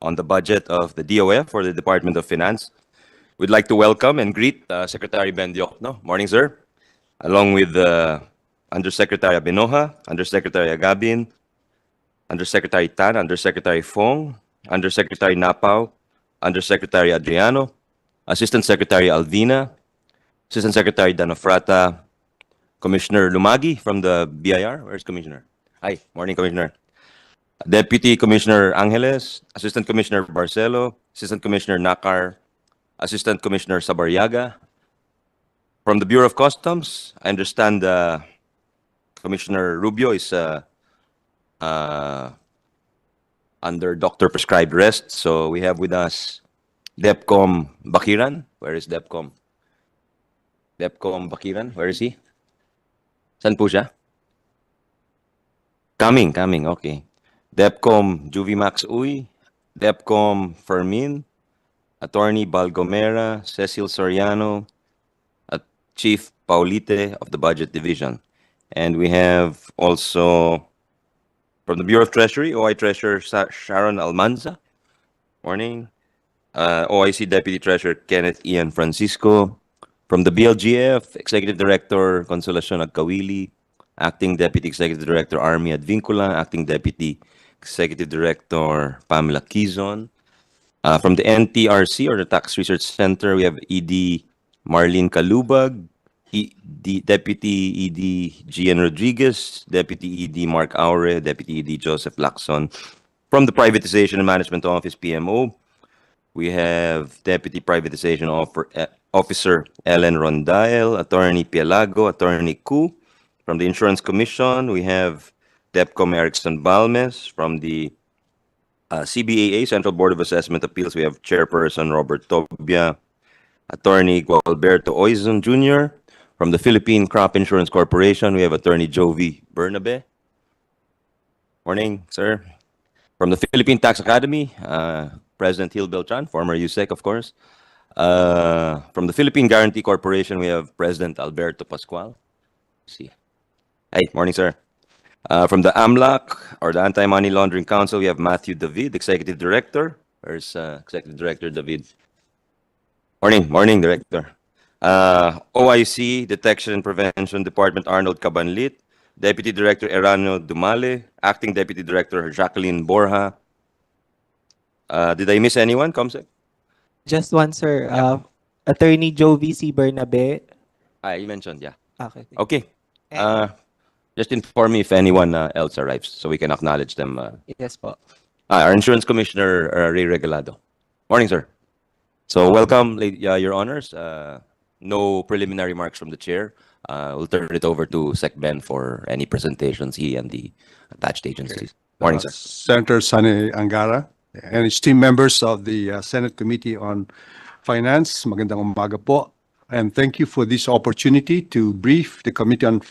on the budget of the DOF for the Department of Finance. We'd like to welcome and greet Secretary Ben Diokno. Morning, sir. Along with Undersecretary Benoja, Undersecretary Agabin, Undersecretary Tan, Undersecretary Fong, Undersecretary Napao, Undersecretary Adriano, Assistant Secretary Alvina, Assistant Secretary Danofrata, Commissioner Lumagi from the BIR. Where's Commissioner? Hi, morning, Commissioner. Deputy Commissioner Angeles, Assistant Commissioner Barcelo, Assistant Commissioner Nakar, Assistant Commissioner Sabaryaga. From the Bureau of Customs, I understand Commissioner Rubio is under doctor prescribed rest. So we have with us DepCom Bakiran. Where is DepCom? DepCom Bakiran, where is he? Saan po siya? Coming, okay. DepCom Juvimax Uy, DepCom Fermin, Attorney Balgomera, Cecil Soriano, Chief Paulite of the Budget Division. And we have also from the Bureau of Treasury, OI Treasurer Sharon Almanza. Morning. OIC Deputy Treasurer Kenneth Ian Francisco. From the BLGF, Executive Director Consolacion Agkawili, Acting Deputy Executive Director Army Advincula, Acting Deputy Executive Director Pamela Quizon. From the NTRC or the Tax Research Center, we have ED Marlene Kalubag, Deputy ED Gian Rodriguez, Deputy ED Mark Aure, Deputy ED Joseph Lacson. From the Privatization and Management Office, PMO, we have Deputy Privatization Officer Ellen Rondael, Attorney Pielago, Attorney Ku. From the Insurance Commission, we have DepCom Erickson Balmes. From the CBAA, Central Board of Assessment Appeals, we have Chairperson Robert Tobia, Attorney Gualberto Oizon Jr. From the Philippine Crop Insurance Corporation, we have Attorney Jovi Bernabe. Morning, sir. From the Philippine Tax Academy, President Gil Beltran, former USEC, of course. From the Philippine Guarantee Corporation, we have President Alberto Pascual. See. Hey, morning, sir. From the AMLAC, or the Anti-Money Laundering Council, we have Matthew David, Executive Director. Where's Executive Director David? Morning, Director. OIC, Detection and Prevention Department, Arnold Cabanlit. Deputy Director Erano Dumale. Acting Deputy Director Jacqueline Borja. Did I miss anyone, Comsec? Just one, sir. Attorney Jovi C. Bernabe. You mentioned, yeah. Okay. Okay. Just inform me if anyone else arrives so we can acknowledge them. Yes po. Our Insurance Commissioner, Ray Regalado. Morning, sir. So welcome, Your Honors. No preliminary remarks from the chair. We'll turn it over to Sec Ben for any presentations, he and the attached agencies. Morning, sir. Senator Sani Angara and esteemed members of the Senate Committee on Finance, magandang umaga po. And thank you for this opportunity to brief the Committee on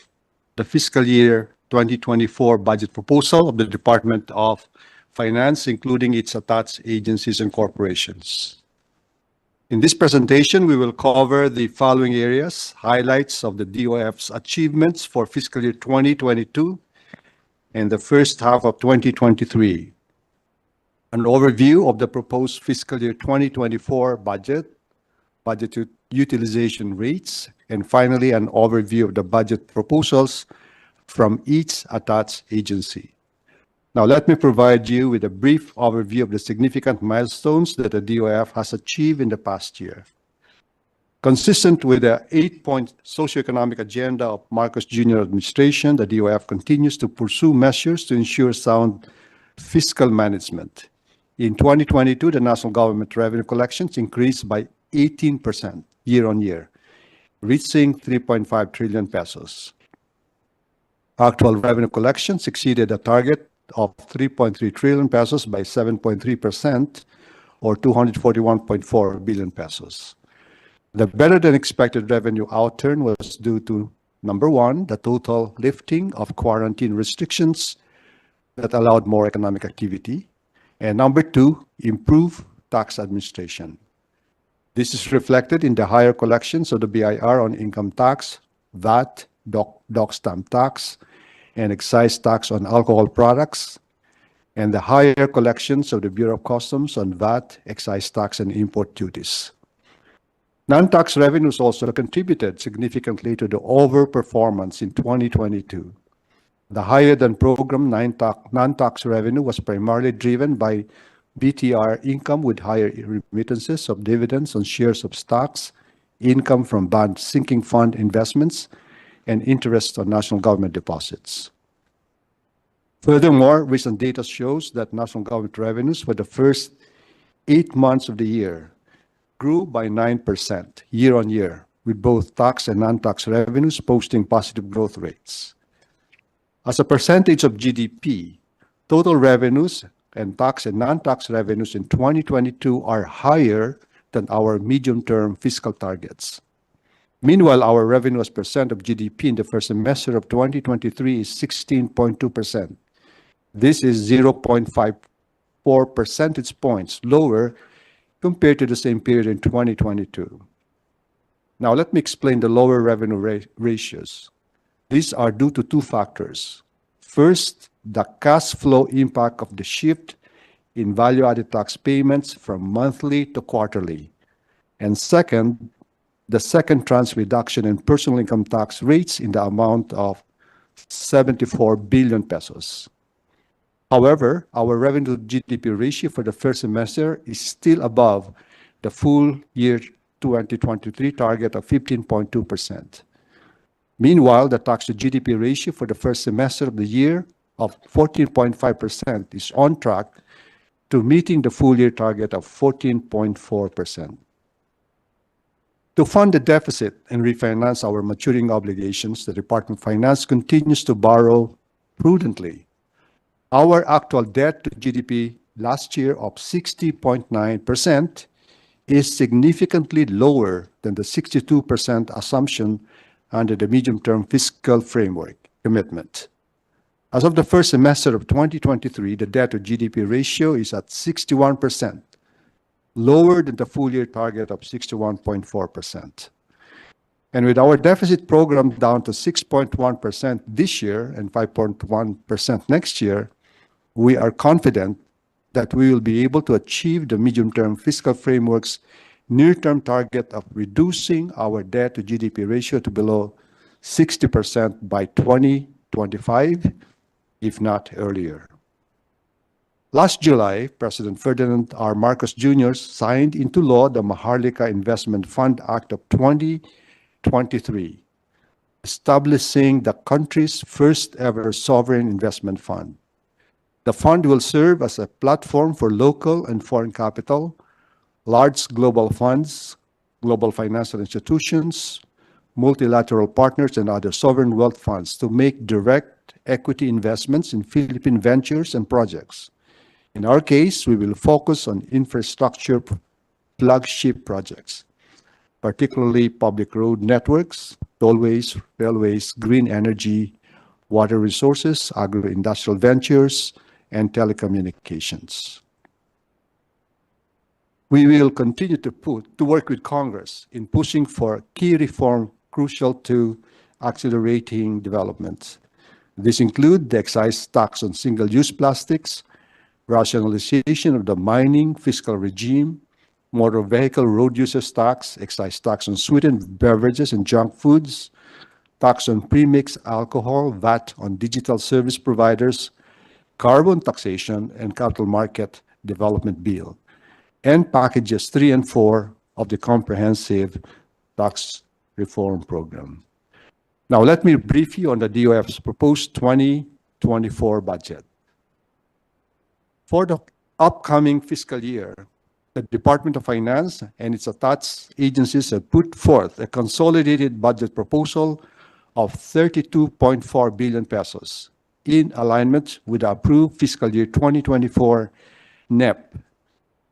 the fiscal year 2024 budget proposal of the Department of Finance, including its attached agencies and corporations. In this presentation, we will cover the following areas: highlights of the DOF's achievements for fiscal year 2022 and the first half of 2023, an overview of the proposed fiscal year 2024 budget utilization rates, and finally, an overview of the budget proposals from each attached agency. Now, let me provide you with a brief overview of the significant milestones that the DOF has achieved in the past year. Consistent with the 8-point socioeconomic agenda of Marcos Jr. administration, the DOF continues to pursue measures to ensure sound fiscal management. In 2022, the national government revenue collections increased by 18% year-on-year, reaching 3.5 trillion pesos. Actual revenue collections exceeded a target of 3.3 trillion pesos by 7.3%, or 241.4 billion pesos. The better-than-expected revenue outturn was due to, number one, the total lifting of quarantine restrictions that allowed more economic activity, and number two, improved tax administration. This is reflected in the higher collections of the BIR on income tax, VAT, DOC stamp tax, and excise tax on alcohol products, and the higher collections of the Bureau of Customs on VAT, excise tax, and import duties. Non-tax revenues also contributed significantly to the overperformance in 2022. The higher-than-program non-tax revenue was primarily driven by BTR income with higher remittances of dividends on shares of stocks, income from bond sinking fund investments, and interest on national government deposits. Furthermore, recent data shows that national government revenues for the first 8 months of the year grew by 9% year-on-year, with both tax and non-tax revenues posting positive growth rates. As a percentage of GDP, total revenues and tax and non-tax revenues in 2022 are higher than our medium-term fiscal targets. Meanwhile, our revenue as percent of GDP in the first semester of 2023 is 16.2%. This is 0.54 percentage points lower compared to the same period in 2022. Now, let me explain the lower revenue ratios. These are due to two factors. First, the cash flow impact of the shift in value-added tax payments from monthly to quarterly. And second, the second tranche reduction in personal income tax rates in the amount of 74 billion pesos. However, our revenue to GDP ratio for the first semester is still above the full year 2023 target of 15.2%. Meanwhile, the tax to GDP ratio for the first semester of the year of 14.5% is on track to meeting the full year target of 14.4%. To fund the deficit and refinance our maturing obligations, the Department of Finance continues to borrow prudently. Our actual debt to GDP last year of 60.9% is significantly lower than the 62% assumption under the medium-term fiscal framework commitment. As of the first semester of 2023, the debt to GDP ratio is at 61%, lower than the full-year target of 61.4%. And with our deficit program down to 6.1% this year and 5.1% next year, we are confident that we will be able to achieve the medium-term fiscal framework's near-term target of reducing our debt to GDP ratio to below 60% by 2025, if not earlier. Last July, President Ferdinand R. Marcos Jr. signed into law the Maharlika Investment Fund Act of 2023, establishing the country's first-ever sovereign investment fund. The fund will serve as a platform for local and foreign capital, large global funds, global financial institutions, multilateral partners, and other sovereign wealth funds to make direct equity investments in Philippine ventures and projects. In our case, we will focus on infrastructure flagship projects, particularly public road networks, tollways, railways, green energy, water resources, agro-industrial ventures, and telecommunications. We will continue to work with Congress in pushing for key reform crucial to accelerating development. These include the excise tax on single-use plastics, rationalization of the mining fiscal regime, motor vehicle road users tax, excise tax on sweetened beverages and junk foods, tax on premixed alcohol, VAT on digital service providers, carbon taxation, and capital market development bill, and packages 3 and 4 of the comprehensive tax reform program. Now, let me brief you on the DOF's proposed 2024 budget. For the upcoming fiscal year, the Department of Finance and its attached agencies have put forth a consolidated budget proposal of 32.4 billion pesos in alignment with the approved fiscal year 2024 NEP.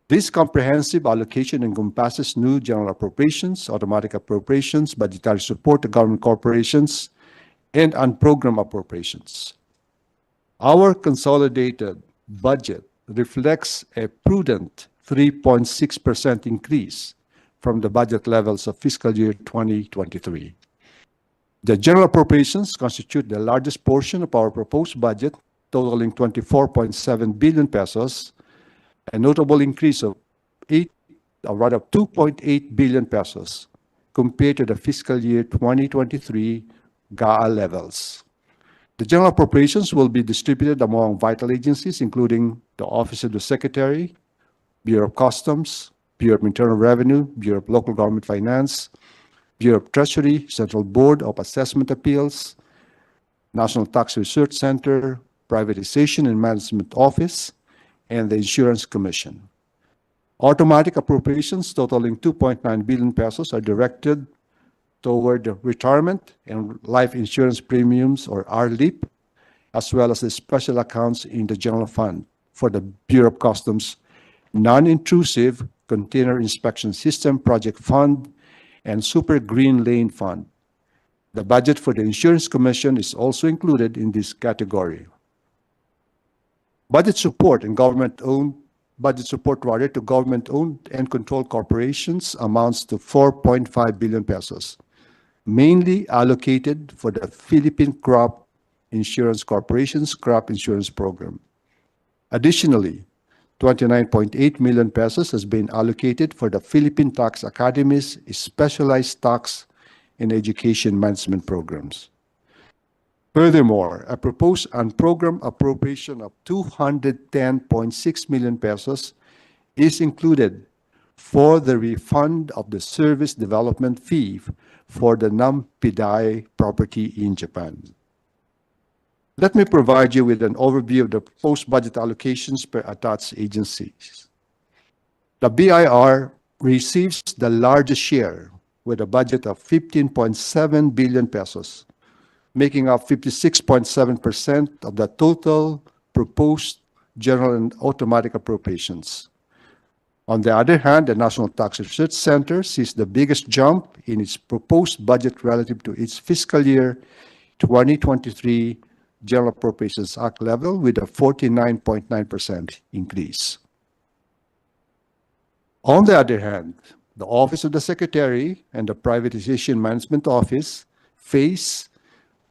This comprehensive allocation encompasses new general appropriations, automatic appropriations, budgetary support to government corporations, and unprogrammed appropriations. Our consolidated budget reflects a prudent 3.6% increase from the budget levels of fiscal year 2023. The general appropriations constitute the largest portion of our proposed budget totaling 24.7 billion pesos, a notable increase of 2.8 billion pesos compared to the fiscal year 2023 GAA levels. The general appropriations will be distributed among vital agencies, including the Office of the Secretary, Bureau of Customs, Bureau of Internal Revenue, Bureau of Local Government Finance, Bureau of Treasury, Central Board of Assessment Appeals, National Tax Research Center, Privatization and Management Office, and the Insurance Commission. Automatic appropriations totaling 2.9 billion pesos are directed toward the retirement and life insurance premiums, or RLIP, as well as the special accounts in the general fund for the Bureau of Customs Non-Intrusive Container Inspection System Project Fund and Super Green Lane Fund. The budget for the Insurance Commission is also included in this category. Budget support to government-owned and controlled corporations amounts to 4.5 billion pesos, mainly allocated for the Philippine Crop Insurance Corporation's crop insurance program. Additionally, 29.8 million pesos has been allocated for the Philippine Tax Academy's specialized tax and education management programs. Furthermore, a proposed unprogrammed appropriation of 210.6 million pesos is included for the refund of the service development fee for the Nampidai property in Japan. Let me provide you with an overview of the post-budget allocations per attached agencies. The BIR receives the largest share with a budget of 15.7 billion pesos, making up 56.7% of the total proposed general and automatic appropriations. On the other hand, the National Tax Research Center sees the biggest jump in its proposed budget relative to its fiscal year 2023 General Appropriations Act level, with a 49.9% increase. On the other hand, the Office of the Secretary and the Privatization Management Office face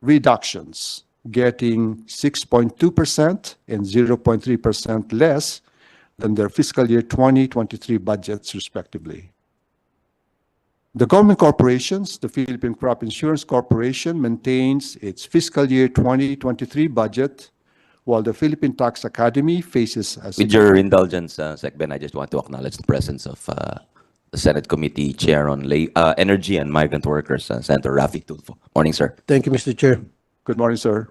reductions, getting 6.2% and 0.3% less than their fiscal year 2023 budgets, respectively. The government corporations, the Philippine Crop Insurance Corporation, maintains its fiscal year 2023 budget, while the Philippine Tax Academy faces a... With your indulgence, Sec Ben, I just want to acknowledge the presence of the Senate Committee Chair on Energy and Migrant Workers, Senator Rafi Tulfo. Morning, sir. Thank you, Mr. Chair. Good morning, sir.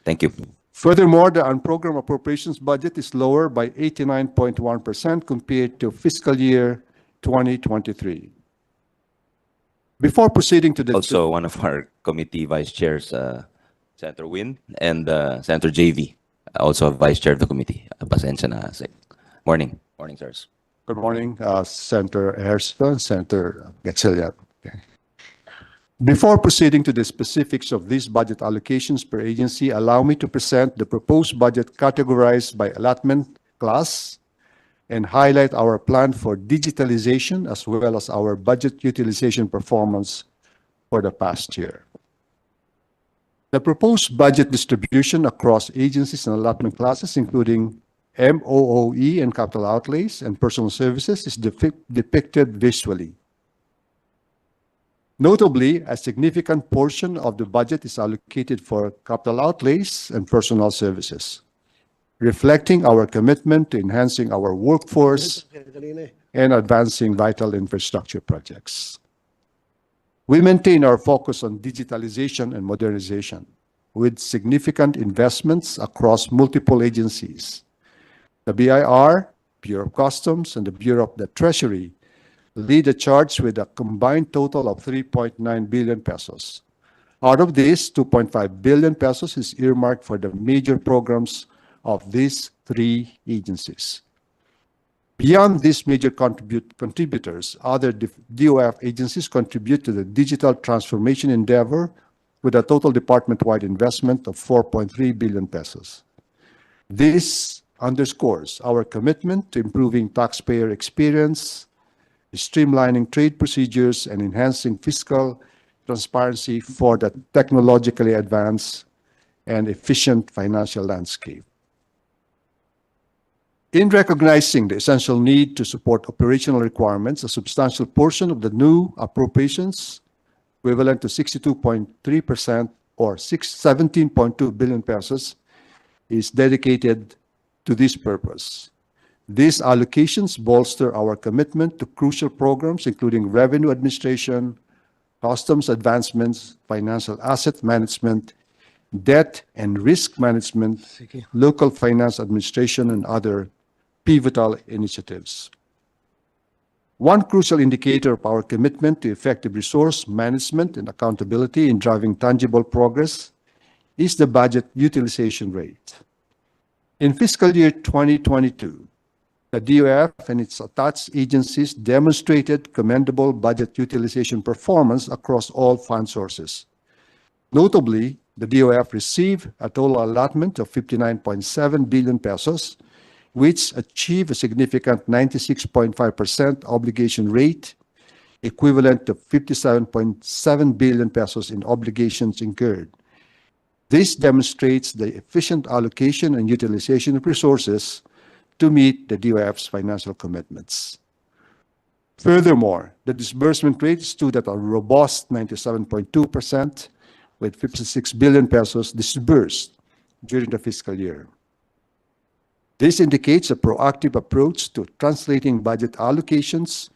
Thank you. Furthermore, the unprogrammed appropriations budget is lower by 89.1% compared to fiscal year 2023. Before proceeding to the... Also, one of our committee vice chairs, Senator Win, and Senator JV, also vice chair of the committee. Pasensya na, Sec. Morning. Morning, sirs. Good morning, Senator Ernesto, Senator Gatchalian. Okay. Before proceeding to the specifics of these budget allocations per agency, allow me to present the proposed budget categorized by allotment class and highlight our plan for digitalization as well as our budget utilization performance for the past year. The proposed budget distribution across agencies and allotment classes, including MOOE and capital outlays and personal services, is depicted visually. Notably, a significant portion of the budget is allocated for capital outlays and personal services, reflecting our commitment to enhancing our workforce and advancing vital infrastructure projects. We maintain our focus on digitalization and modernization with significant investments across multiple agencies. The BIR, Bureau of Customs, and the Bureau of the Treasury lead the charge with a combined total of 3.9 billion pesos. Out of this, 2.5 billion pesos is earmarked for the major programs of these three agencies. Beyond these major contributors, other DOF agencies contribute to the digital transformation endeavor with a total department-wide investment of 4.3 billion pesos. This underscores our commitment to improving taxpayer experience, streamlining trade procedures, and enhancing fiscal transparency for the technologically advanced and efficient financial landscape. In recognizing the essential need to support operational requirements, a substantial portion of the new appropriations, equivalent to 62.3% or 17.2 billion pesos, is dedicated to this purpose. These allocations bolster our commitment to crucial programs, including revenue administration, customs advancements, financial asset management, debt and risk management, local finance administration, and other pivotal initiatives. One crucial indicator of our commitment to effective resource management and accountability in driving tangible progress is the budget utilization rate. In fiscal year 2022, the DOF and its attached agencies demonstrated commendable budget utilization performance across all fund sources. Notably, the DOF received a total allotment of 59.7 billion pesos, which achieved a significant 96.5% obligation rate, equivalent to 57.7 billion pesos in obligations incurred. This demonstrates the efficient allocation and utilization of resources to meet the DOF's financial commitments. Furthermore, the disbursement rate stood at a robust 97.2%, with 56 billion pesos disbursed during the fiscal year. This indicates a proactive approach to translating budget allocations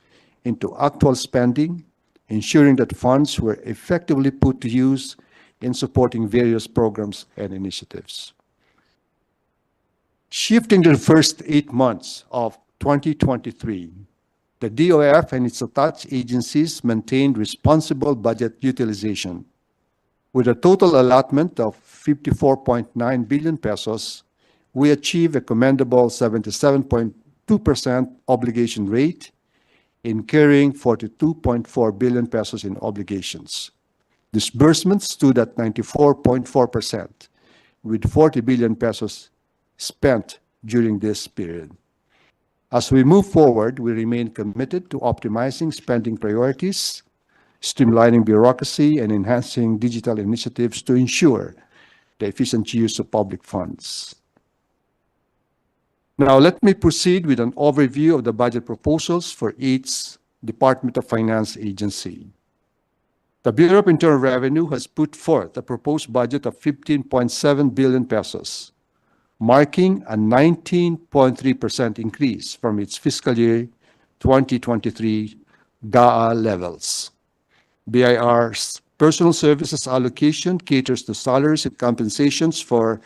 into actual spending, ensuring that funds were effectively put to use in supporting various programs and initiatives. Shifting to the first 8 months of 2023, the DOF and its attached agencies maintained responsible budget utilization. With a total allotment of 54.9 billion pesos, we achieved a commendable 77.2% obligation rate, incurring 42.4 billion pesos in obligations. Disbursements stood at 94.4%, with 40 billion pesos spent during this period. As we move forward, we remain committed to optimizing spending priorities, streamlining bureaucracy, and enhancing digital initiatives to ensure the efficient use of public funds. Now, let me proceed with an overview of the budget proposals for each Department of Finance agency. The Bureau of Internal Revenue has put forth a proposed budget of 15.7 billion pesos, marking a 19.3% increase from its fiscal year 2023 GAA levels. BIR's personal services allocation caters to salaries and compensations for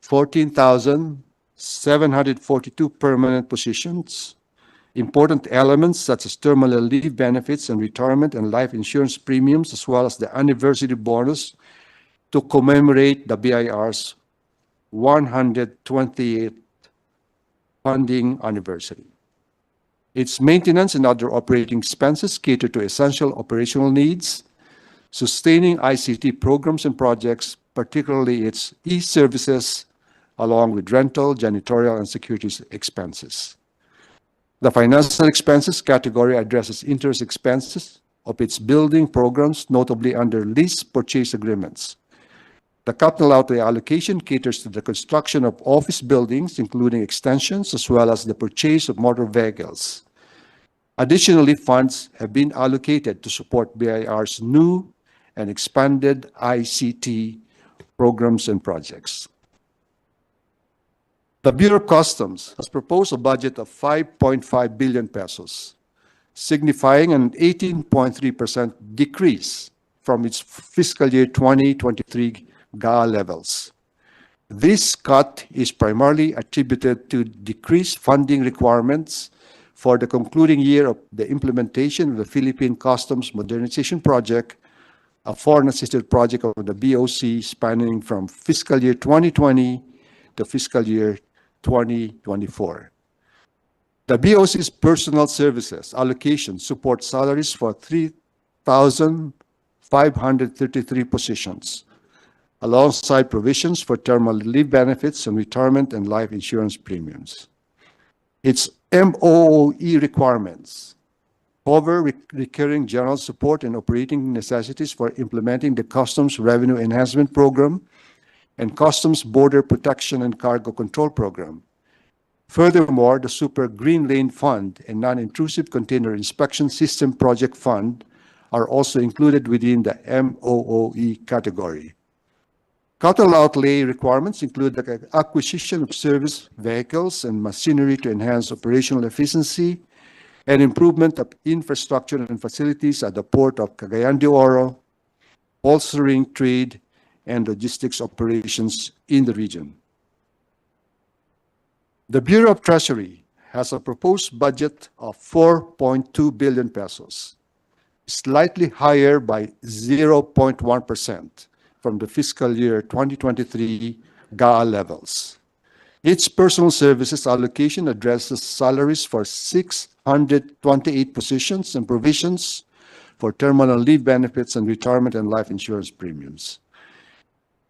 14,742 permanent positions. Important elements such as terminal leave benefits and retirement and life insurance premiums, as well as the anniversary bonus to commemorate the BIR's 128th funding anniversary. Its maintenance and other operating expenses cater to essential operational needs, sustaining ICT programs and projects, particularly its e-services, along with rental, janitorial, and security expenses. The financial expenses category addresses interest expenses of its building programs, notably under lease purchase agreements. The capital outlay allocation caters to the construction of office buildings, including extensions, as well as the purchase of motor vehicles. Additionally, funds have been allocated to support BIR's new and expanded ICT programs and projects. The Bureau of Customs has proposed a budget of 5.5 billion pesos, signifying an 18.3% decrease from its fiscal year 2023 GAA levels. This cut is primarily attributed to decreased funding requirements for the concluding year of the implementation of the Philippine Customs Modernization Project, a foreign-assisted project of the BOC spanning from fiscal year 2020 to fiscal year 2024. The BOC's personal services allocation supports salaries for 3,533 positions, alongside provisions for terminal leave benefits and retirement and life insurance premiums. Its MOE requirements cover recurring general support and operating necessities for implementing the Customs Revenue Enhancement Program and Customs Border Protection and Cargo Control Program. Furthermore, the Super Green Lane Fund and Non-Intrusive Container Inspection System Project Fund are also included within the MOOE category. Capital outlay requirements include the acquisition of service vehicles and machinery to enhance operational efficiency and improvement of infrastructure and facilities at the Port of Cagayan de Oro, bolstering trade and logistics operations in the region. The Bureau of Treasury has a proposed budget of 4.2 billion pesos, slightly higher by 0.1% from the fiscal year 2023 GAA levels. Its personal services allocation addresses salaries for 628 positions and provisions for terminal leave benefits and retirement and life insurance premiums.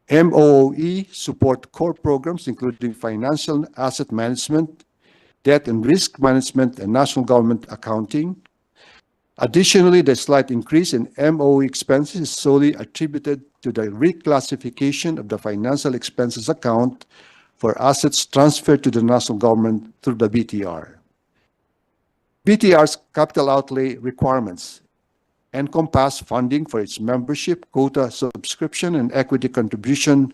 MOOE support core programs including financial asset management, debt and risk management, and national government accounting. Additionally, the slight increase in MOE expenses is solely attributed to the reclassification of the financial expenses account for assets transferred to the national government through the BTR. BTR's capital outlay requirements encompass funding for its membership, quota subscription, and equity contribution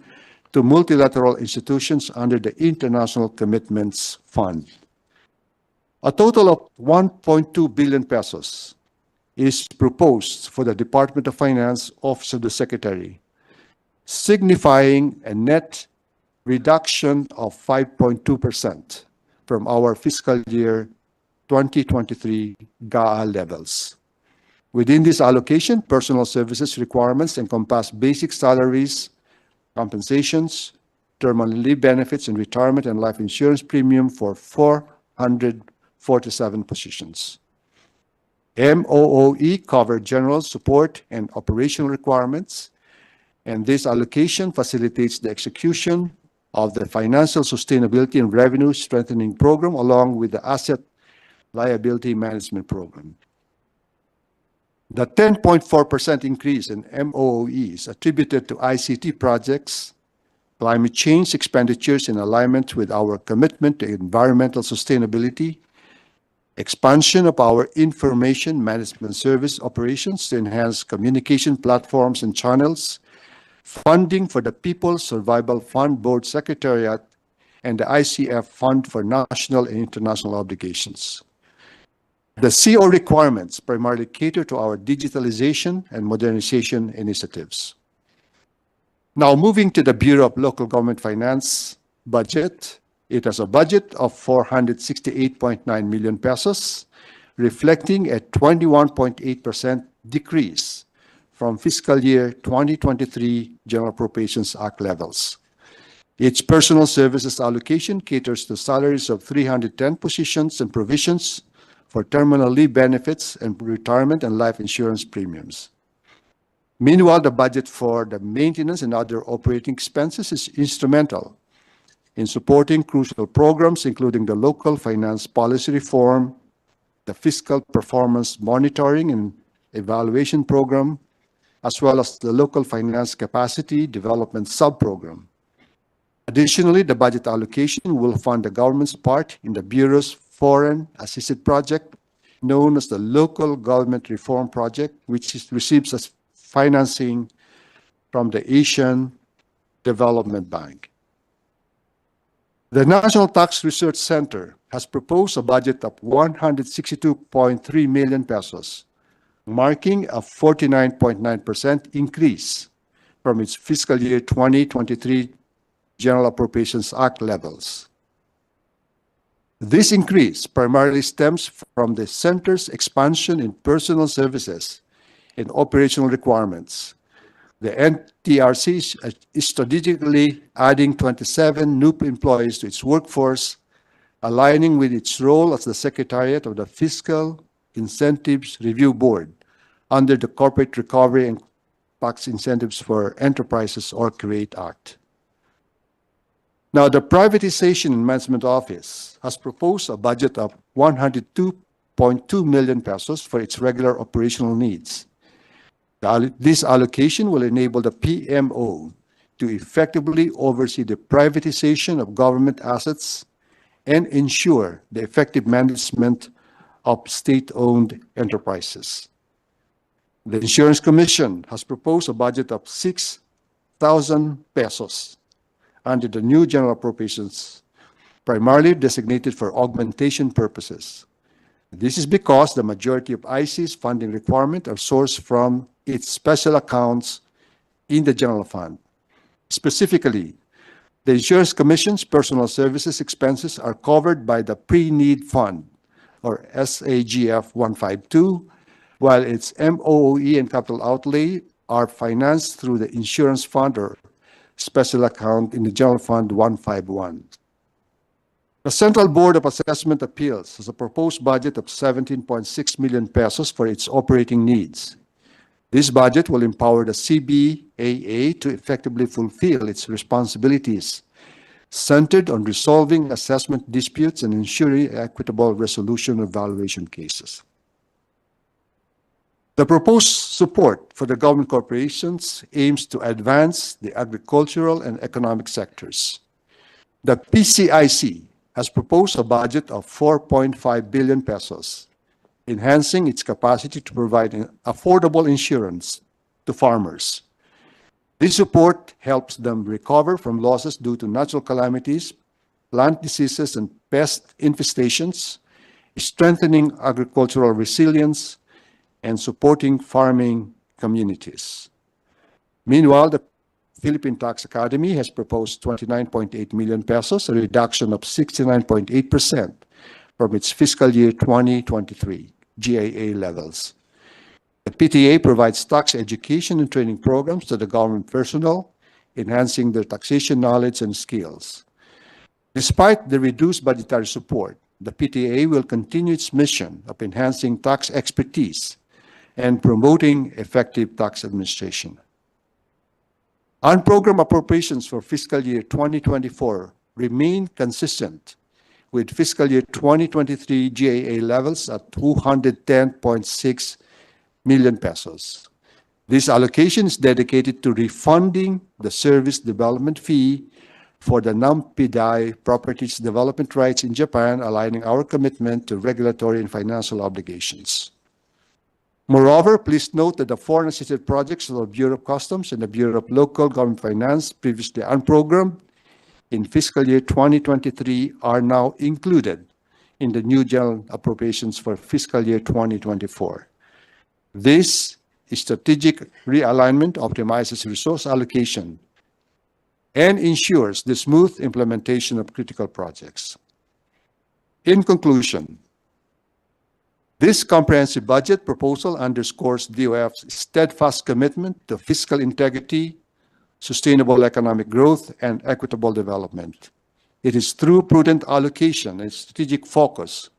to multilateral institutions under the International Commitments Fund. A total of 1.2 billion pesos is proposed for the Department of Finance, Office of the Secretary, signifying a net reduction of 5.2% from our fiscal year 2023 GAA levels. Within this allocation, personal services requirements encompass basic salaries, compensations, terminal leave benefits, and retirement and life insurance premium for 447 positions. MOOE covered general support and operational requirements, and this allocation facilitates the execution of the Financial Sustainability and Revenue Strengthening Program along with the Asset Liability Management Program. The 10.4% increase in MOOE is attributed to ICT projects, climate change expenditures in alignment with our commitment to environmental sustainability, expansion of our information management service operations to enhance communication platforms and channels, funding for the People's Survival Fund Board Secretariat, and the ICF Fund for National and International Obligations. The CO requirements primarily cater to our digitalization and modernization initiatives. Now, moving to the Bureau of Local Government Finance budget, it has a budget of 468.9 million pesos, reflecting a 21.8% decrease from fiscal year 2023 General Appropriations Act levels. Its personal services allocation caters to salaries of 310 positions and provisions for terminal leave benefits and retirement and life insurance premiums. Meanwhile, the budget for the maintenance and other operating expenses is instrumental in supporting crucial programs including the local finance policy reform, the fiscal performance monitoring and evaluation program, as well as the local finance capacity development sub-program. Additionally, the budget allocation will fund the government's part in the Bureau's foreign assisted project known as the Local Government Reform Project, which receives as financing from the Asian Development Bank. The National Tax Research Center has proposed a budget of 162.3 million pesos, marking a 49.9% increase from its fiscal year 2023 General Appropriations Act levels. This increase primarily stems from the center's expansion in personal services and operational requirements. The NTRC is strategically adding 27 new employees to its workforce, aligning with its role as the Secretariat of the Fiscal Incentives Review Board under the Corporate Recovery and Tax Incentives for Enterprises or CREATE Act. Now, the Privatization and Management Office has proposed a budget of 102.2 million pesos for its regular operational needs. This allocation will enable the PMO to effectively oversee the privatization of government assets and ensure the effective management of state-owned enterprises. The Insurance Commission has proposed a budget of 6,000 pesos under the new general appropriations, primarily designated for augmentation purposes. This is because the majority of IC's funding requirements are sourced from its special accounts in the general fund. Specifically, the Insurance Commission's personal services expenses are covered by the Pre-Need Fund, or SAGF 152, while its MOOE and capital outlay are financed through the Insurance Fund or special account in the General Fund 151. The Central Board of Assessment Appeals has a proposed budget of 17.6 million pesos for its operating needs. This budget will empower the CBAA to effectively fulfill its responsibilities centered on resolving assessment disputes and ensuring equitable resolution of valuation cases. The proposed support for the government corporations aims to advance the agricultural and economic sectors. The PCIC has proposed a budget of 4.5 billion pesos, enhancing its capacity to provide affordable insurance to farmers. This support helps them recover from losses due to natural calamities, plant diseases, and pest infestations, strengthening agricultural resilience, and supporting farming communities. Meanwhile, the Philippine Tax Academy has proposed 29.8 million pesos, a reduction of 69.8% from its fiscal year 2023 GAA levels. The PTA provides tax education and training programs to the government personnel, enhancing their taxation knowledge and skills. Despite the reduced budgetary support, the PTA will continue its mission of enhancing tax expertise and promoting effective tax administration. On-program appropriations for fiscal year 2024 remain consistent with fiscal year 2023 GAA levels at 210.6 million pesos. This allocation is dedicated to refunding the service development fee for the non-PDI properties development rights in Japan, aligning our commitment to regulatory and financial obligations. Moreover, please note that the foreign assisted projects of the Bureau of Customs and the Bureau of Local Government Finance, previously unprogrammed in fiscal year 2023, are now included in the new general appropriations for fiscal year 2024. This strategic realignment optimizes resource allocation and ensures the smooth implementation of critical projects. In conclusion, this comprehensive budget proposal underscores DOF's steadfast commitment to fiscal integrity, sustainable economic growth, and equitable development. It is through prudent allocation and strategic focus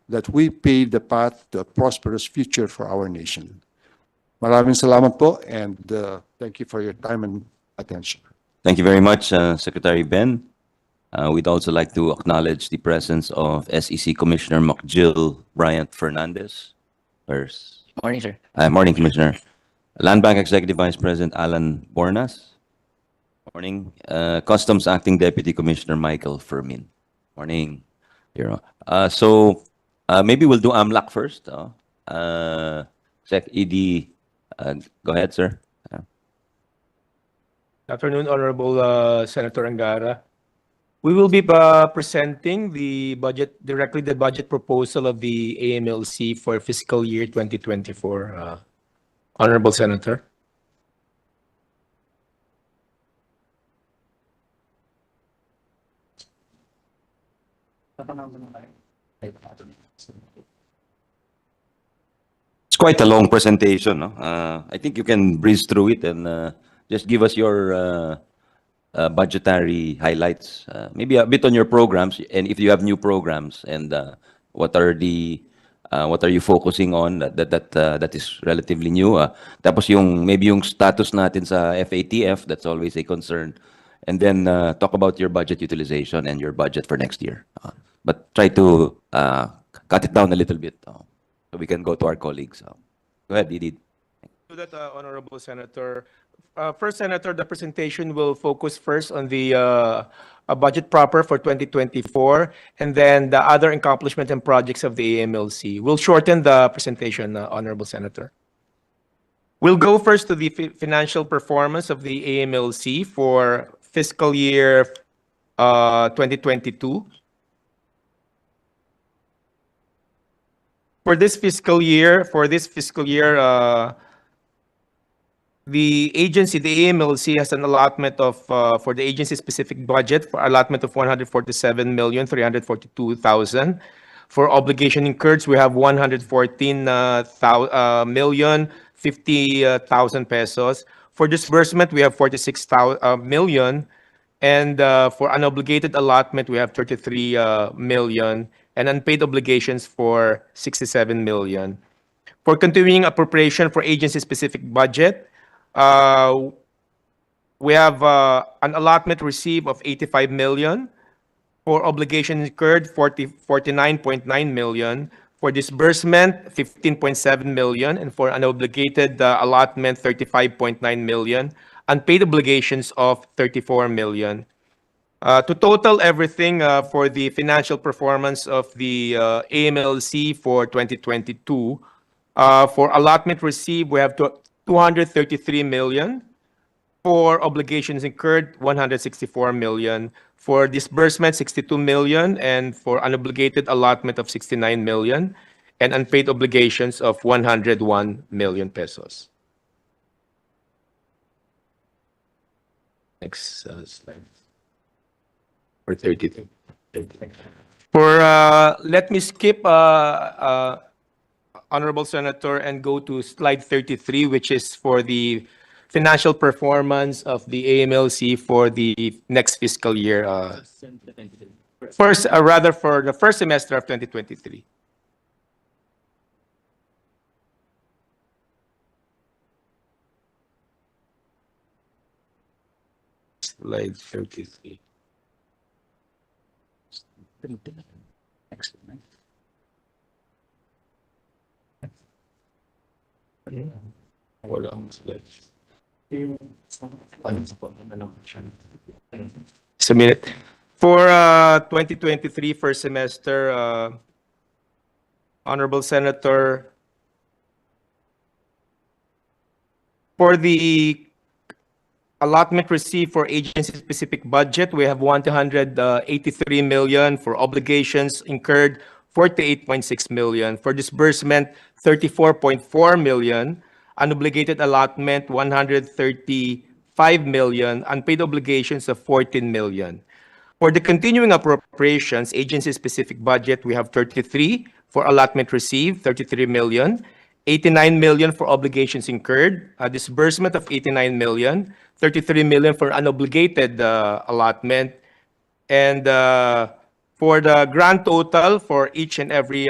that we pave the path to a prosperous future for our nation. Maraming salamat po, and thank you for your time and attention. Thank you very much, Secretary Ben. We'd also like to acknowledge the presence of SEC Commissioner McGill Bryant Fernandez. Morning, sir. Morning, Commissioner. Land Bank Executive Vice President Alan Bornas. Morning. Customs Acting Deputy Commissioner Michael Fermin. Morning. So maybe we'll do AMLAC first. Sec ED, go ahead, sir. Good afternoon, Honorable Senator Angara. We will be presenting the budget proposal of the AMLC for fiscal year 2024, Honorable Senator. It's quite a long presentation. No? I think you can breeze through it and just give us your budgetary highlights, maybe a bit on your programs, and if you have new programs, and what are you focusing on that is relatively new. Tapos maybe yung status natin sa FATF, that's always a concern, and then talk about your budget utilization and your budget for next year. But try to cut it down a little bit so we can go to our colleagues. Go ahead, Edith. To that, Honorable Senator. First, Senator, the presentation will focus first on the budget proper for 2024, and then the other accomplishments and projects of the AMLC. We'll shorten the presentation, Honorable Senator. We'll go first to the financial performance of the AMLC for fiscal year 2022. For this fiscal year, the agency, the AMLC, has an allotment of, for the agency-specific budget, for allotment of 147,342,000. For obligation incurred, we have 114,050,000 pesos. For disbursement, we have 46 million. And for unobligated allotment, we have 33 million. And unpaid obligations for 67 million. For continuing appropriation for agency-specific budget, we have an allotment received of 85 million. For obligations incurred, 49.9 million. For disbursement, 15.7 million. And for unobligated allotment, 35.9 million. Unpaid obligations of 34 million. To total everything for the financial performance of the AMLC for 2022, for allotment received, we have 233 million. For obligations incurred, 164 million. For disbursement, 62 million. And for unobligated allotment of 69 million. And unpaid obligations of 101 million pesos. Next slide. For 32. Let me skip Honorable Senator and go to slide 33, which is for the financial performance of the AMLC for the next fiscal year. Rather for the first semester of 2023. Slide 33. Excellent. Wala akong slide. Just a minute. For 2023 first semester, Honorable Senator, for the allotment received for agency-specific budget, we have 183 million. For obligations incurred, 48.6 million. For disbursement, 34.4 million. Unobligated allotment, 135 million. Unpaid obligations of 14 million. For the continuing appropriations, agency-specific budget, we have 33. For allotment received, 33 million. 89 million for obligations incurred. A disbursement of 89 million. 33 million for unobligated allotment. And for the grand total for each and every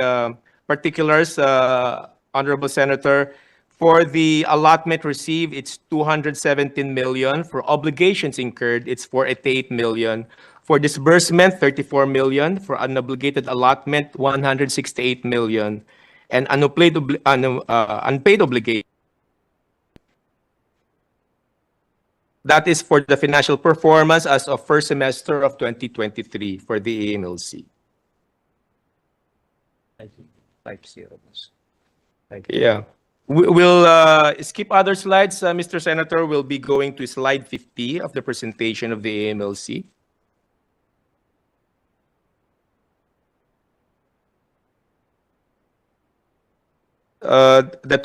particulars, Honorable Senator, for the allotment received, it's 217 million. For obligations incurred, it's 488 million. For disbursement, 34 million. For unobligated allotment, 168 million. And unpaid obligation. That is for the financial performance as of first semester of 2023 for the AMLC. Yeah. We'll skip other slides, Mr. Senator. We'll be going to slide 50 of the presentation of the AMLC. The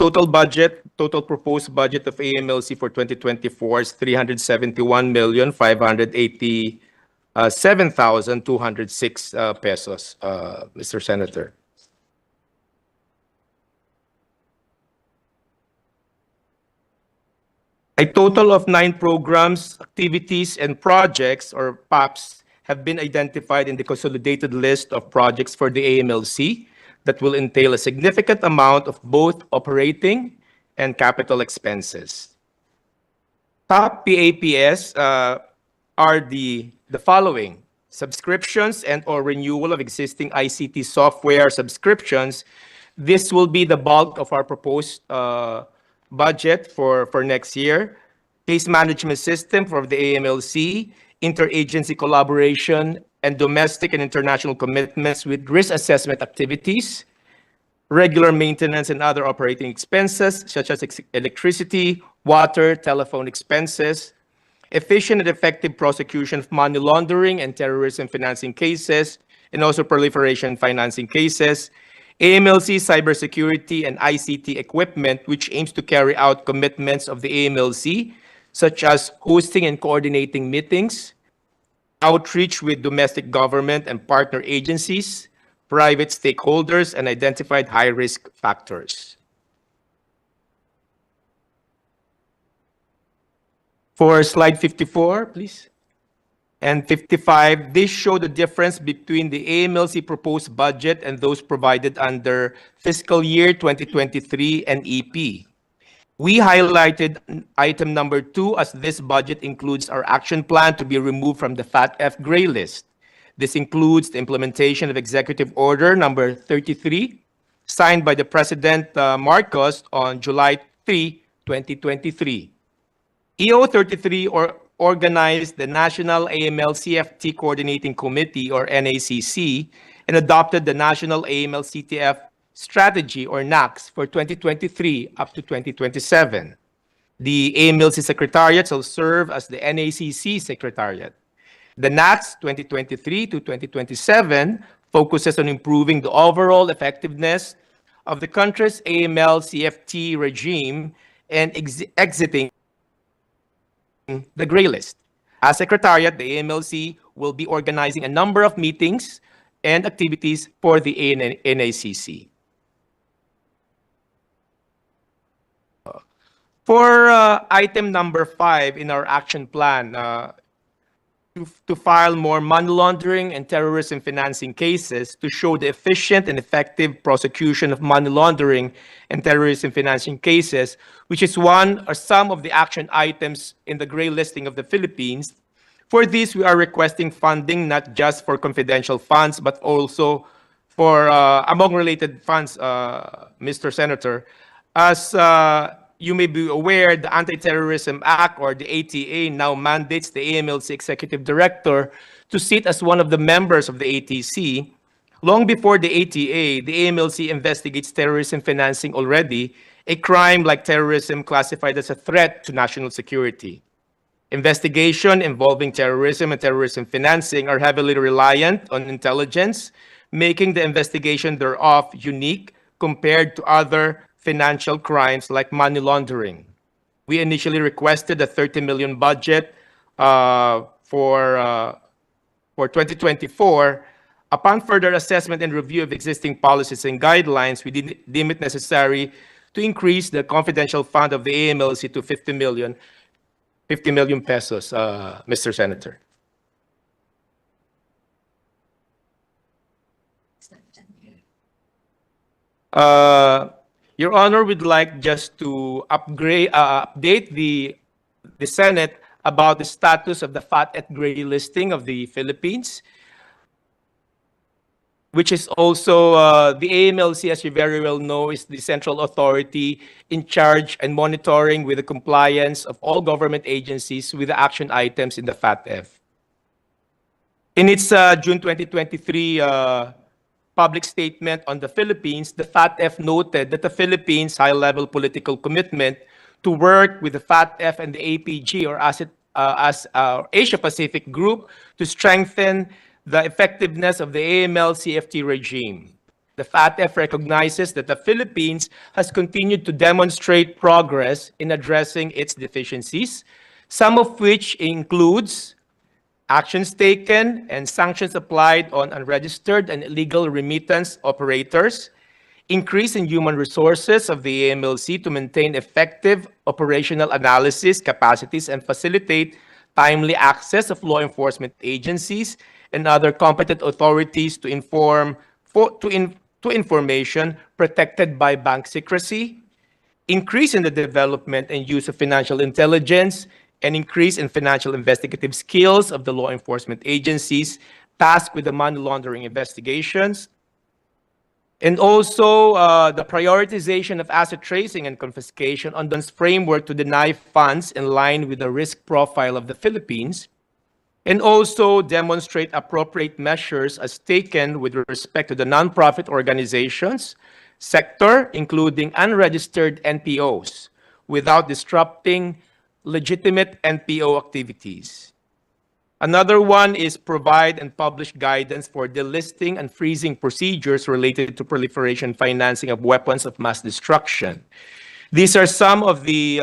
total proposed budget of AMLC for 2024 is 371,587,206 pesos, Mr. Senator. A total of 9 programs, activities, and projects, or PAPs, have been identified in the consolidated list of projects for the AMLC that will entail a significant amount of both operating and capital expenses. Top PAPS are the following: subscriptions and or renewal of existing ICT software subscriptions. This will be the bulk of our proposed budget for next year, case management system for the AMLC, interagency collaboration, and domestic and international commitments with risk assessment activities, regular maintenance and other operating expenses such as electricity, water, telephone expenses, efficient and effective prosecution of money laundering and terrorism financing cases, and also proliferation financing cases, AMLC cybersecurity and ICT equipment, which aims to carry out commitments of the AMLC, such as hosting and coordinating meetings, outreach with domestic government and partner agencies, private stakeholders, and identified high-risk factors. For slide 54, please, and 55, these show the difference between the AMLC proposed budget and those provided under fiscal year 2023 and EP. We highlighted item number 2 as this budget includes our action plan to be removed from the FATF gray list. This includes the implementation of Executive Order number 33, signed by the President Marcos on July 3, 2023. EO 33 organized the National AML-CFT Coordinating Committee, or NACC, and adopted the National AML-CTF Strategy, or NACS, for 2023 up to 2027. The AMLC Secretariat shall serve as the NACC Secretariat. The NACS 2023 to 2027 focuses on improving the overall effectiveness of the country's AML-CFT regime and exiting the gray list. As Secretariat, the AMLC will be organizing a number of meetings and activities for the NACC. For item number 5 in our action plan, to file more money laundering and terrorism financing cases to show the efficient and effective prosecution of money laundering and terrorism financing cases, which is one or some of the action items in the gray listing of the Philippines. For this, we are requesting funding not just for confidential funds, but also for among related funds, Mr. Senator. As you may be aware, the Anti-Terrorism Act, or the ATA, now mandates the AMLC Executive Director to sit as one of the members of the ATC. Long before the ATA, the AMLC investigates terrorism financing already, a crime like terrorism classified as a threat to national security. Investigation involving terrorism and terrorism financing are heavily reliant on intelligence, making the investigation thereof unique compared to other financial crimes like money laundering. We initially requested a 30 million budget for 2024. Upon further assessment and review of existing policies and guidelines, we deem it necessary to increase the confidential fund of the AMLC to 50 million pesos, Mr. Senator. Your Honor, we'd like just to update the Senate about the status of the FATF gray listing of the Philippines, which is also the AMLC, as you very well know, is the central authority in charge and monitoring with the compliance of all government agencies with the action items in the FATF. In its June 2023 public statement on the Philippines, the FATF noted that the Philippines' high-level political commitment to work with the FATF and the APG, or as Asia-Pacific Group, to strengthen the effectiveness of the AML-CFT regime. The FATF recognizes that the Philippines has continued to demonstrate progress in addressing its deficiencies, some of which includes actions taken and sanctions applied on unregistered and illegal remittance operators, increase in human resources of the AMLC to maintain effective operational analysis capacities and facilitate timely access of law enforcement agencies and other competent authorities to information protected by bank secrecy, increase in the development and use of financial intelligence, and increase in financial investigative skills of the law enforcement agencies tasked with the money laundering investigations, And also the prioritization of asset tracing and confiscation on the framework to deny funds in line with the risk profile of the Philippines, and also demonstrate appropriate measures as taken with respect to the nonprofit organizations sector, including unregistered NPOs, without disrupting legitimate NPO activities. Another one is provide and publish guidance for delisting and freezing procedures related to proliferation financing of weapons of mass destruction. These are some of the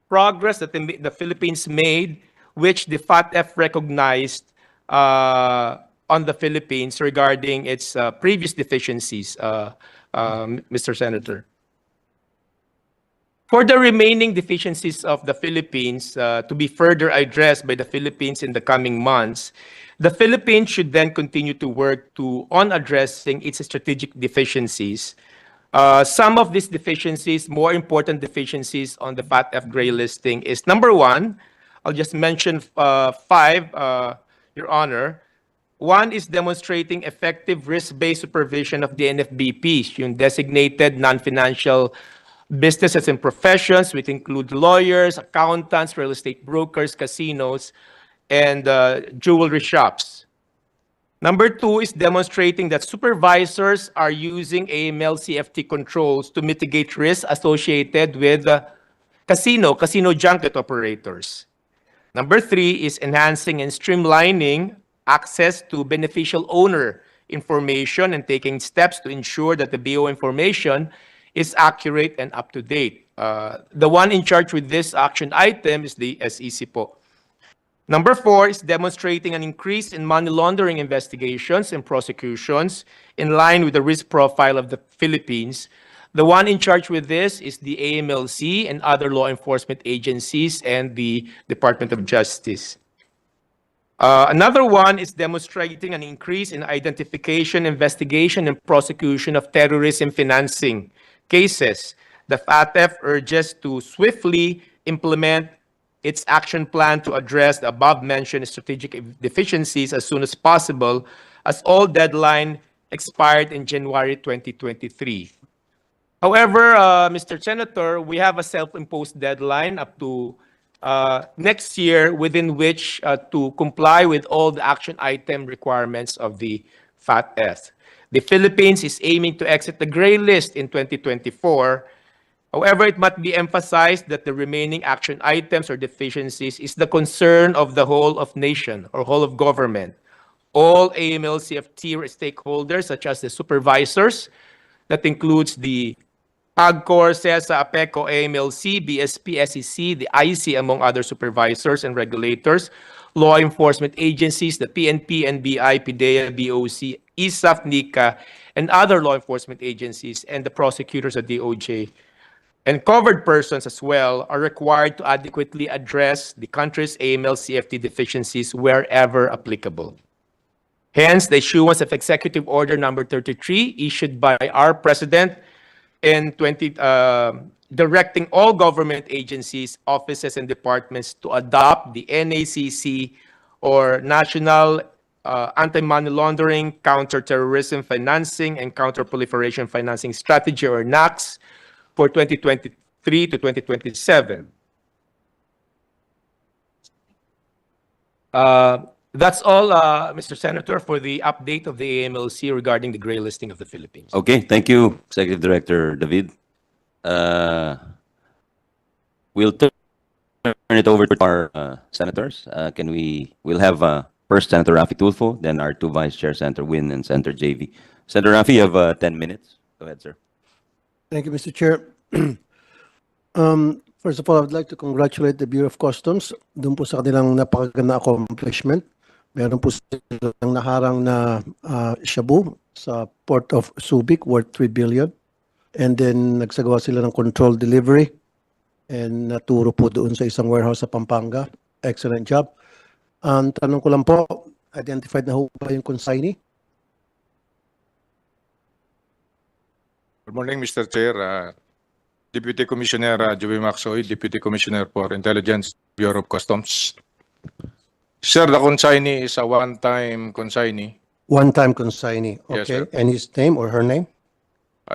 progress that the Philippines made, which the FATF recognized on the Philippines regarding its previous deficiencies, Mr. Senator. For the remaining deficiencies of the Philippines to be further addressed by the Philippines in the coming months, the Philippines should then continue to work on addressing its strategic deficiencies. Some of these deficiencies, more important deficiencies on the FATF gray listing is number one, I'll just mention five, Your Honor. One is demonstrating effective risk-based supervision of the NFBPs, yung designated non-financial businesses and professions, which include lawyers, accountants, real estate brokers, casinos, and jewelry shops. Number two is demonstrating that supervisors are using AML CFT controls to mitigate risks associated with casino junket operators. Number three is enhancing and streamlining access to beneficial owner information and taking steps to ensure that the BO information is accurate and up to date. The one in charge with this action item is the SEC po. Number four is demonstrating an increase in money laundering investigations and prosecutions in line with the risk profile of the Philippines. The one in charge with this is the AMLC and other law enforcement agencies and the Department of Justice. Another one is demonstrating an increase in identification, investigation, and prosecution of terrorism financing cases. The FATF urges to swiftly implement its action plan to address the above-mentioned strategic deficiencies as soon as possible, as all deadline expired in January 2023. However, Mr. Senator, we have a self-imposed deadline up to next year within which to comply with all the action item requirements of the FATF. The Philippines is aiming to exit the gray list in 2024. However, it must be emphasized that the remaining action items or deficiencies is the concern of the whole of nation or whole of government. All AML CFT stakeholders, such as the supervisors, that includes the PAGCOR, CESA, APECO, AMLC, BSP, SEC, the IC, among other supervisors and regulators, law enforcement agencies, the PNP, NBI, PIDEA, BOC, ISAF, NICA, and other law enforcement agencies, and the prosecutors at DOJ. And covered persons as well are required to adequately address the country's AML CFT deficiencies wherever applicable. Hence, the issuance of Executive Order number 33 issued by our President in directing all government agencies, offices, and departments to adopt the NACC or National Anti-Money Laundering, Counter-Terrorism Financing, and Counter-Proliferation Financing Strategy or NACS for 2023 to 2027. That's all, Mr. Senator, for the update of the AMLC regarding the gray listing of the Philippines. Okay, thank you, Executive Director David. We'll turn it over to our senators. We'll have first Senator Rafi Tulfo, then our two Vice Chair, Senator Win and Senator JV. Senator Rafi, you have 10 minutes. Go ahead, sir. Thank you, Mr. Chair. First of all, I would like to congratulate the Bureau of Customs dun po sa kanilang napakaganda accomplishment. Meron po silang naharang na shabu sa Port of Subic worth 3 billion. And then nagsagawa sila ng controlled delivery and naturo po doon sa isang warehouse sa Pampanga. Excellent job. Ang tanong ko lang po, identified na ho ba yung consignee? Good morning, Mr. Chair. Deputy Commissioner Joey Maxoy, Deputy Commissioner for Intelligence, Bureau of Customs. Sir, the consignee is a one-time consignee. One-time consignee. Yes, Okay. sir. And his name or her name?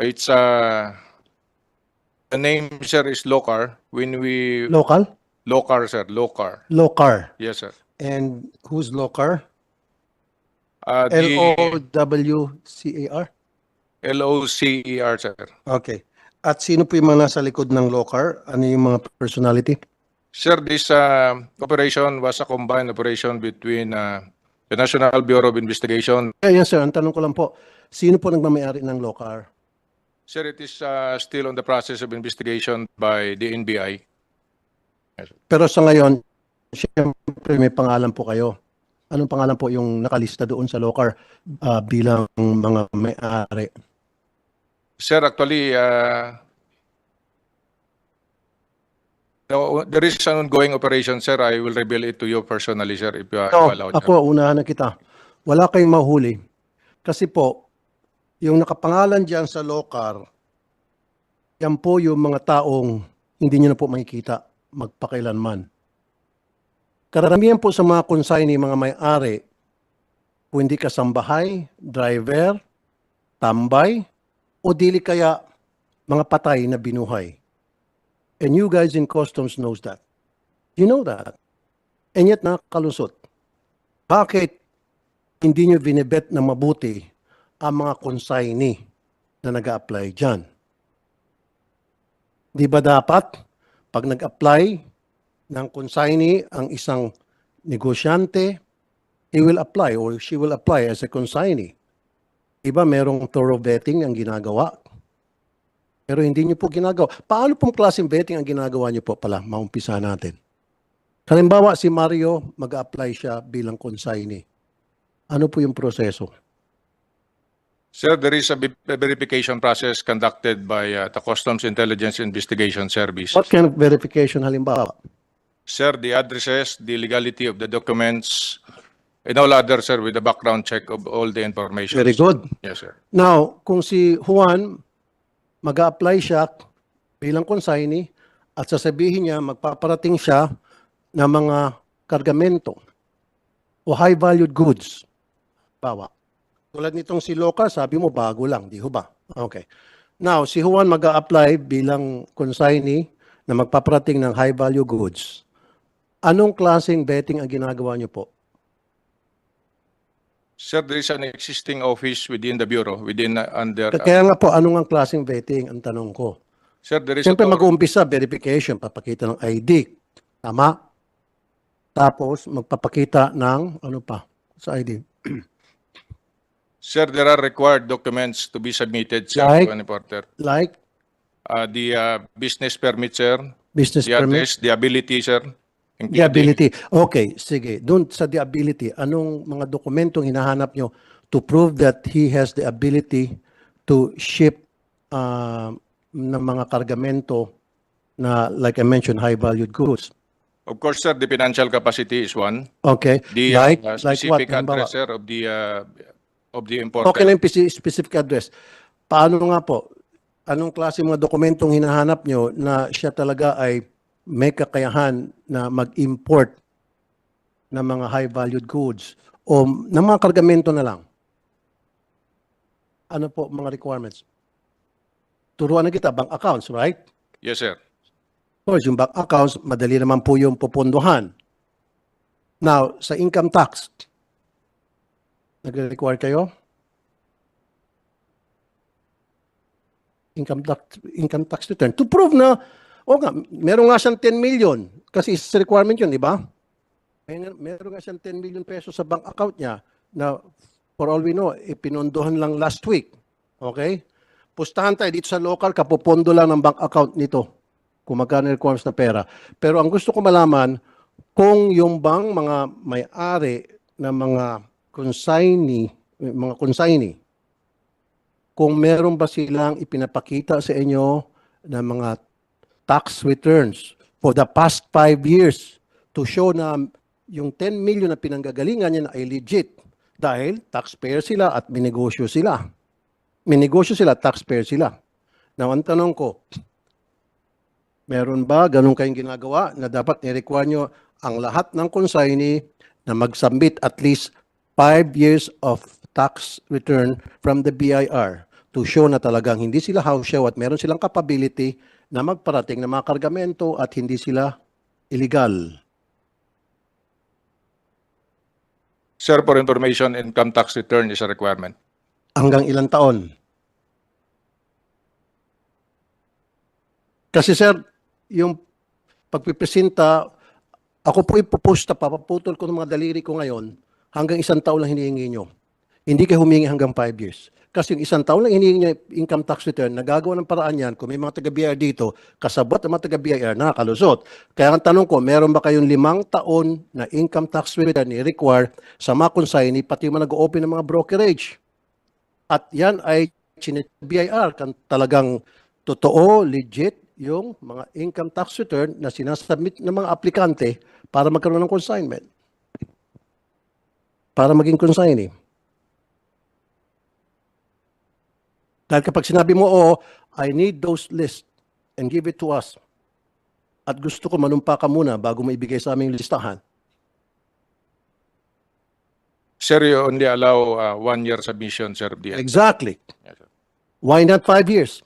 It's the name, sir, is Locar. When we Local? Locar, sir, Locar. Locar. Yes, sir. And who's Locar? The L-O-W-C-A-R? LOCER, sir. Okay. At sino po yung mga nasa likod ng Locar? Ano yung mga personality? Sir, this operation was a combined operation between the National Bureau of Investigation. Yes, sir. Ang tanong ko lang po, sino po nagmamayari ng Locar? Sir, it is still on the process of investigation by the NBI. Pero sa ngayon, siyempre may pangalan po kayo. Anong pangalan po yung nakalista doon sa Locar bilang mga may-ari? Sir, actually, there is an ongoing operation, sir. I will reveal it to you personally, sir, if you No, allow, sir. ako, unahan na kita. Wala kayong mahuli. Kasi po, yung nakapangalan dyan sa Locar, yan po yung mga taong hindi nyo na po makikita magpakailanman. Karamihan po sa mga consignee, mga may-ari, kung hindi kasambahay, driver, tambay, o dili kaya mga patay na binuhay. And you guys in customs knows that. You know that. And yet nakakalusot. Bakit hindi nyo binibet na mabuti ang mga consignee na nag-a-apply dyan? Di ba dapat pag nag-apply ng consignee ang isang negosyante, he will apply or she will apply as a consignee. Iba merong thorough vetting ang ginagawa. Pero hindi nyo po ginagawa. Paano pong klaseng vetting ang ginagawa nyo po pala? Maumpisa natin. Halimbawa, si Mario, mag-apply siya bilang consignee. Ano po yung proseso? Sir, there is a verification process conducted by the Customs Intelligence Investigation Service. What kind of verification halimbawa? Sir, the addresses, the legality of the documents, and all other, sir, with the background check of all the information. Very good. Yes, sir. Now, kung si Juan, mag-a-apply siya bilang consignee at sasabihin niya, magpaparating siya ng mga kargamento o high-valued goods. Bawa. Tulad nitong si Loca, sabi mo, bago lang, di ho ba? Okay. Now, si Juan mag-a-apply bilang consignee na magpaparating ng high-value goods. Anong klaseng betting ang ginagawa niyo po? Sir, there is an existing office within the Bureau, under... Kaya nga po, anong ang klaseng betting ang tanong ko? sir, there is Siyempre a... mag-uumpisa, verification, papakita ng ID. Tama? Tapos, magpapakita ng, ano pa, sa ID? Sir, there are required documents to be submitted, sir, Like? to an importer. Like, The business permit, sir, business the permit? address, the ability, sir. The ability. Okay, sige. Doon sa the ability, anong mga dokumentong hinahanap nyo to prove that he has the ability to ship ng mga kargamento na, like I mentioned, high-valued goods? Of course, sir, the financial capacity is one. Okay. The like specific what? Halimbawa, address, sir, of the importer. okay na yung specific address. Paano nga po? Anong klase mga dokumentong hinahanap nyo na siya talaga ay may kakayahan na mag-import ng mga high-valued goods o ng mga kargamento na lang? Ano po mga requirements? Turuan na kita, bank accounts, right? Yes, sir. Of course, yung bank accounts, madali naman po yung pupunduhan. Now, sa income tax, nagre-require kayo? Income tax return to prove na meron nga siyang 10 million kasi is requirement yun, di ba? Meron nga siyang 10 million pesos sa bank account niya na for all we know, ipinondohan lang last week. Okay? Pustahan tayo dito sa local, kapupondo lang ng bank account nito kung magkano requirements na pera. Pero ang gusto ko malaman, kung yung bang mga may-ari na mga consignee, kung meron ba silang ipinapakita sa inyo na mga tax returns for the past 5 years to show na yung 10 million na pinanggagalingan niya ay legit dahil taxpayer sila at minegosyo sila. Minegosyo sila, taxpayer sila. Now, ang tanong ko, meron ba ganun kayong ginagawa na dapat i-require nyo ang lahat ng consignee na mag-submit at least 5 years of tax return from the BIR to show na talagang hindi sila house show at meron silang capability na magparating ng mga kargamento at hindi sila illegal. Sir, for information, income tax return is a requirement. Hanggang ilang taon? Kasi sir, yung pagpipresenta, ako po ipupusta, papaputol ko ng mga daliri ko ngayon, hanggang 1 taon lang hinihingi nyo. Hindi kayo humingi hanggang 5 years. Kasi yung 1 taon lang hinihingi nyo income tax return, nagagawa ng paraan yan, kung may mga taga-BIR dito, kasabot ang mga taga-BIR, nakakalusot. Kaya ang tanong ko, meron ba kayong 5 taon na income tax return i-require sa mga consignee, pati yung mga nag-open ng mga brokerage? At yan ay BIR, kan talagang totoo, legit, yung mga income tax return na sinasubmit ng mga aplikante para magkaroon ng consignment. Para maging consignee. Dahil kapag sinabi mo, oh, I need those lists and give it to us. At gusto ko manumpa ka muna bago mo ibigay sa aming listahan. Sir, you only allow 1 year submission, sir. Exactly. Yes, sir. Why not 5 years?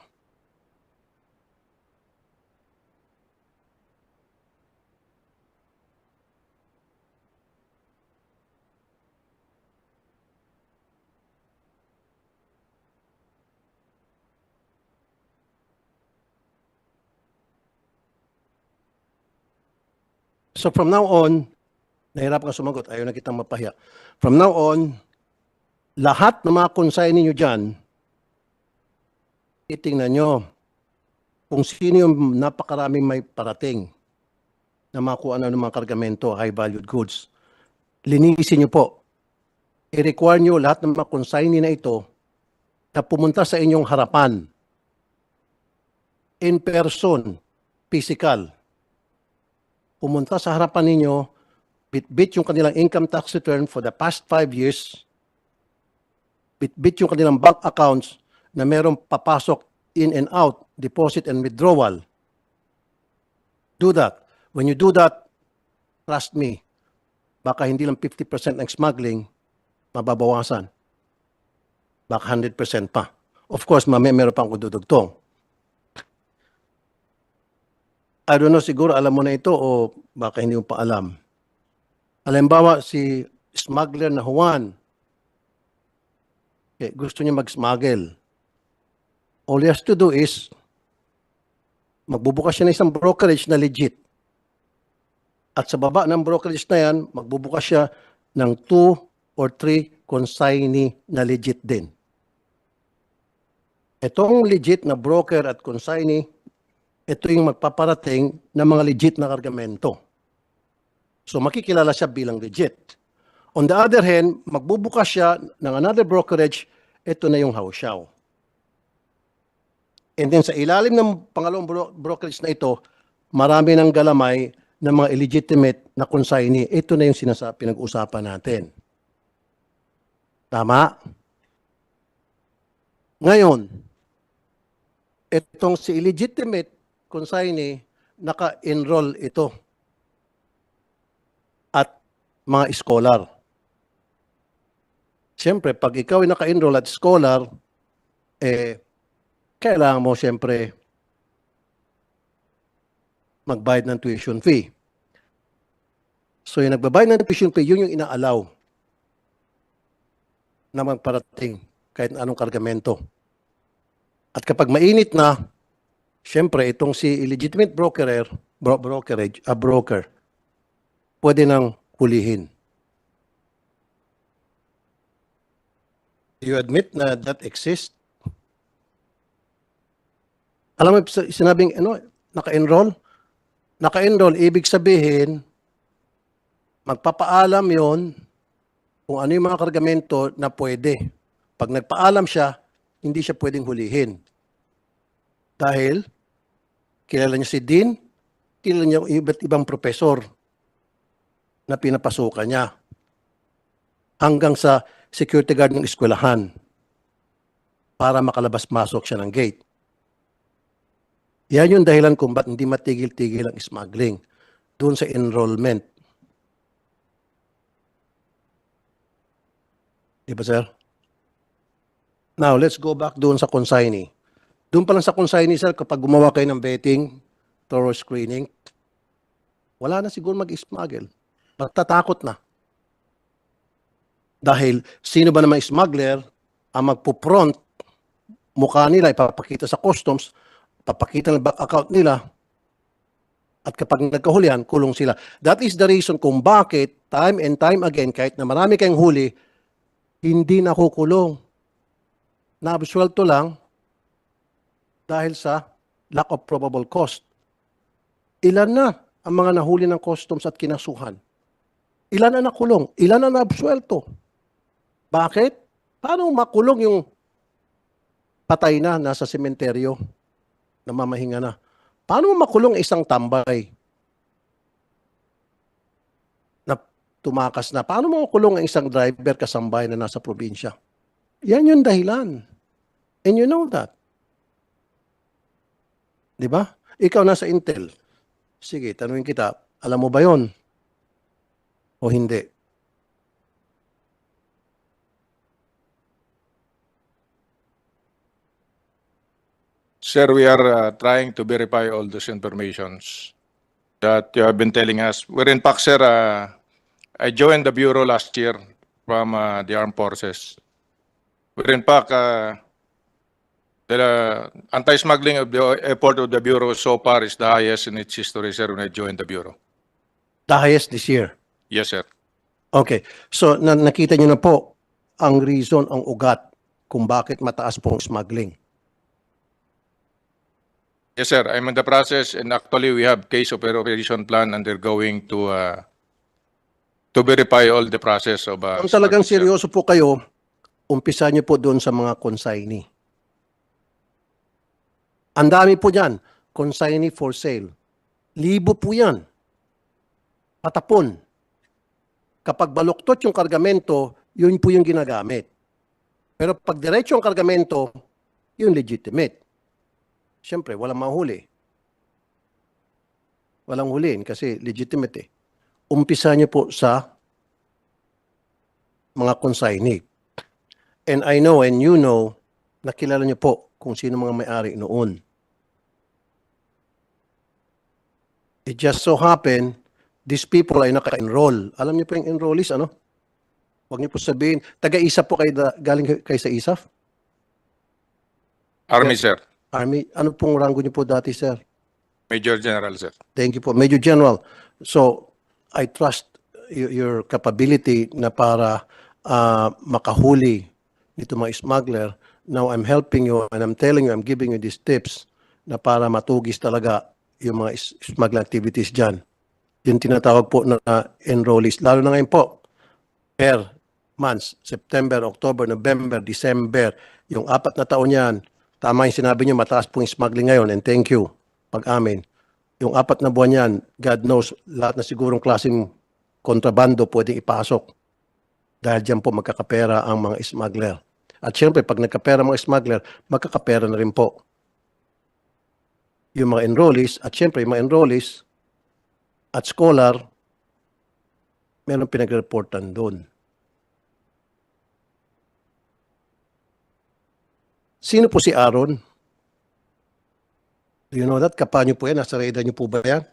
So from now on, nahirap ka sumagot, ayaw na kitang mapahiya. From now on, lahat ng mga consignee nyo dyan, itingnan nyo kung sino yung napakaraming may parating na makuha na ng mga kargamento, high-valued goods. Linisin nyo po. I-require nyo lahat ng mga consignee na ito na pumunta sa inyong harapan. In person, physical. Pumunta sa harapan ninyo, bit-bit yung kanilang income tax return for the past 5 years, bit-bit yung kanilang bank accounts na merong papasok in and out, deposit and withdrawal. Do that. When you do that, trust me, baka hindi lang 50% ng smuggling, mababawasan. Baka 100% pa. Of course, meron pang kududugtong. I don't know, siguro alam mo na ito o baka hindi mo pa alam. Halimbawa, si smuggler na Juan, gusto niya mag-smuggle. All he has to do is, magbubukas siya ng isang brokerage na legit. At sa baba ng brokerage na yan, magbubukas siya ng 2 or 3 consignee na legit din. Itong legit na broker at consignee, ito yung magpaparating ng mga legit na kargamento. So makikilala siya bilang legit. On the other hand, magbubukas siya ng another brokerage, ito na yung hausyaw. And then sa ilalim ng pangalawang brokerage na ito, marami ng galamay ng mga illegitimate na consignee. Ito na yung pinag-usapan natin. Tama? Ngayon, itong si illegitimate consignee, naka-enroll ito at mga scholar. Siyempre, pag ikaw ay naka-enroll at scholar, kailangan mo siyempre magbayad ng tuition fee. So yung nagbabayad ng tuition fee, yun yung inaalaw na magparating kahit anong kargamento. At kapag mainit na, siyempre itong si illegitimate broker, pwede nang hulihin. You admit na that exists? Alam mo, sinabing naka-enroll? Naka-enroll, ibig sabihin, magpapaalam yon kung ano yung mga kargamento na pwede. Pag nagpaalam siya, hindi siya pwedeng hulihin. Dahil, kilala niya si Dean, kilala niya yung iba't ibang profesor na pinapasukan niya. Hanggang sa security guard ng eskwelahan para makalabas-masok siya ng gate. Yan yung dahilan kung ba't hindi matigil-tigil ang smuggling doon sa enrollment. Di ba, sir? Now, let's go back doon sa consignee. Doon pa lang sa consignee, sir, kapag gumawa kayo ng betting, thorough screening, wala na siguro mag-smuggle. Matatakot na. Dahil sino ba naman smuggler ang magpo-front, mukha nila, ipapakita sa customs, papakita ng bank account nila, at kapag nagkahulihan, kulong sila. That is the reason kung bakit time and time again, kahit na marami kayong huli, hindi nakukulong. Naabsuelto lang dahil sa lack of probable cause. Ilan na ang mga nahuli ng customs at kinasuhan? Ilan ang nakulong? Ilan ang naabsuelto? Bakit? Paano makulong yung patay na, nasa sementeryo, namamahinga na? Paano makulong isang tambay na tumakas na? Paano makulong ang isang driver kasambay na nasa probinsya? Yan yung dahilan. And you know that. Di ba? Ikaw nasa Intel. Sige, tanungin kita, alam mo ba yon o hindi? Sir, we are trying to verify all those informations that you have been telling us. We're in fact, sir, I joined the Bureau last year from the Armed Forces. We're in fact, the anti-smuggling of the effort of the Bureau so far is the highest in its history, sir, when I joined the Bureau. The highest this year. Yes, sir. Okay. So, nakita niyo na po ang reason, ang ugat kung bakit mataas pong smuggling. Yes, sir. I'm in the process, and actually, we have case of operation plan undergoing to verify all the process of. Kung talagang smuggling, sir. seryoso po kayo, umpisa niyo po doon sa mga consignee. Ang dami po dyan, consignee for sale. Libo po yan. Patapon. Kapag baluktot yung kargamento, yun po yung ginagamit. Pero pag diretso ang kargamento, yun legitimate. Siyempre, walang mahuli. Walang huliin kasi legitimate eh. Umpisa niyo po sa mga consignee. And I know and you know, nakilala niyo po kung sino mga may-ari noon. It just so happened, these people ay naka-enroll. Alam niyo po yung enrollees, ano? Huwag niyo po sabihin, taga-ISAF po kayo, galing kayo sa ISAF? Army, sir. Army, ano pong rango niyo po dati, sir? Major General, sir. Thank you po. Major General. So, I trust your capability na para makahuli nito mga smuggler. Now, I'm helping you and I'm telling you, I'm giving you these tips na para matugis talaga yung mga smuggling activities dyan. Yung tinatawag po na enrollees. Lalo na ngayon po, per months, September, October, November, December, yung 4 na taon yan, tama yung sinabi niyo, mataas po yung smuggling ngayon, and thank you, pag-amin. Yung 4 na buwan yan, God knows, lahat na sigurong klaseng kontrabando pwedeng ipasok. Dahil dyan po magkakapera ang mga smuggler. At syempre, pag nagkapera mga smuggler, magkakapera na rin po yung mga enrollees. At syempre, yung mga enrollees at scholar, meron pinag-reportan doon. Sino po si Aaron? Do you know that? Kapanyo po yan? Nasa radar niyo po ba yan?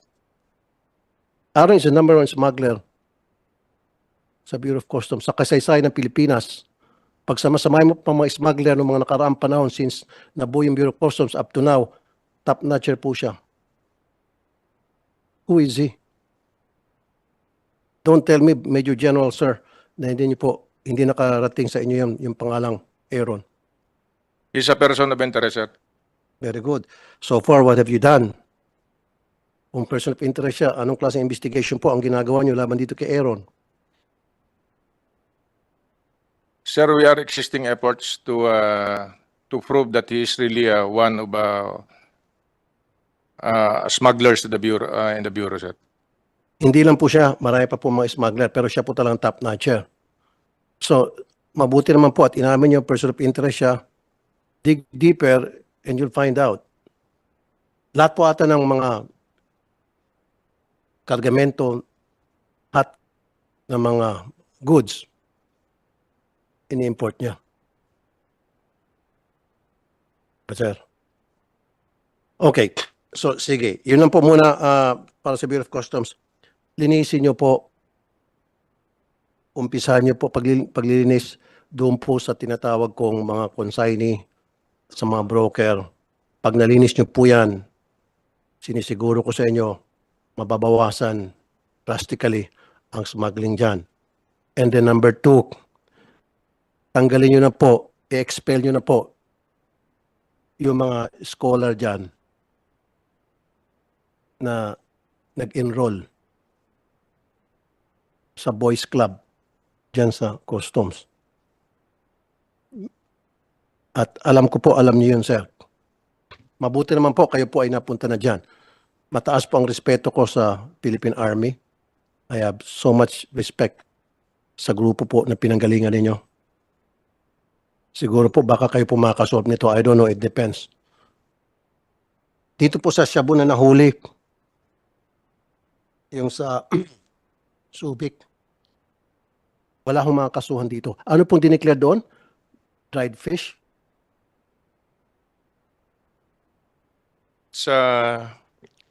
Aaron is the number 1 smuggler sa Bureau of Customs, sa kasaysayan ng Pilipinas. Pag sama-samahin mo pa mga smuggler ng mga nakaraang panahon since nabuo yung Bureau of Customs up to now, top-notcher po siya. Who is he? Don't tell me, Major General, sir, na hindi nakarating sa inyo yung pangalang Aaron. He's a person of interest, sir. Very good. So far, what have you done? Kung person of interest siya, anong klaseng investigation po ang ginagawa niyo laban dito kay Aaron? Sir, we are existing efforts to prove that he is really one of smugglers to the bureau, in the bureau, sir. Hindi lang po siya, marami pa po mga smuggler, pero siya po talagang top-notcher. So, mabuti naman po at inamin niyo person of interest siya, dig deeper and you'll find out. Lahat po ata ng mga kargamento at ng mga goods ini-import niya. Sir. Okay. So, sige. Yun lang po muna para sa Bureau of Customs. Linisin nyo po, umpisahan nyo po paglilinis doon po sa tinatawag kong mga consignee sa mga broker. Pag nalinis nyo po yan, sinisiguro ko sa inyo, mababawasan drastically ang smuggling dyan. And then number 2, tanggalin nyo na po, i-expel nyo na po yung mga scholar dyan na nag-enroll sa boys club dyan sa customs. At alam ko po, alam niyo yun, sir. Mabuti naman po, kayo po ay napunta na dyan. Mataas po ang respeto ko sa Philippine Army. I have so much respect sa grupo po na pinanggalingan ninyo. Siguro po baka kayo po makasolve nito. I don't know, it depends. Dito po sa Shabu na nahuli, yung sa Subic, wala akong mga kasuhan dito. Ano pong dineclare doon? Dried fish? Sa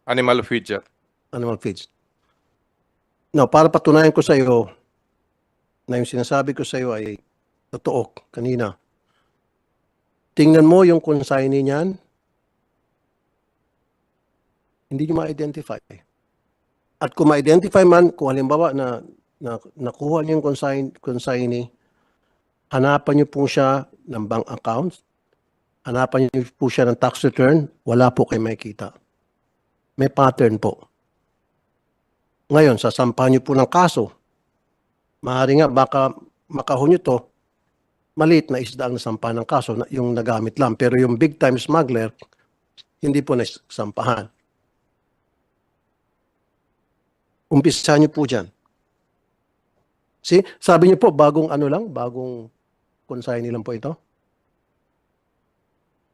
animal feed, sir. Animal feeds. Now, para patunayan ko sa iyo na yung sinasabi ko sa iyo ay totoo kanina. Tingnan mo yung consignee niyan, hindi nyo ma-identify. At kung ma-identify man, kung halimbawa na nakuha niyo yung consignee, hanapan niyo po siya ng bank accounts, hanapan niyo po siya ng tax return, wala po kayo makikita. May pattern po. Ngayon, sasampahan niyo po ng kaso. Maaari nga, baka makahon niyo to, maliit na isda ang nasampahan ng kaso, yung nagamit lang. Pero yung big time smuggler, hindi po nasampahan. Umpisahan niyo po dyan. See, sabi niyo po, bagong consignee lang po ito?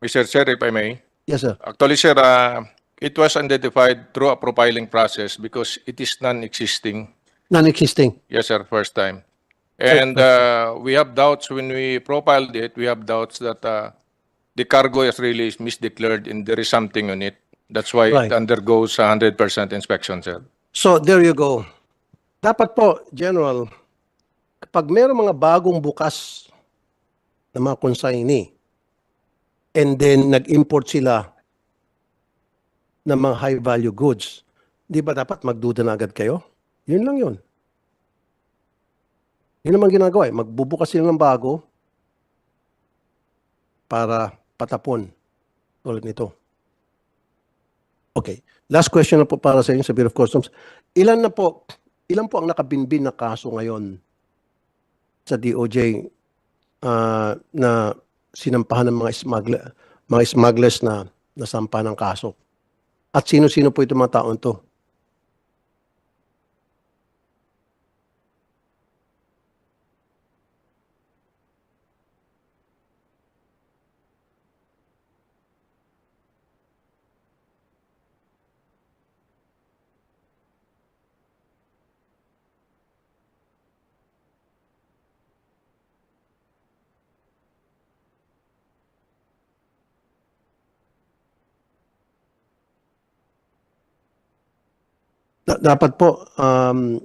Mr. Chair, if I may. Yes, sir. Actually, sir, it was identified through a profiling process because it is non-existing. Non-existing. Yes, sir, first time. And we have doubts when we profiled it, we have doubts that the cargo is really misdeclared and there is something on it. That's why Right. it undergoes 100% inspection, sir. So, there you go. Dapat po, General, kapag mayroong mga bagong bukas na mga consignee, and then nag-import sila ng mga high-value goods, di ba dapat magduda na agad kayo? Yun lang yun. Yun naman ginagawa eh. Magbubukas sila ng bago para patapon tulad nito. Okay. Last question na po para sa inyo sa Bureau of Customs. Ilan po ang nakabinbin na kaso ngayon sa DOJ na sinampahan ng mga smugglers na nasampahan ng kaso? At sino-sino po itong mga taon to? Dapat po,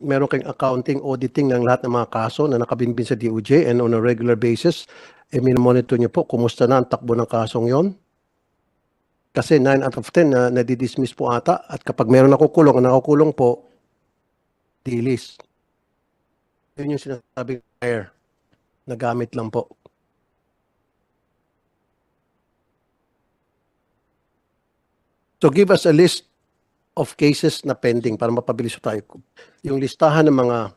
meron kayong accounting, auditing ng lahat ng mga kaso na nakabinbin sa DOJ and on a regular basis, monitor niyo po kumusta na ang takbo ng kasong yon. Kasi 9 out of 10 na nadidismiss po ata at kapag meron nakukulong, ang nakukulong po, dilis. Yun yung sinasabi air na gamit lang po. So give us a list of cases na pending para mapabilis tayo. Yung listahan ng mga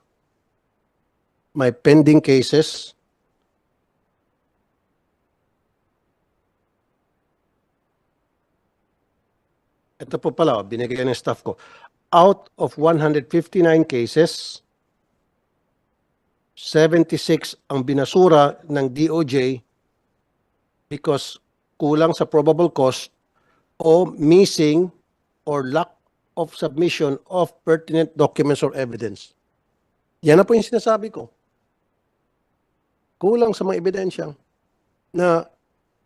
may pending cases. Ito po pala, binigay ng staff ko. Out of 159 cases, 76 ang binasura ng DOJ because kulang sa probable cause o missing or lack of submission of pertinent documents or evidence. Yan na po yung sinasabi ko. Kulang sa mga ebidensya na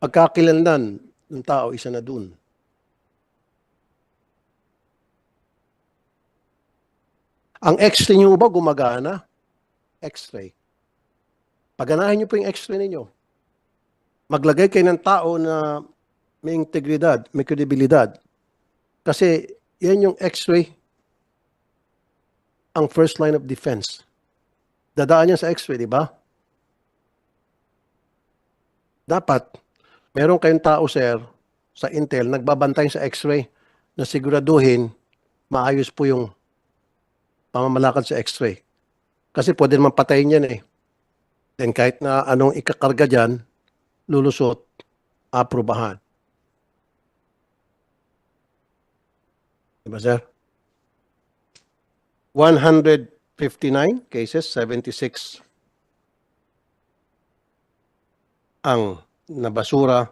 pagkakilanlan ng tao, isa na dun. Ang X-ray nyo ba gumagana? X-ray. Paganahin nyo po yung X-ray ninyo. Maglagay kayo ng tao na may integridad, may kredibilidad. Kasi yan yung X-ray, ang first line of defense. Dadaan yan sa X-ray, di ba? Dapat, meron kayong tao, sir, sa Intel, nagbabantay sa X-ray na siguraduhin maayos po yung pamamalakad sa X-ray. Kasi pwede naman patayin yan eh. Then kahit na anong ikakarga dyan, lulusot, aprobahan. Diba, sir? 159 cases, 76 ang nabasura.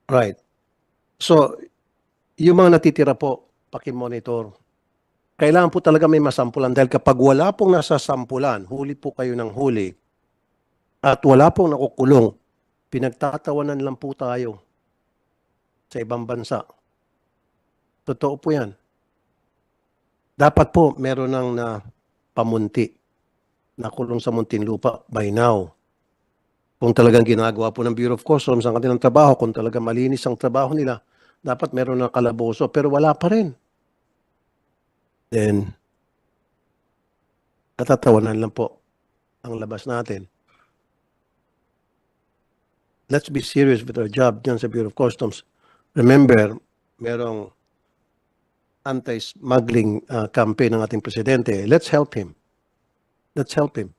Right. So, yung mga natitira po, pakimonitor. Kailangan po talaga may masampulan dahil kapag wala pong nasasampulan, huli po kayo ng huli at wala pong nakukulong, pinagtatawanan lang po tayo sa ibang bansa. Totoo po yan. Dapat po meron ng pamunti, nakulong sa Muntinlupa by now. Kung talagang ginagawa po ng Bureau of Customs ang kanilang trabaho, kung talagang malinis ang trabaho nila, dapat meron ng kalaboso, pero wala pa rin. Then, natatawanan lang po ang labas natin. Let's be serious with our job dyan sa Bureau of Customs. Remember, merong anti-smuggling campaign ng ating presidente. Let's help him. Let's help him.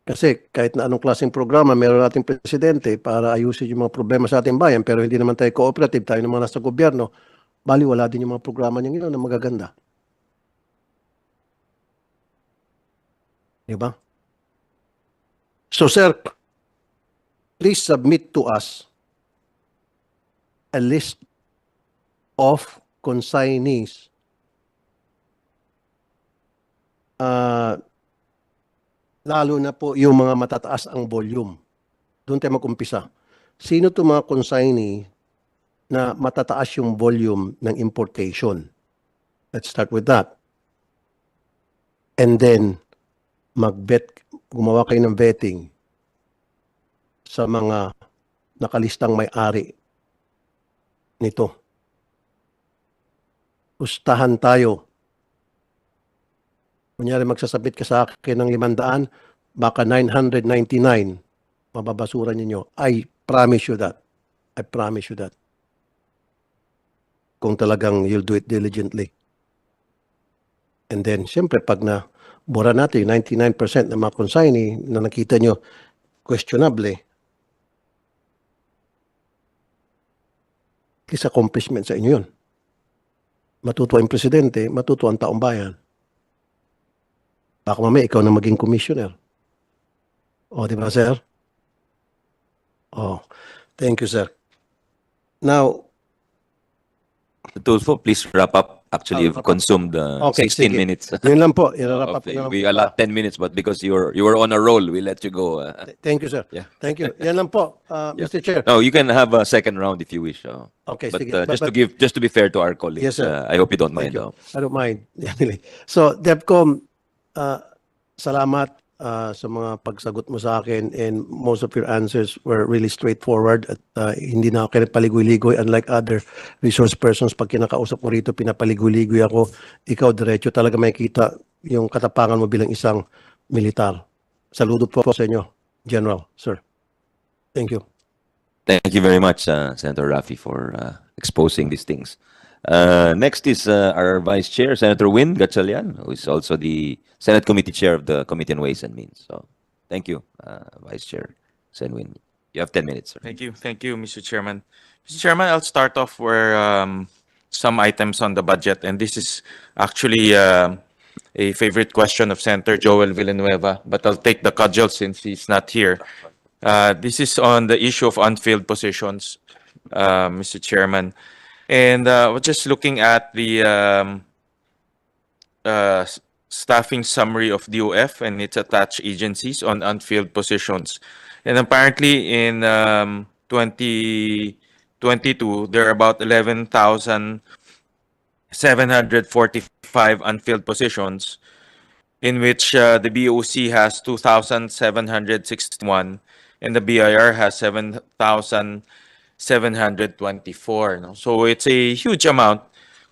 Kasi kahit na anong klaseng programa meron nating presidente para ayusin yung mga problema sa ating bayan, pero hindi naman tayo cooperative, tayo naman nasa gobyerno, bali wala din yung mga programa niya na magaganda. Diba? So sir, please submit to us a list of consignees lalo na po yung mga matataas ang volume. Doon tayo mag-umpisa. Sino to mga consignee na matataas yung volume ng importation? Let's start with that. And then, gumawa kayo ng vetting sa mga nakalistang may-ari nito. Pustahan tayo. Kunyari magsasabit ka sa akin ng 500, baka 999 mababasura ninyo. I promise you that. I promise you that. Kung talagang you'll do it diligently. And then, siyempre, pag bura natin 99% ng mga consignee na nakita nyo questionable, is accomplishment sa inyo yun. Matutuwa ang presidente, matutuwa ang taong bayan. Baka mamaya ikaw na maging commissioner. O, di ba, sir? Oh, thank you, sir. Now, Tulfo, please wrap up. Actually, you've consumed Okay, 16 sige. minutes. Yun lang po, i-wrap up na lang We po. allot 10 minutes, but because you were on a roll, we let you go. Thank you, sir. Yeah. Thank you. Yan lang po, Mr. Chair. No, you can have a second round if you wish. Okay, But sige. just to be fair to our colleagues, Yes, sir. I hope you don't Thank mind. you. I don't mind. So, DepCom, salamat sa mga pagsagot mo sa akin, and most of your answers were really straightforward at hindi na ako pinapaligoy-ligoy, unlike other resource persons. Pag kinakausap mo rito, pinapaligoy-ligoy ako. Ikaw, diretso talaga makikita yung katapangan mo bilang isang militar. Saludo po sa inyo, General, sir. Thank you. Thank you very much, Senator Rafi, for exposing these things. Next is our Vice Chair, Senator Win Gatchalian, who is also the Senate Committee Chair of the Committee on Ways and Means. So, thank you, Vice Chair Sen Win. You have 10 minutes, sir. Thank you, Mr. Chairman. Mr. Chairman, I'll start off where some items on the budget, and this is actually a favorite question of Senator Joel Villanueva, but I'll take the cudgel since he's not here. This is on the issue of unfilled positions, Mr. Chairman. And we're just looking at the staffing summary of DOF and its attached agencies on unfilled positions. And apparently in 2022, there are about 11,745 unfilled positions, in which the BOC has 2,761 and the BIR has 7,724. No? So it's a huge amount,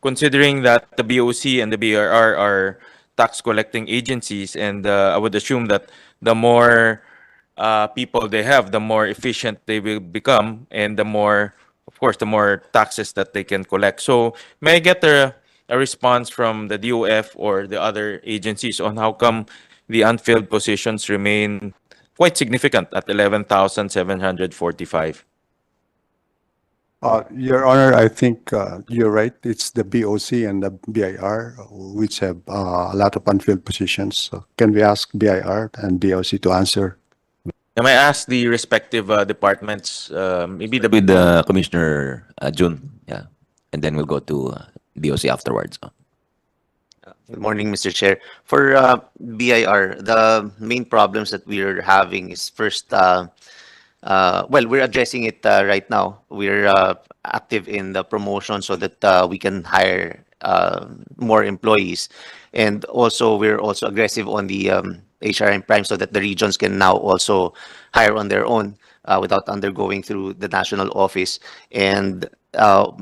considering that the BOC and the BIR are tax collecting agencies, and I would assume that the more people they have, the more efficient they will become, and the more, of course, the more taxes that they can collect. So may I get a response from the DOF or the other agencies on how come the unfilled positions remain quite significant at 11,745? Your Honor, I think you're right. It's the BOC and the BIR which have a lot of unfilled positions. So can we ask BIR and BOC to answer? Can I ask the respective departments, maybe the With Commissioner Jun, yeah, and then we'll go to BOC afterwards. Good morning, Mr. Chair. For BIR, the main problems that we're having is first, well, we're addressing it right now. We're active in the promotion so that we can hire more employees. And also, we're also aggressive on the HRM Prime so that the regions can now also hire on their own without undergoing through the national office. And our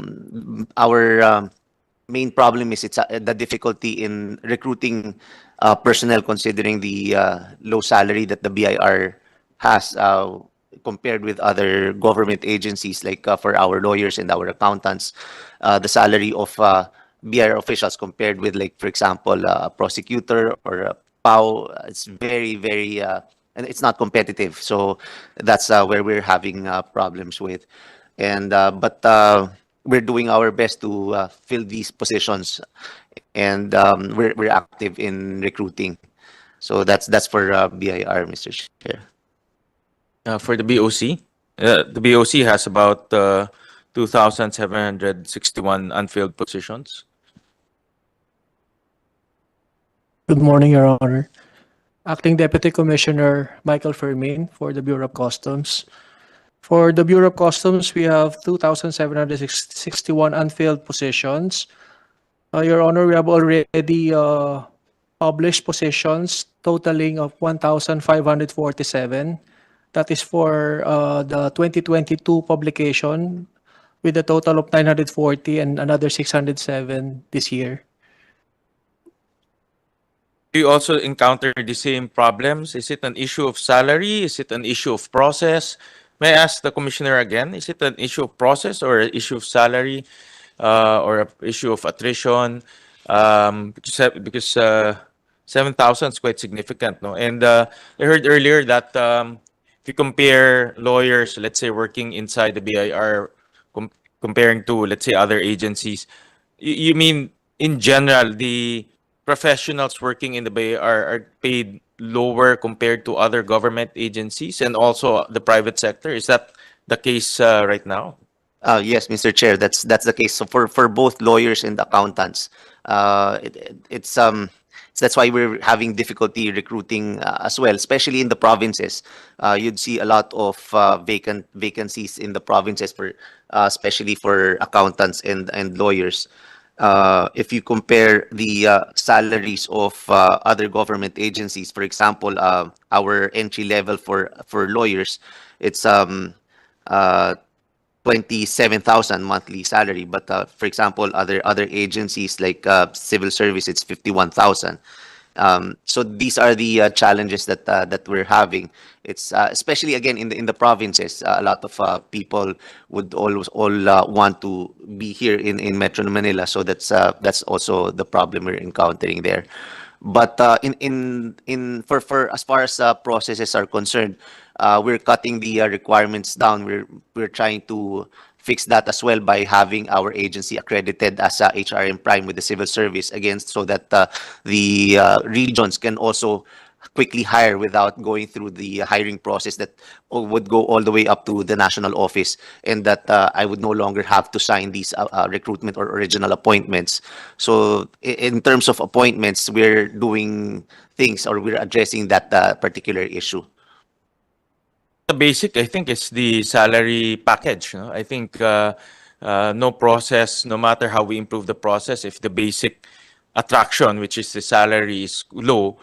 main problem is it's the difficulty in recruiting personnel, considering the low salary that the BIR has compared with other government agencies, like for our lawyers and our accountants. The salary of BIR officials compared with, like, for example, a prosecutor or a PAO, it's very, very, and it's not competitive. So that's where we're having problems with. And but we're doing our best to fill these positions, and we're active in recruiting. So that's for BIR, Mr. Chair. For the BOC, the BOC has about 2,761 unfilled positions. Good morning, Your Honor. Acting Deputy Commissioner Michael Fermin for the Bureau of Customs. For the Bureau of Customs, we have 2,761 unfilled positions. Your Honor, we have already published positions totaling of 1,547. That is for the 2022 publication, with a total of 940 and another 607 this year. Do you also encounter the same problems? Is it an issue of salary? Is it an issue of process? May I ask the commissioner again? Is it an issue of process or an issue of salary, or an issue of attrition? Because 7,000 is quite significant, no? And I heard earlier that if you compare lawyers, let's say working inside the BIR, comparing to, let's say, other agencies, you mean in general the professionals working in the BIR are paid lower compared to other government agencies and also the private sector? Is that the case right now? Yes, Mr. Chair, that's the case. So for both lawyers and accountants, that's why we're having difficulty recruiting as well, especially in the provinces. You'd see a lot of vacancies in the provinces for especially for accountants and lawyers. If you compare the salaries of other government agencies, for example, our entry level for lawyers, it's 27,000 monthly salary. But for example, other agencies like civil service, it's 51,000. So these are the challenges that we're having. It's especially again in the provinces. A lot of people would all want to be here in Metro Manila. So that's also the problem we're encountering there. But for as far as processes are concerned, we're cutting the requirements down. We're trying to fix that as well by having our agency accredited as a HRM Prime with the civil service, again, so that the regions can also quickly hire without going through the hiring process that would go all the way up to the national office, and that I would no longer have to sign these recruitment or original appointments. So in terms of appointments, we're doing things, or we're addressing that particular issue. the basic, I think, is the salary package. No? I think no process, no matter how we improve the process, if the basic attraction, which is the salary, is low,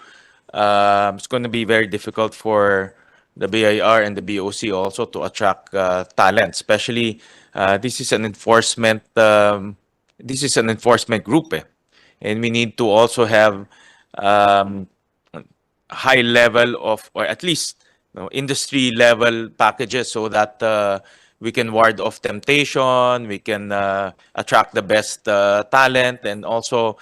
it's going to be very difficult for the BIR and the BOC also to attract talent. Especially, this is an enforcement. This is an enforcement group, and we need to also have high level of, or at least industry level packages, so that we can ward off temptation, we can attract the best talent, and also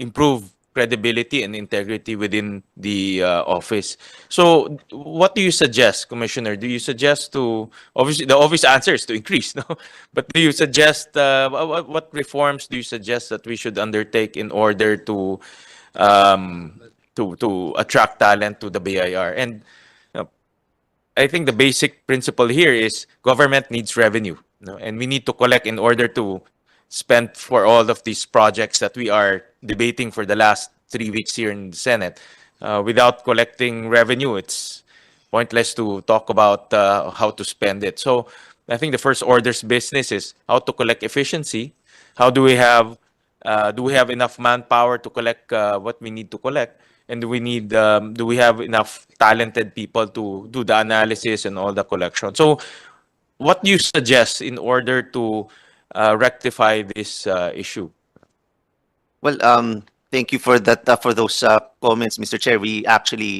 improve credibility and integrity within the office. So, what do you suggest, Commissioner? Do you suggest to, obviously, the obvious answer is to increase, no? But do you suggest, what reforms do you suggest that we should undertake in order to attract talent to the BIR? And I think the basic principle here is government needs revenue, and we need to collect in order to spend for all of these projects that we are debating for the last 3 weeks here in the Senate. Without collecting revenue, it's pointless to talk about how to spend it. So I think the first order's business is how to collect efficiency. How do we have enough manpower to collect what we need to collect? And do we have enough talented people to do the analysis and all the collection? So what do you suggest in order to rectify this issue? Well, thank you for that, for those comments, Mr. Chair. We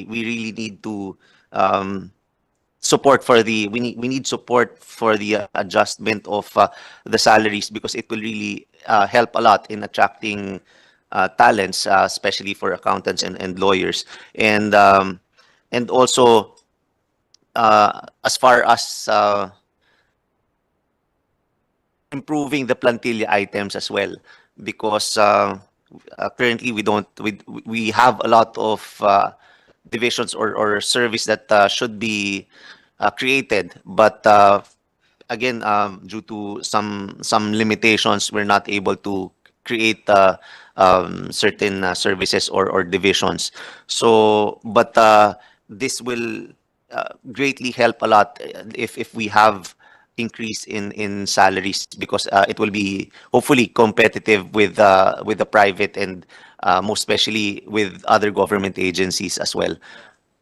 really need to support for the we need support for the adjustment of the salaries, because it will really help a lot in attracting talents, especially for accountants and lawyers, and also as far as improving the plantilla items as well, because currently we have a lot of divisions or service that should be created, but again, due to some limitations, we're not able to create certain services or divisions. So, but this will greatly help a lot if we have increase in salaries, because it will be hopefully competitive with the private, and most especially with other government agencies as well.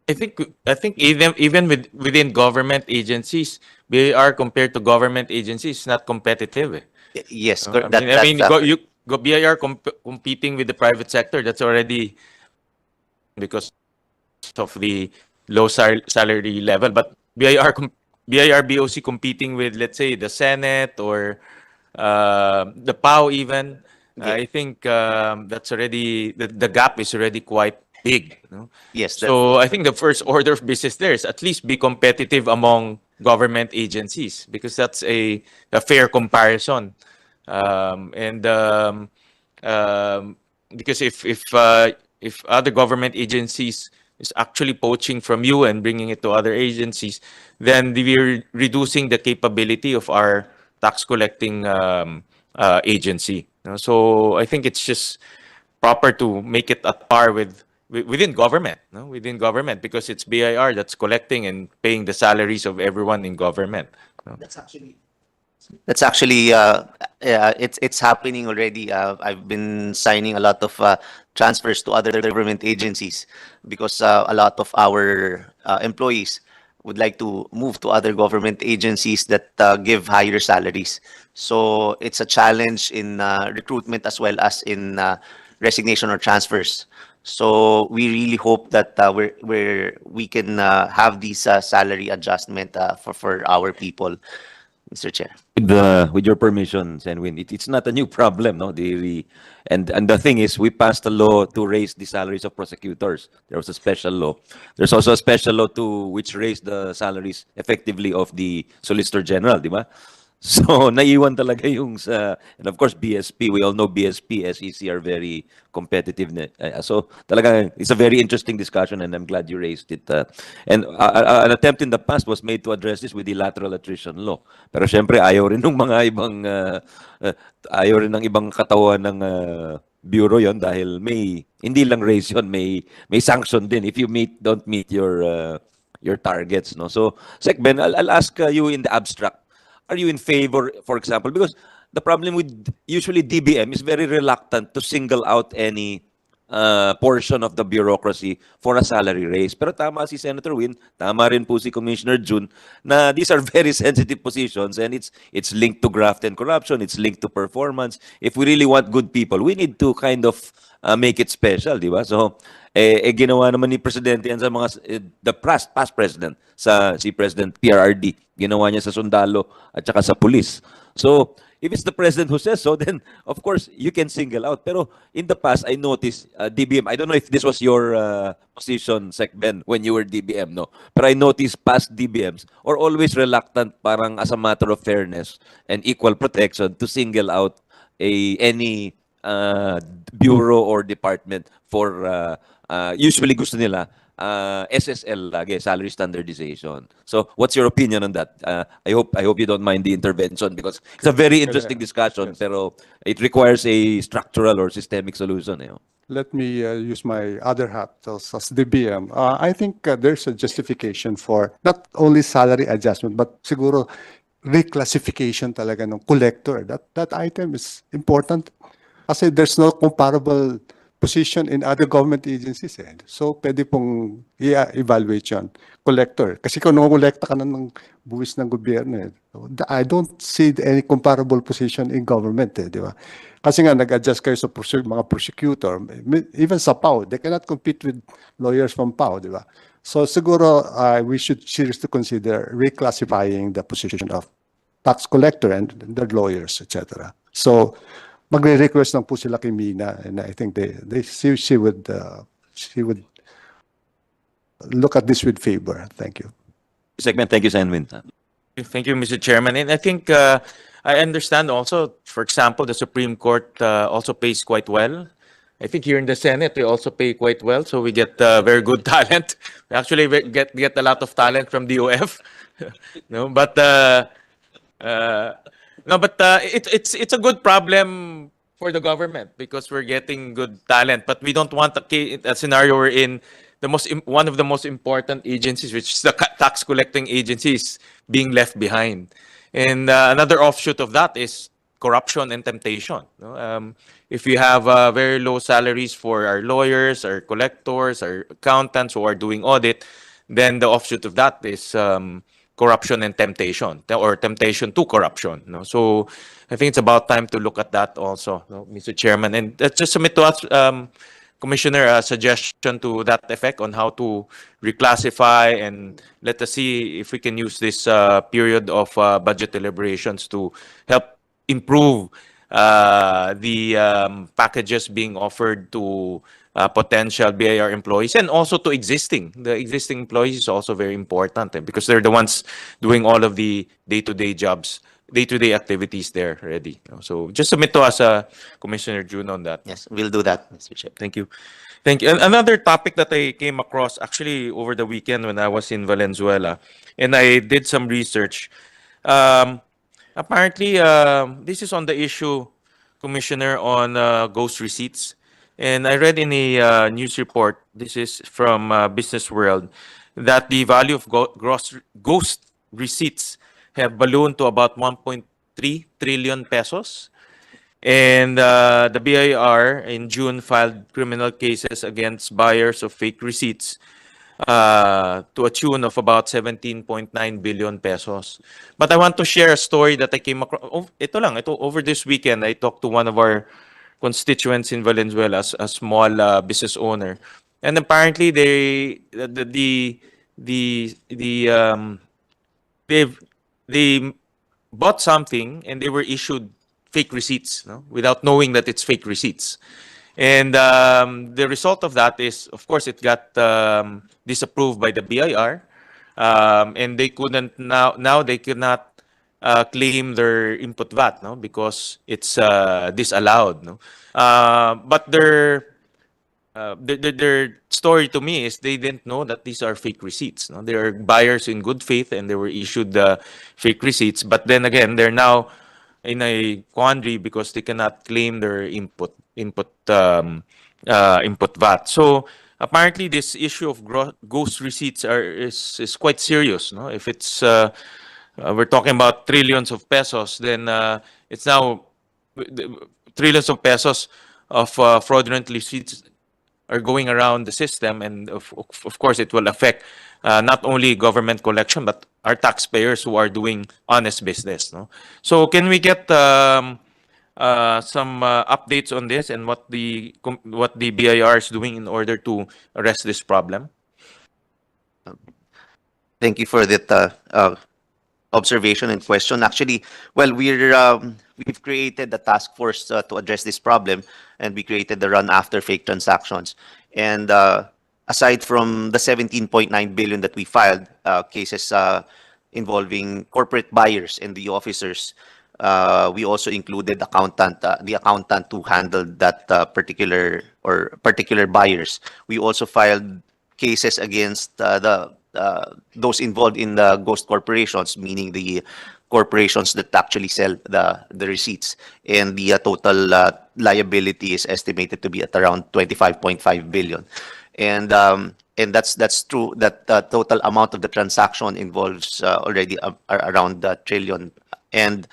I think even within government agencies, BIR compared to government agencies is not competitive. Yes, BIR competing with the private sector, that's already because of the low salary level. But BIR BOC competing with, let's say, the Senate or the PAO even, I think that's already, the gap is already quite big. Yes. So I think the first order of business there is at least be competitive among government agencies, because that's a fair comparison. Because if other government agencies is actually poaching from you and bringing it to other agencies, then we're reducing the capability of our tax collecting agency. So I think it's just proper to make it at par within government, within government, because it's BIR that's collecting and paying the salaries of everyone in government. That's actually it's happening already. I've been signing a lot of transfers to other government agencies, because a lot of our employees would like to move to other government agencies that give higher salaries. So it's a challenge in recruitment as well as in resignation or transfers. So we really hope that we can have these salary adjustment for our people, Mr. Chair. With your permission, Senwin, it's not a new problem, no? And the thing is, we passed a law to raise the salaries of prosecutors. There was a special law. There's also a special law which raised the salaries effectively of the Solicitor General, di ba? So, naiwan talaga yung and of course, BSP, we all know BSP, SEC are very competitive. So, talaga, it's a very interesting discussion, and I'm glad you raised it. And an attempt in the past was made to address this with the lateral attrition law. Pero syempre, ayaw rin ng mga ibang, ayaw rin ng ibang katawan ng bureau yon, dahil hindi lang raise yon, may sanction din if you don't meet your your targets, no? So, Sec Ben, I'll ask you in the abstract. Are you in favor, for example, because the problem with usually DBM is very reluctant to single out any portion of the bureaucracy for a salary raise. Pero tama si Senator Win, tama rin po si Commissioner Jun, na these are very sensitive positions and it's linked to graft and corruption, it's linked to performance. If we really want good people, we need to kind of make it special, di ba? So, ginawa naman ni Presidente yan sa mga, the past president, si President PRRD, ginawa niya sa sundalo at saka sa pulis. So, if it's the president who says so, then of course you can single out. Pero in the past, I noticed DBM. I don't know if this was your position, Sec Ben, when you were DBM, no. But I noticed past DBMs are always reluctant, parang as a matter of fairness and equal protection, to single out any bureau or department for usually gusto nila SSL lagi, salary standardization. So, what's your opinion on that? I hope you don't mind the intervention because it's a very interesting discussion, pero it requires a structural or systemic solution. Let me use my other hat as DBM. I think there's a justification for not only salary adjustment, but siguro reclassification talaga ng collector. That item is important kasi there's no comparable position in other government agencies. So, pwede pong i-evaluate yun. Collector. Kasi kung nangongolekta ka na ng buwis ng gobyerno, I don't see any comparable position in government. Di ba? Kasi nga, nag-adjust kayo sa mga prosecutor. Even sa PAO, they cannot compete with lawyers from PAO. Di ba? So, siguro, we should seriously consider reclassifying the position of tax collector and the lawyers, etc. So, magre-request lang po sila kay Mina, and I think she would look at this with favor. Thank you. Segment, thank you, Senwin. Thank you, Mr. Chairman. And I think I understand also, for example, the Supreme Court also pays quite well. I think here in the Senate, we also pay quite well, so we get very good talent. We actually get a lot of talent from DOF. No, but it's a good problem for the government because we're getting good talent, but we don't want a scenario we're in one of the most important agencies, which is the tax collecting agencies, being left behind. And another offshoot of that is corruption and temptation. If we have very low salaries for our lawyers, our collectors, our accountants who are doing audit, then the offshoot of that is corruption and temptation, or temptation to corruption. So I think it's about time to look at that also, Mr. Chairman. And just submit to us, Commissioner, a suggestion to that effect on how to reclassify, and let us see if we can use this period of budget deliberations to help improve the packages being offered to potential BIR employees, and also to the existing employees is also very important, because they're the ones doing all of the day-to-day jobs, day-to-day activities there already. So just submit to us, Commissioner June, on that. Yes, we'll do that, Mr. Chair. Thank you. Thank you. And another topic that I came across actually over the weekend when I was in Valenzuela, and I did some research. Apparently, this is on the issue, Commissioner, on ghost receipts. And I read in a news report, this is from Business World, that the value of ghost receipts have ballooned to about 1.3 trillion pesos. And the BIR in June filed criminal cases against buyers of fake receipts to a tune of about 17.9 billion pesos. But I want to share a story that I came across. Ito over this weekend, I talked to one of our constituents in Valenzuela, a small business owner, and apparently they bought something and they were issued fake receipts, without knowing that it's fake receipts. And the result of that is, of course, it got disapproved by the BIR, and they couldn't now they cannot claim their input VAT, because it's disallowed. But their story to me is they didn't know that these are fake receipts. They are buyers in good faith and they were issued fake receipts. But then again, they're now in a quandary because they cannot claim their input VAT. So apparently this issue of ghost receipts is quite serious. No, if it's we're talking about trillions of pesos, then it's now trillions of pesos of fraudulent receipts are going around the system, and of course it will affect not only government collection but our taxpayers who are doing honest business. No, so can we get some updates on this and what the BIR is doing in order to arrest this problem? Thank you for that observation and question. Actually, well, we've created a task force to address this problem, and we created the Run After Fake Transactions. And aside from the 17.9 billion that we filed, cases involving corporate buyers and the officers, we also included the accountant who handled that particular buyers. We also filed cases against those involved in the ghost corporations, meaning the corporations that actually sell the receipts, and the total liability is estimated to be at around 25.5 billion. And that's true that the total amount of the transaction involves already around the trillion. And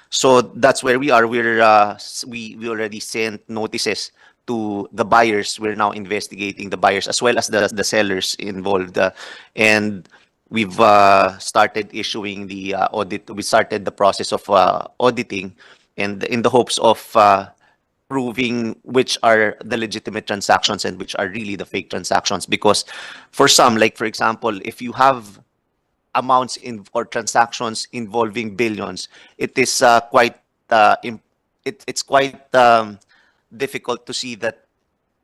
so that's where we are. We already sent notices to the buyers. We're now investigating the buyers as well as the sellers involved, and we've started issuing the audit. We started the process of auditing, and in the hopes of proving which are the legitimate transactions and which are really the fake transactions. Because for some, like for example, if you have amounts or transactions involving billions, it is quite difficult to see that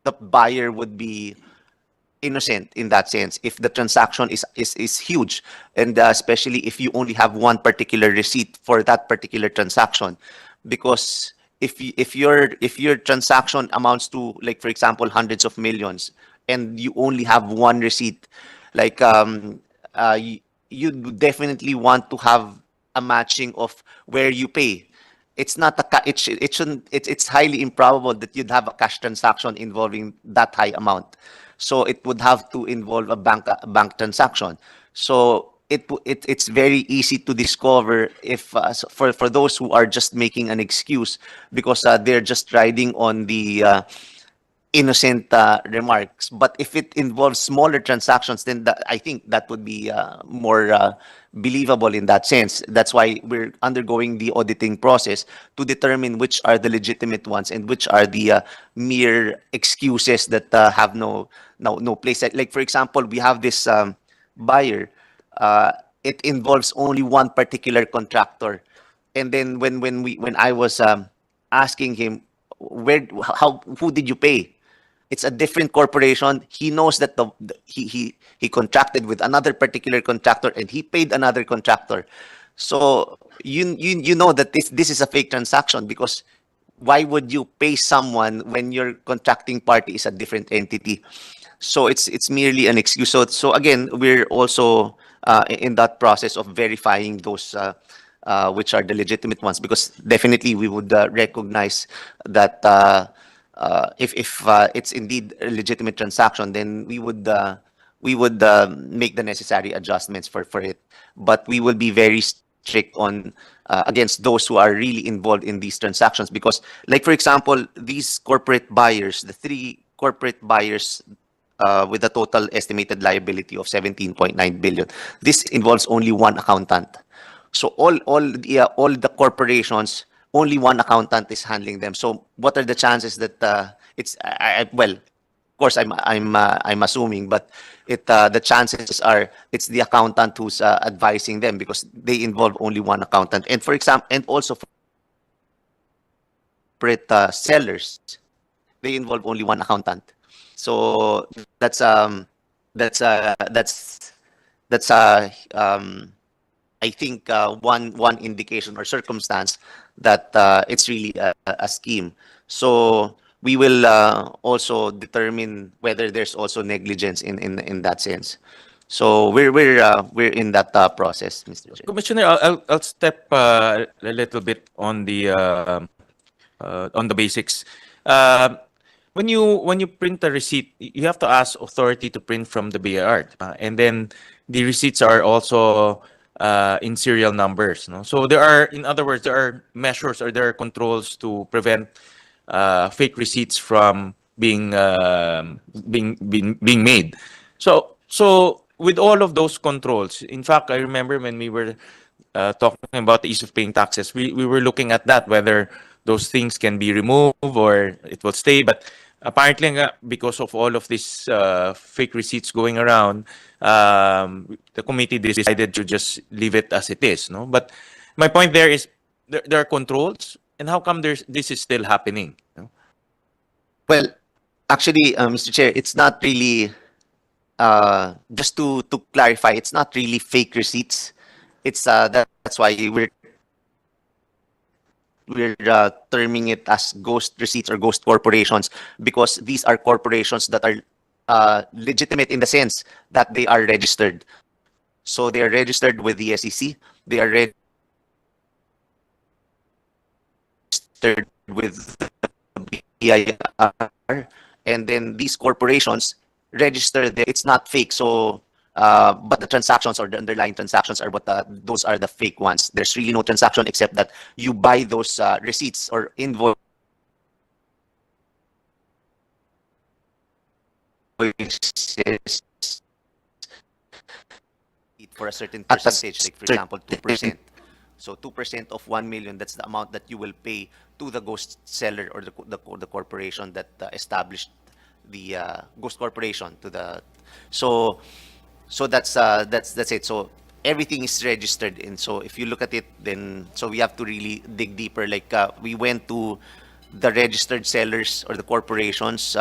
the buyer would be innocent in that sense if the transaction is huge, and especially if you only have one particular receipt for that particular transaction. Because if your transaction amounts to, like for example, hundreds of millions, and you only have one receipt, like you definitely want to have a matching of where you pay. It's not it's highly improbable that you'd have a cash transaction involving that high amount. So it would have to involve a bank transaction. So it's very easy to discover if for those who are just making an excuse because they're just riding on the innocent remarks. But if it involves smaller transactions, then I think that would be more believable in that sense. That's why we're undergoing the auditing process to determine which are the legitimate ones and which are the mere excuses that have no place. Like for example, we have this buyer. It involves only one particular contractor, and then when I was asking him who did you pay? It's a different corporation. He knows that he contracted with another particular contractor and he paid another contractor. So you know that this is a fake transaction, because why would you pay someone when your contracting party is a different entity? So it's merely an excuse. So again, we're also in that process of verifying those which are the legitimate ones, because definitely we would recognize that if it's indeed a legitimate transaction, then we would make the necessary adjustments for it. But we will be very strict on against those who are really involved in these transactions, because, like for example, these corporate buyers, the three corporate buyers with a total estimated liability of 17.9 billion, this involves only one accountant. So all the corporations, only one accountant is handling them. So what are the chances that well, of course I'm assuming, but the chances are it's the accountant who's advising them, because they involve only one accountant. And for example, and also for sellers, they involve only one accountant. So that's I think one indication or circumstance that it's really a scheme. So we will also determine whether there's also negligence in that sense. So we're in that process, Mr. Chair. Commissioner, I'll step a little bit on the basics. when you print a receipt, you have to ask authority to print from the BIR, diba? And then the receipts are also in serial numbers, no? So there are, in other words, there are measures or there are controls to prevent fake receipts from being being made. So with all of those controls, in fact, I remember when we were talking about the ease of paying taxes, we were looking at that, whether those things can be removed or it will stay. But apparently, because of all of these fake receipts going around, the committee decided to just leave it as it is. No, but my point there is there are controls, and how come this is still happening? No? Well, actually, Mr. Chair, it's not really, just to clarify, it's not really fake receipts. It's that's why we're terming it as ghost receipts or ghost corporations, because these are corporations that are legitimate in the sense that they are registered. So they are registered with the SEC. They are registered with the BIR, and then these corporations register there. It's not fake. So, but the transactions or the underlying transactions are what those are the fake ones. There's really no transaction except that you buy those receipts or invoices for a certain percentage, like for example 2%. So 2% of 1 million, that's the amount that you will pay to the ghost seller or the corporation that established the ghost corporation to the. So that's it. So everything is registered, and so if you look at it, then so we have to really dig deeper. Like we went to the registered sellers or the corporations.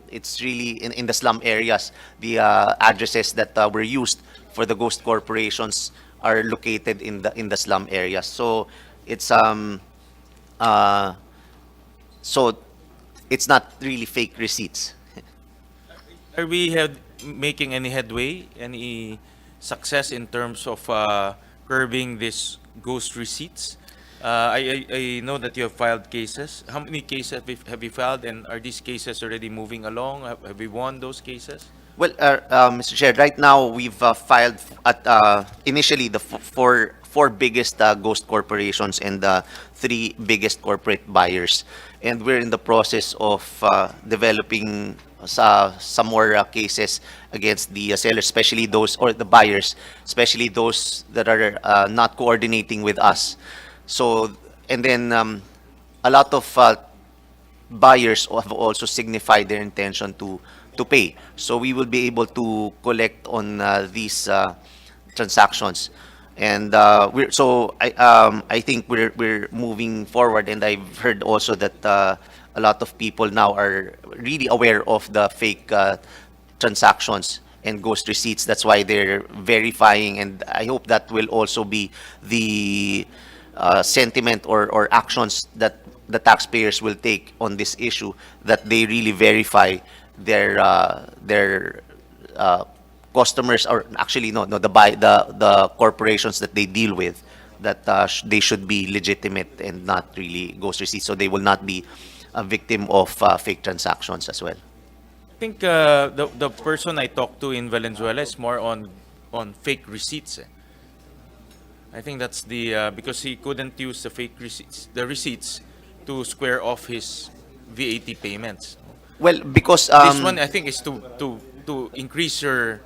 It's really in the slum areas. The addresses that were used for the ghost corporations are located in the slum areas. So it's so it's not really fake receipts. Are we making any headway, any success in terms of curbing these ghost receipts? I know that you have filed cases. How many cases have you filed, and are these cases already moving along? Have we won those cases? Well, Mr. Chair, right now we've filed at initially the four biggest ghost corporations and the 3 biggest corporate buyers, and we're in the process of developing some more cases against the sellers, especially those, or the buyers, especially those that are not coordinating with us. So, and then a lot of buyers have also signified their intention to pay. So we will be able to collect on these transactions, and I think we're moving forward. And I've heard also that a lot of people now are really aware of the fake transactions and ghost receipts. That's why they're verifying, and I hope that will also be the sentiment or actions that the taxpayers will take on this issue, that they really verify their customers, or actually no the corporations that they deal with, that they should be legitimate and not really ghost receipts, so they will not be a victim of fake transactions as well. I think the person I talked to in Valenzuela is more on fake receipts. I think that's the because he couldn't use the receipts to square off his VAT payments. Well, because This one I think is to increase your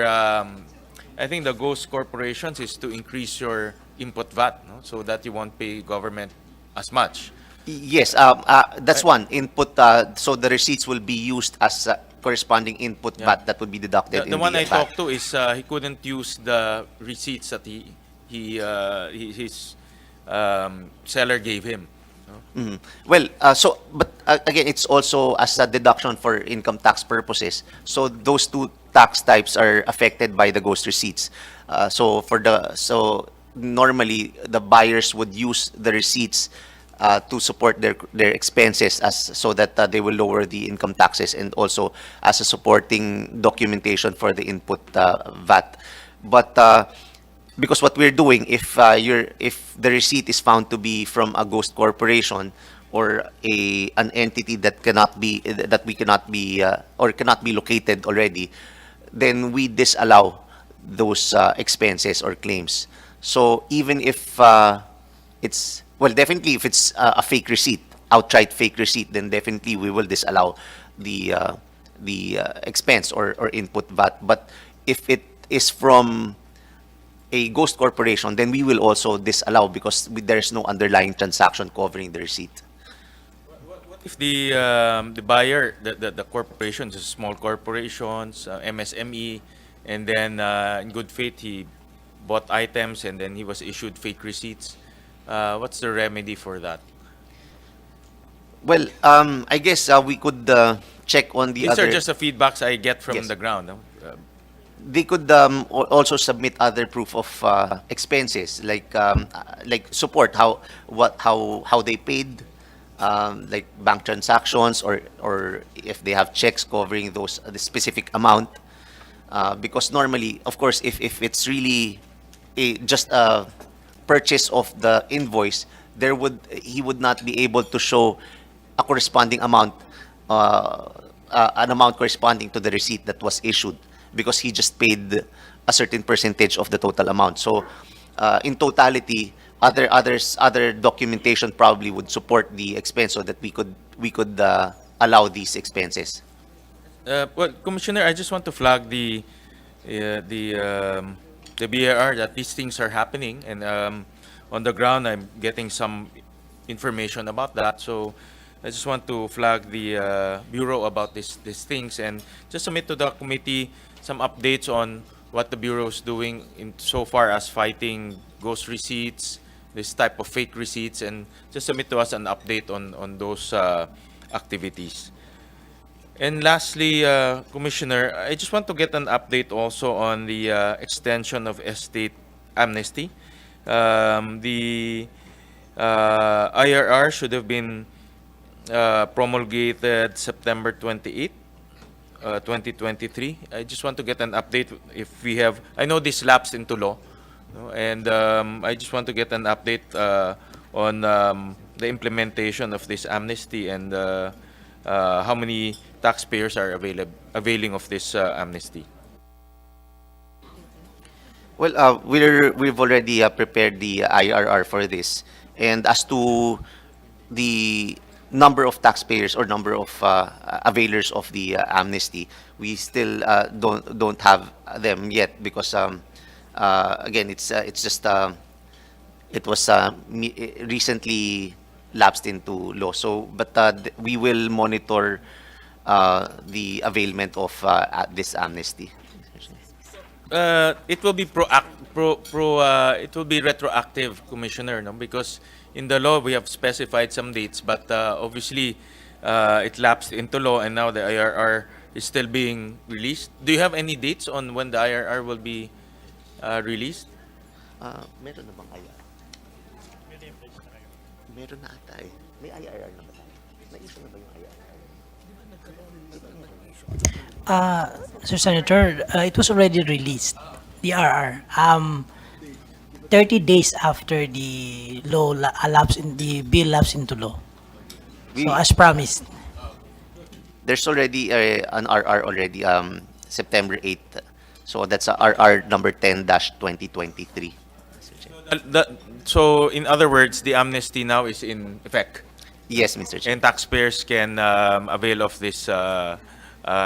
I think the ghost corporations is to increase your input VAT, no? So that you won't pay government as much. yes, that's one input. So the receipts will be used as corresponding input Yeah. VAT that would be deducted. The in one the I VAT. talked to is he couldn't use the receipts that his seller gave him. Mhm. Well, but again, it's also as a deduction for income tax purposes. So those 2 tax types are affected by the ghost receipts. So normally the buyers would use the receipts to support their expenses, so that they will lower the income taxes, and also as a supporting documentation for the input VAT. But because what we're doing, if the receipt is found to be from a ghost corporation, an entity that cannot be that we cannot be or cannot be located already, then we disallow those expenses or claims. So even if it's, well, definitely if it's a fake receipt, outright fake receipt, then definitely we will disallow the expense or input VAT. But if it is from a ghost corporation, then we will also disallow because there is no underlying transaction covering the receipt. What if the buyer, the corporations, the small corporations, MSME, and then in good faith he bought items and then he was issued fake receipts? What's the remedy for that? Well, I guess we could check on the These other. are just the feedbacks I get from Yes. the ground. No? They could also submit other proof of expenses, like support how they paid, like bank transactions, or if they have checks covering the specific amount. Because normally, of course, if it's really just a purchase of the invoice, he would not be able to show a corresponding amount, an amount corresponding to the receipt that was issued, because he just paid a certain percentage of the total amount. So, in totality, other documentation probably would support the expense so that we could allow these expenses. Well, Commissioner, I just want to flag the BAR that these things are happening, and on the ground I'm getting some information about that. So I just want to flag the Bureau about these things and just submit to the committee some updates on what the Bureau is doing in so far as fighting ghost receipts, this type of fake receipts, and just submit to us an update on those activities. And lastly, Commissioner, I just want to get an update also on the extension of estate amnesty. The IRR should have been promulgated September 28, 2023. I just want to get an update if we have, I know this lapsed into law, no? And I just want to get an update on the implementation of this amnesty and how many taxpayers are availing of this amnesty. Well, we've already prepared the IRR for this, and as to the number of taxpayers or number of availers of the amnesty, we still don't have them yet because again it's just it was recently lapsed into law. So, but we will monitor the availment of this amnesty. It will be it will be retroactive, Commissioner, no? Because in the law we have specified some dates, but obviously it lapsed into law and now the IRR is still being released. Do you have any dates on when the IRR will be released? Meron na bang IRR? Meron na ata eh. May IRR na ba tayo? Naisa na ba yung IRR? Sir Senator, it was already released, the RR. 30 days after the law the bill lapsed into law. So as promised. There's already an RR already, September 8th. So that's a RR number 10-2023. So in other words, the amnesty now is in effect. Yes, Mr. Chair. And taxpayers can avail of this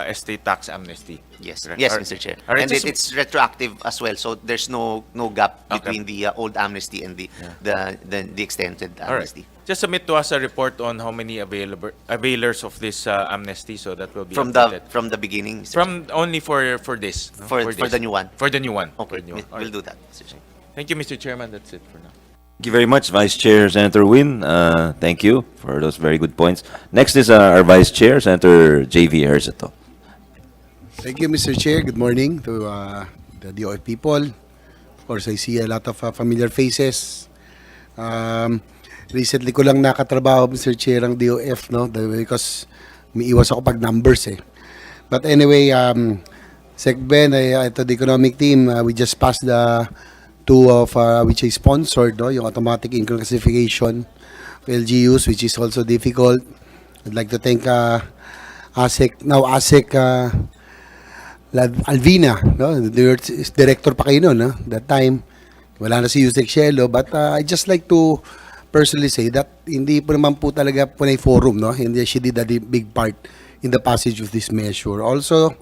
estate tax amnesty. Yes, Correct. yes, All- Mr. Chair. all right, And just- it's retroactive as well, so there's no gap Okay. between the old amnesty and the extended All right. amnesty. Just submit to us a report on how many availers of this amnesty, so that will be From updated. the beginning, Mr. Chair. From only for this, no? For this. the new one. For the new one. Okay, For the new one. All we'll right. do that, Mr. Chair. Thank you, Mr. Chairman. That's it for now. Thank you very much, Vice Chair Senator Win. Thank you for those very good points. Next is our Vice Chair, Senator J.V. Herzato. Thank you, Mr. Chair. Good morning to the DOF people. Of course, I see a lot of familiar faces. Recently ko lang nakatrabaho, Mr. Chair, ang DOF, no? Because umiiwas ako pag numbers, eh. But anyway, Sec Ben, ito the economic team, we just passed the two of which I sponsored, no? Yung automatic income classification LGUs, which is also difficult. I'd like to thank ASEC Alvina, no? Director pa kayo noon, no? That time, wala na si Yusek Shelo, but I just like to personally say that hindi po naman po talaga po na forum, no? Hindi, she did a big part in the passage of this measure. Also,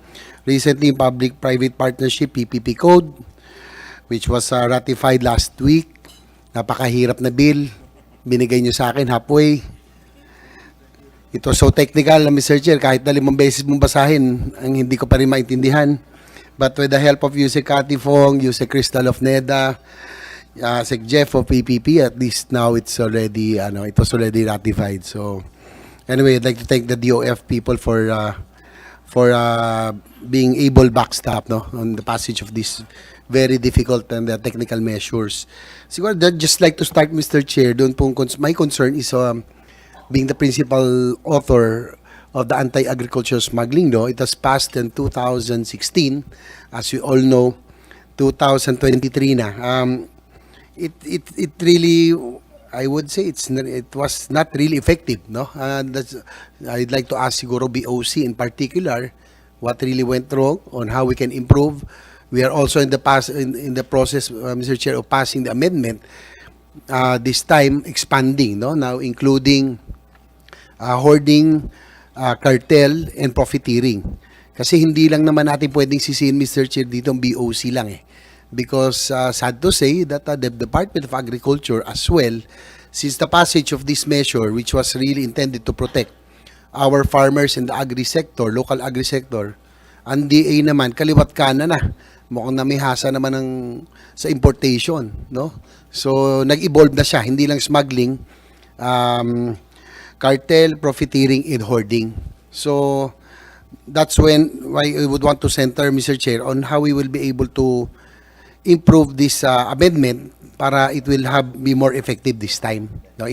recently, public-private partnership, PPP code, which was ratified last week. Napakahirap na bill. Binigay nyo sa akin halfway. It was so technical, Mr. Chair, kahit na 5 beses mong basahin, ang hindi ko pa rin maintindihan. But with the help of Yusek Katifong, Yusek Crystal of NEDA, Sec Jeff of PPP, at least now it's already, it was already ratified. So, anyway, I'd like to thank the DOF people for being able backstop, no, on the passage of these very difficult and technical measures. Siguro, I'd just like to start, Mr. Chair, doon pong my concern is being the principal author of the anti-agriculture smuggling law. It was passed in 2016. As you all know, 2023 na. It really, I would say it was not really effective, no? I'd like to ask siguro BOC in particular what really went wrong on how we can improve. We are also in the process, Mr. Chair, of passing the amendment. This time expanding, no? Now including hoarding, cartel, and profiteering. Kasi hindi lang naman natin pwedeng sisihin, Mr. Chair, dito ang BOC lang eh. Because sad to say that the Department of Agriculture as well, since the passage of this measure, which was really intended to protect our farmers in the agri-sector, local agri-sector, ang DA naman, kaliwat kanan na. Mukhang namihasa naman sa importation, no? So, nag-evolve na siya, hindi lang smuggling, cartel, profiteering, and hoarding. So, that's why I would want to center, Mr. Chair, on how we will be able to improve this amendment para it will be more effective this time. Now,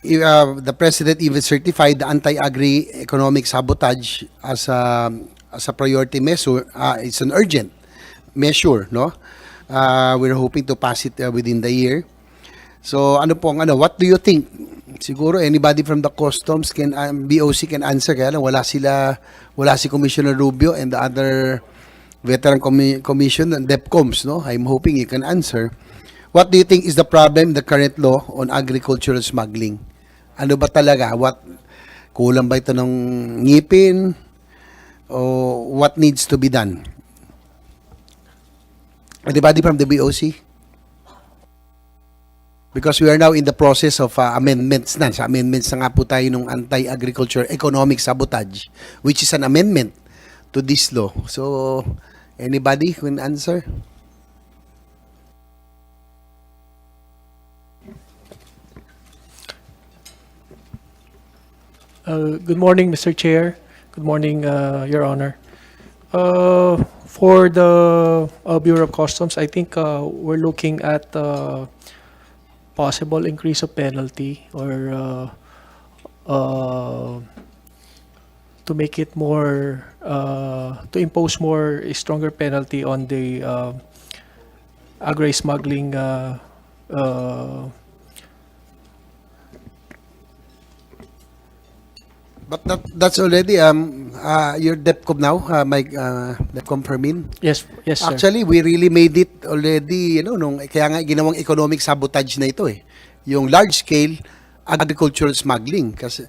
the President even certified the anti-agri economic sabotage as a priority measure. It's an urgent measure, no? We're hoping to pass it within the year. So, what do you think? Siguro anybody from the customs can BOC can answer, kaya lang wala si Commissioner Rubio and the other veteran commission and DepComs, no? I'm hoping you can answer. What do you think is the problem in the current law on agricultural smuggling? Ano ba talaga? Kulang ba ito ng ngipin? O what needs to be done? Anybody from the BOC? Because we are now in the process of amendments na. Sa amendments na nga po tayo ng anti-agriculture economic sabotage, which is an amendment to this law. So, anybody can answer? Good morning, Mr. Chair. Good morning, Your Honor. For the Bureau of Customs, I think we're looking at possible increase of penalty or to make it more, to impose more a stronger penalty on the agri-smuggling But that's already your DepCom now, DepCom Fermin. Yes, sir. Actually, we really made it already, kaya nga ginawang economic sabotage na ito eh. Yung large scale agricultural smuggling kasi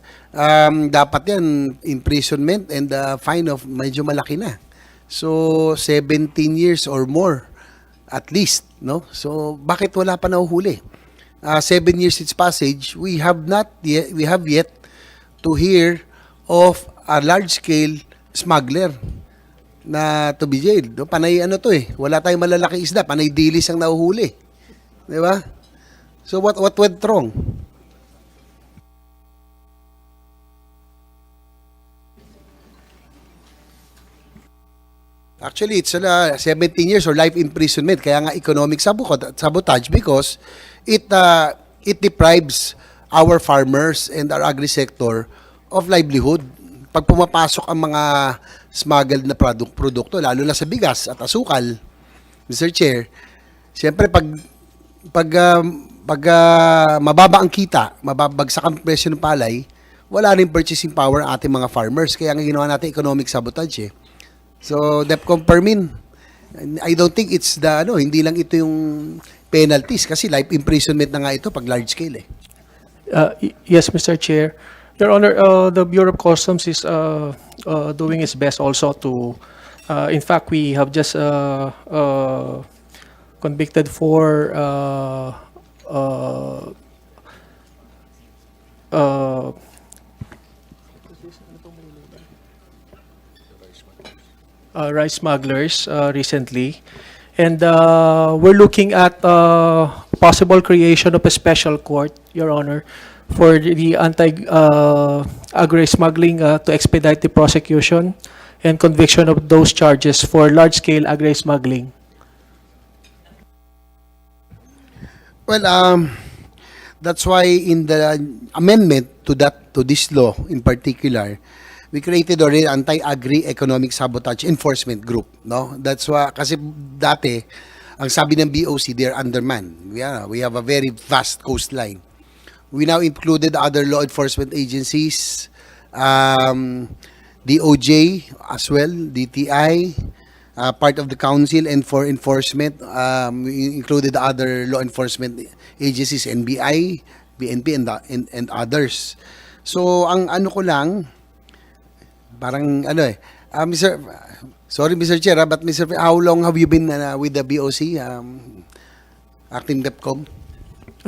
dapat yan imprisonment and fine of medyo malaki na. So 17 years or more at least, no? So bakit wala pa nahuhuli? 7 years its passage, we have yet to hear of a large-scale smuggler na to be jailed. No? Panay to eh. Wala tayong malalaki isda. Panay dilis ang nahuhuli. Di ba? So what went wrong? Actually, it's 17 years or life imprisonment. Kaya nga economic sabotage because it deprives our farmers and our agri-sector of livelihood. Pag pumapasok ang mga smuggled na produkto, lalo na sa bigas at asukal, Mr. Chair, siyempre pag pag mababa ang kita, mababagsak ang presyo ng palay, wala rin purchasing power ang ating mga farmers. Kaya nga ginawa natin economic sabotage eh. So, DepCom Permin, I don't think it's the, hindi lang ito yung penalties kasi life imprisonment na nga ito pag large scale eh. Yes, Mr. Chair. Your Honor, the Bureau of Customs is doing its best also to, in fact, we have just convicted for rice smugglers recently. And we're looking at possible creation of a special court, Your Honor, for the agri smuggling to expedite the prosecution and conviction of those charges for large-scale agri smuggling. Well, that's why in the amendment to this law in particular, we created already anti-agri economic sabotage enforcement group, no? That's why kasi dati ang sabi ng BOC they're undermanned. Yeah, we have a very vast coastline. We now included other law enforcement agencies, DOJ as well, DTI, part of the council, and for enforcement, we included other law enforcement agencies, NBI, BNP, and others. So, ang ano ko lang, parang sorry Mr. Chair, but Mr. How long have you been with the BOC, acting DepCom?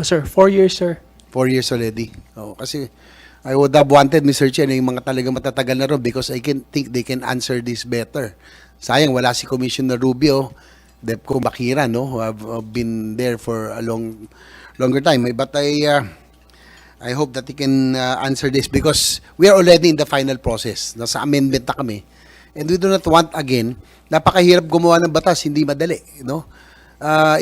Sir, 4 years, sir. 4 years already. Oh, kasi I would have wanted, Mr. Chair, yung mga talagang matatagal na ron because I can think they can answer this better. Sayang, wala si Commissioner Rubio, DepCom Bakira, no, who have been there for a longer time. But I hope that he can answer this because we are already in the final process. Nasa amendment na kami. And we do not want, again, napakahirap gumawa ng batas, hindi madali, no?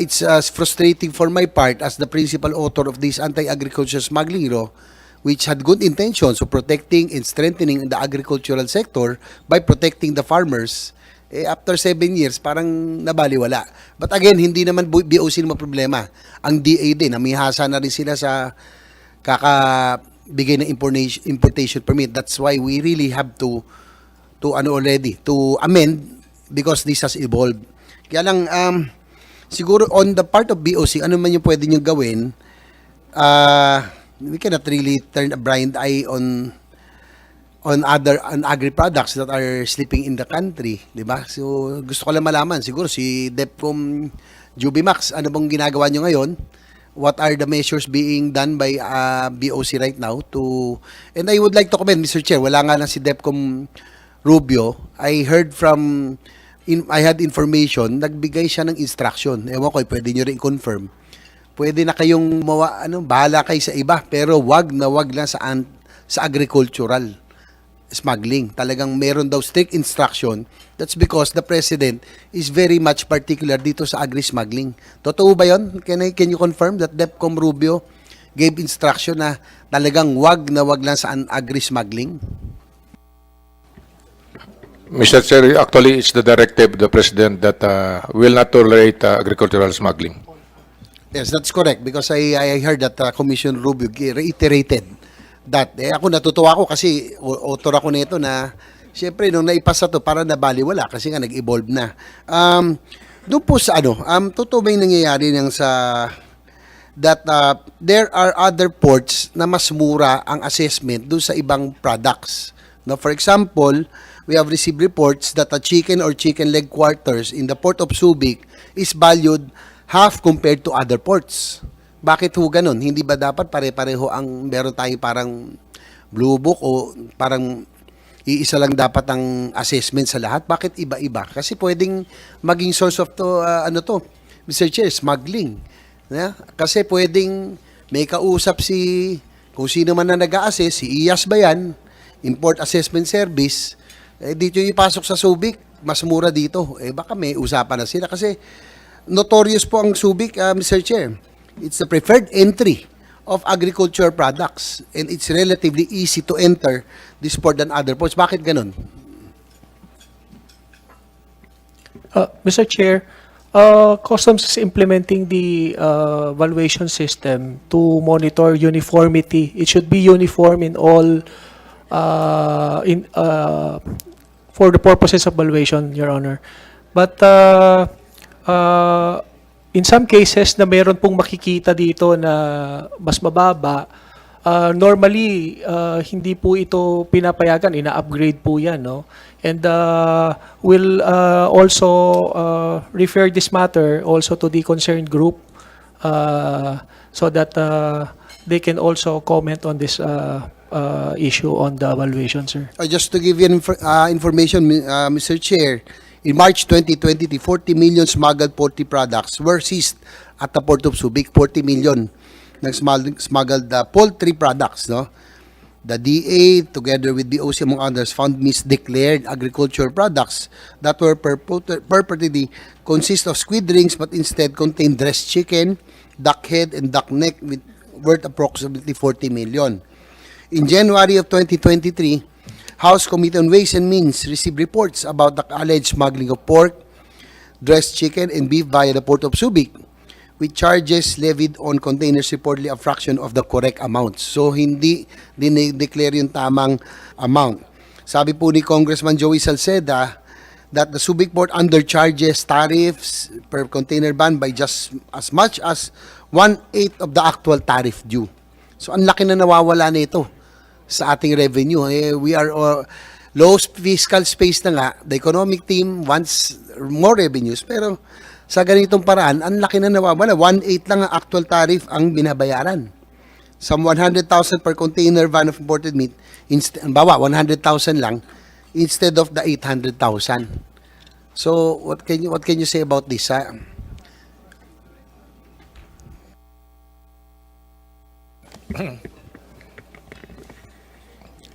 It's frustrating for my part as the principal author of this anti-agriculture smuggling law, which had good intentions of protecting and strengthening the agricultural sector by protecting the farmers. After 7 years, parang nabaliwala. But again, hindi naman BOC naman problema. Ang DA din, namihasa na rin sila sa kakabigay ng importation permit. That's why we really have to amend because this has evolved. Kaya lang, siguro on the part of BOC, ano man yung pwede nyo gawin, we cannot really turn a blind eye on agri products that are slipping in the country, di ba? So, gusto ko lang malaman, siguro si DepCom Jubimax, ano bang ginagawa nyo ngayon? What are the measures being done by BOC right now and I would like to comment, Mr. Chair, wala nga lang si DepCom Rubio. I had information, nagbigay siya ng instruction. Ewan ko, pwede nyo rin confirm. Pwede na kayong bahala kayo sa iba, pero wag lang sa agricultural smuggling. Talagang meron daw strict instruction. That's because the President is very much particular dito sa agri-smuggling. Totoo ba yun? Can you confirm that DepCom Rubio gave instruction na talagang wag lang sa agri-smuggling? Mr. Chair, actually, it's the directive of the President that will not tolerate agricultural smuggling. Yes, that's correct because I heard that Commissioner Rubio reiterated that. Ako natutuwa ako kasi author ako nito na syempre nung naipasa to para nabaliwala kasi nga nag-evolve na. Doon po sa totoo ba yung nangyayari niyang that there are other ports na mas mura ang assessment doon sa ibang products. Now, for example, we have received reports that a chicken or chicken leg quarters in the port of Subic is valued half compared to other ports. Bakit ho ganun? Hindi ba dapat pare-pareho ang meron tayong parang blue book o parang iisa lang dapat ang assessment sa lahat? Bakit iba-iba? Kasi pwedeng maging source of Mr. Chair, smuggling. Yeah? Kasi pwedeng may kausap kung sino man na nag-a-assess, si IAS ba yan? Import Assessment Service. Dito yung ipasok sa Subic, mas mura dito. Baka may usapan na sila. Kasi notorious po ang Subic, Mr. Chair. It's the preferred entry of agriculture products and it's relatively easy to enter this port than other ports. Bakit ganun? Mr. Chair, Customs is implementing the valuation system to monitor uniformity. It should be uniform in all for the purposes of valuation, Your Honor. But in some cases na meron pong makikita dito na mas mababa, normally hindi po ito pinapayagan, ina-upgrade po 'yan, no? And we'll also refer this matter also to the concerned group so that they can also comment on this issue on the evaluation, sir. Just to give you information, Mr. Chair, in March 2020, 40 million smuggled poultry products were seized at the Port of Subic. 40 million smuggled poultry products, no? The DA, together with DOC, among others, found misdeclared agricultural products that were purportedly consist of squid rings but instead contained dressed chicken, duck head, and duck neck worth approximately 40 million. In January of 2023, House Committee on Ways and Means received reports about the alleged smuggling of pork, dressed chicken, and beef via the Port of Subic, with charges levied on containers reportedly a fraction of the correct amounts. So, hindi dineclare yung tamang amount. Sabi po ni Congressman Joey Salceda that the Subic Port undercharges tariffs per container ban by just as much as 1/8 of the actual tariff due. So, ang laki na nawawala nito sa ating revenue. We are low fiscal space na nga. The economic team wants more revenues, pero sa ganitong paraan, ang laki na nawawala. 1/8 lang ang actual tariff ang binabayaran. Some 100,000 per container van of imported meat, bawa 100,000 lang instead of the 800,000. So, what can you say about this?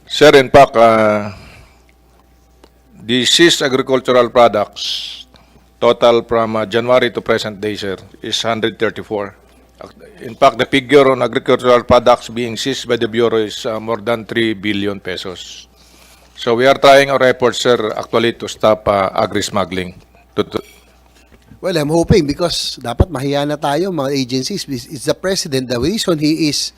Sir, in fact, the seized agricultural products total from January to present day, sir, is 134. In fact, the figure on agricultural products being seized by the Bureau is more than 3 billion pesos. So we are trying our efforts, sir, actually to stop agri-smuggling. Well, I'm hoping because dapat mahiya na tayo mga agencies. It's the President. The reason he is,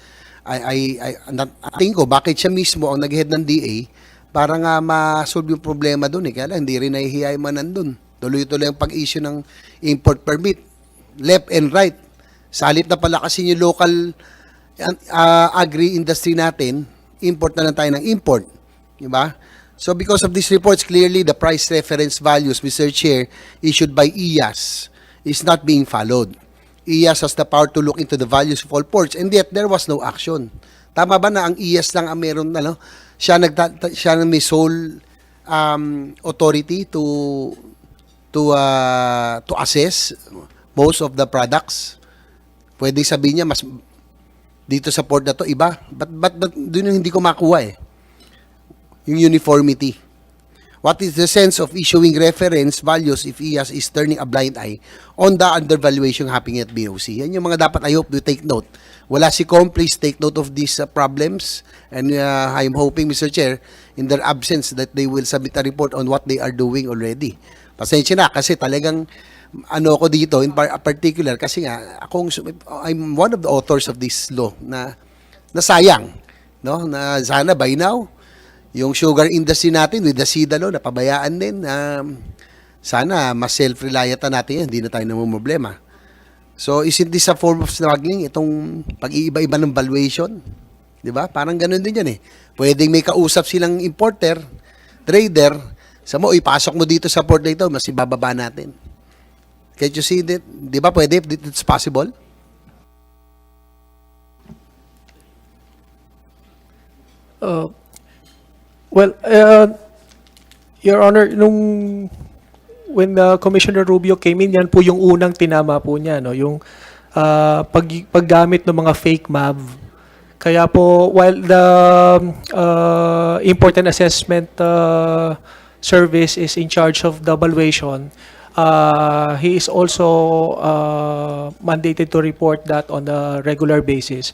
tingin ko, bakit siya mismo ang nag-head ng DA para nga ma-solve yung problema doon. Kaya lang, hindi rin nahihiya yung manan doon. Tuloy-tuloy ang pag-issue ng import permit. Left and right. Sa halip na palakasin yung local agri-industry natin, import na lang tayo ng import. Diba? So because of these reports, clearly the price reference values, Mr. Chair, issued by IAS is not being followed. IAS has the power to look into the values of all ports, and yet there was no action. Tama ba na ang IAS lang ang meron, siya na may sole authority to assess most of the products? Pwede sabihin niya, mas dito sa port na to, iba. But doon yung hindi ko makuha yung uniformity. What is the sense of issuing reference values if IAS is turning a blind eye on the undervaluation happening at BOC? Yan yung mga dapat, I hope you take note. Wala si COM, please take note of these problems. And I'm hoping, Mr. Chair, in their absence, that they will submit a report on what they are doing already. Pasensya na, kasi talagang ako dito, in particular, kasi nga, I'm one of the authors of this law na sayang, no? Na sana by now, yung sugar industry natin with the SIDA law, napabayaan din. Sana mas self-reliant natin yan, hindi na tayo namumroblema. So, isn't this a form of smuggling? Itong pag-iiba-iba ng valuation? Di ba? Parang ganun din yan Pwedeng may kausap silang importer, trader, sa mo, ipasok mo dito sa port na ito, mas ibababa natin. Can't you see that? Di ba pwede? It's possible? Well, Your Honor, when Commissioner Rubio came in, yan po yung unang tinama po niya, no? Yung paggamit ng mga fake MAV. Kaya po, while the Import and Assessment Service is in charge of the valuation, he is also mandated to report that on a regular basis.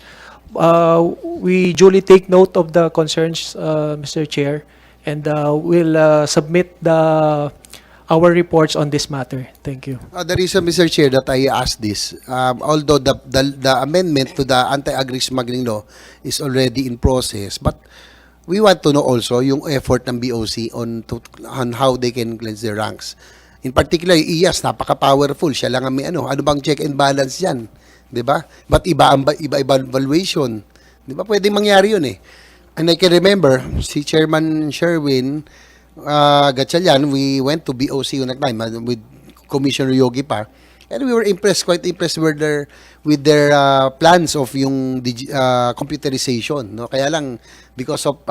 We duly take note of the concerns, Mr. Chair, and will submit the our reports on this matter. Thank you. The reason, Mr. Chair, that I asked this, although the amendment to the anti-agri smuggling law is already in process, but we want to know also yung effort ng BOC on how they can cleanse their ranks. In particular, IAS, napaka-powerful. Siya lang ang may ano bang check and balance yan? Di ba? But iba-iba valuation. Di ba? Pwede mangyari yun eh. And I can remember, si Chairman Sherwin Gatchalian, we went to BOC on that time with Commissioner Yogi pa. And we were quite impressed with their plans of yung computerization. No? Kaya lang, because of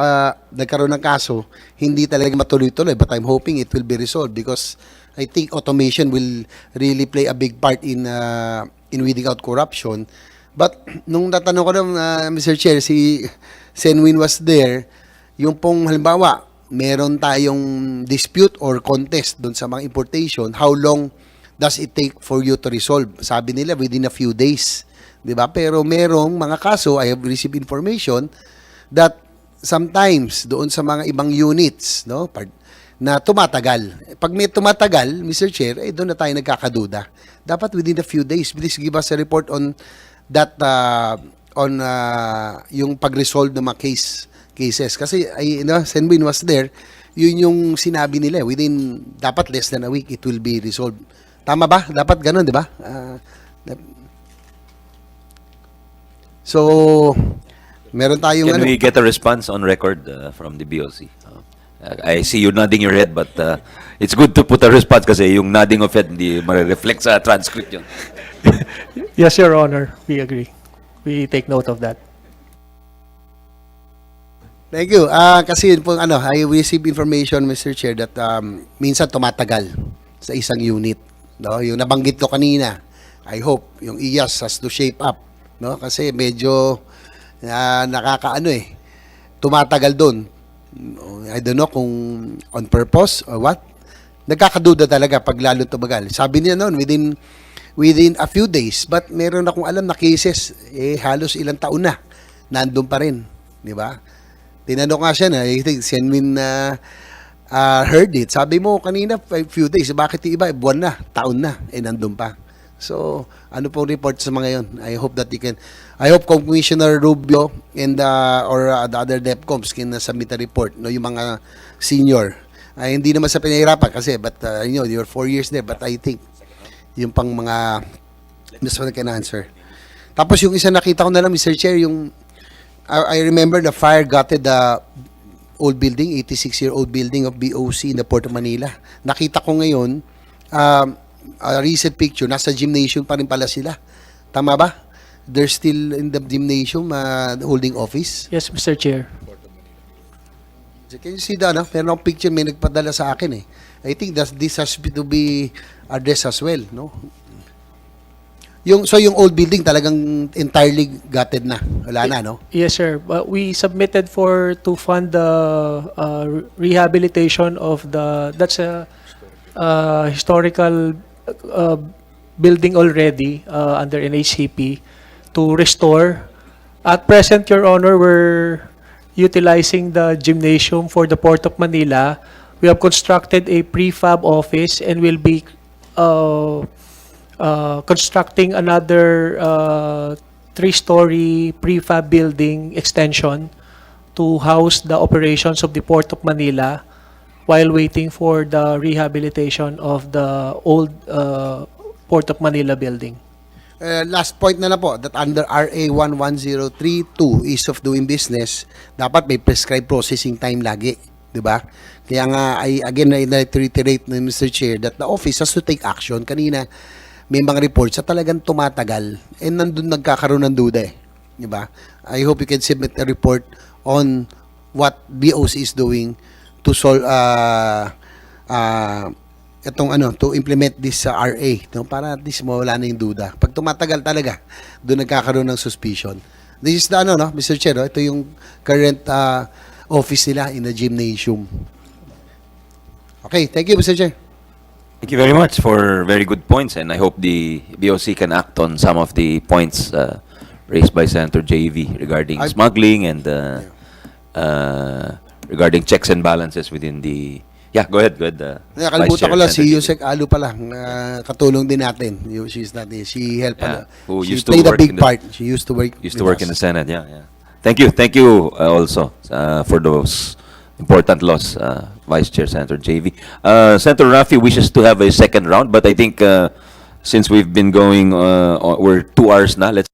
nagkaroon ng kaso, hindi talaga matuloy-tuloy. But I'm hoping it will be resolved because I think automation will really play a big part in weeding out corruption. But nung natanong ko Mr. Chair, si Senwin was there, yung pong halimbawa, meron tayong dispute or contest doon sa mga importation, how long does it take for you to resolve? Sabi nila, within a few days. Diba? Pero merong mga kaso, I have received information that sometimes doon sa mga ibang units, no, na tumatagal. Pag may tumatagal, Mr. Chair, doon na tayo nagkakaduda. Dapat within a few days, please give us a report on that, yung pag-resolve ng mga cases. Kasi, Senwin was there, yun yung sinabi nila, within, dapat less than a week, it will be resolved. Tama ba? Dapat ganun, di ba? So, meron tayong Can we get a response on record from the BOC? I see you nodding your head, but it's good to put a response kasi yung nodding of head hindi ma-reflect sa transcript yun. Yes, Your Honor. We agree. We take note of that. Thank you. Kasi yun po, I received information, Mr. Chair, that minsan tumatagal sa isang unit. No? Yung nabanggit ko kanina, I hope, yung IAS has to shape up. No? Kasi medyo tumatagal doon. I don't know kung on purpose or what. Nagkakaduda talaga pag lalo tumagal. Sabi niya noon, within a few days, but meron akong alam na cases, halos ilang taon na, nandun pa rin. Di ba? Tinanong nga siya na, I think, Senwin heard it. Sabi mo kanina, few days, bakit yung iba, buwan na, taon na, nandun pa. So, ano pong report sa mga yun? I hope that you can, I hope Commissioner Rubio and or the other DepComs can submit a report, no, yung mga senior. Hindi naman sa pinahirapan kasi, but you're 4 years there, but I think, yung pang mga, this one can answer. Tapos yung isa nakita ko na lang, Mr. Chair, yung, I remember the fire gutted the old building, 86-year-old building of BOC in the Port of Manila. Nakita ko ngayon, a recent picture, nasa gymnasium pa rin pala sila. Tama ba? They're still in the gymnasium holding office? Yes, Mr. Chair. Can you see that? Meron akong picture, may nagpadala sa akin eh. I think that this has to be addressed as well, no? So yung old building talagang entirely gutted na. Wala na, no? Yes, sir. But we submitted to fund the rehabilitation of that's a historical building already under NHCP to restore. At present, Your Honor, we're utilizing the gymnasium for the Port of Manila. We have constructed a prefab office and will be constructing another 3-story prefab building extension to house the operations of the Port of Manila while waiting for the rehabilitation of the old Port of Manila building. Last point na po, that under RA 11032, ease of doing business, dapat may prescribed processing time lagi. Diba? Kaya nga, I reiterate na Mr. Chair that the office has to take action. Kanina, may mga reports sa talagang tumatagal and nandun nagkakaroon ng duda eh. Diba? I hope you can submit a report on what BOC is doing to solve to implement this RA, no? Para at least mawala na yung duda. Pag tumatagal talaga, doon nagkakaroon ng suspicion. This is the Mr. Chair, ito yung current office nila in the gymnasium. Okay, thank you, Mr. Chair. Thank you very much for very good points, and I hope the BOC can act on some of the points raised by Senator JV regarding smuggling and regarding checks and balances within the Yeah, go ahead, go ahead. Nakalimutan ko lang, si Senator Yusek Alu pala, katulong din natin. She's not here. She helped, Yeah, who she used to played a work big in the- part. She used to work used to with work in the us. Senate. Yeah, yeah. Thank you also for those important laws, Vice Chair Senator JV. Senator Rafi wishes to have a second round, but I think since we've been going, we're 2 hours now. Let's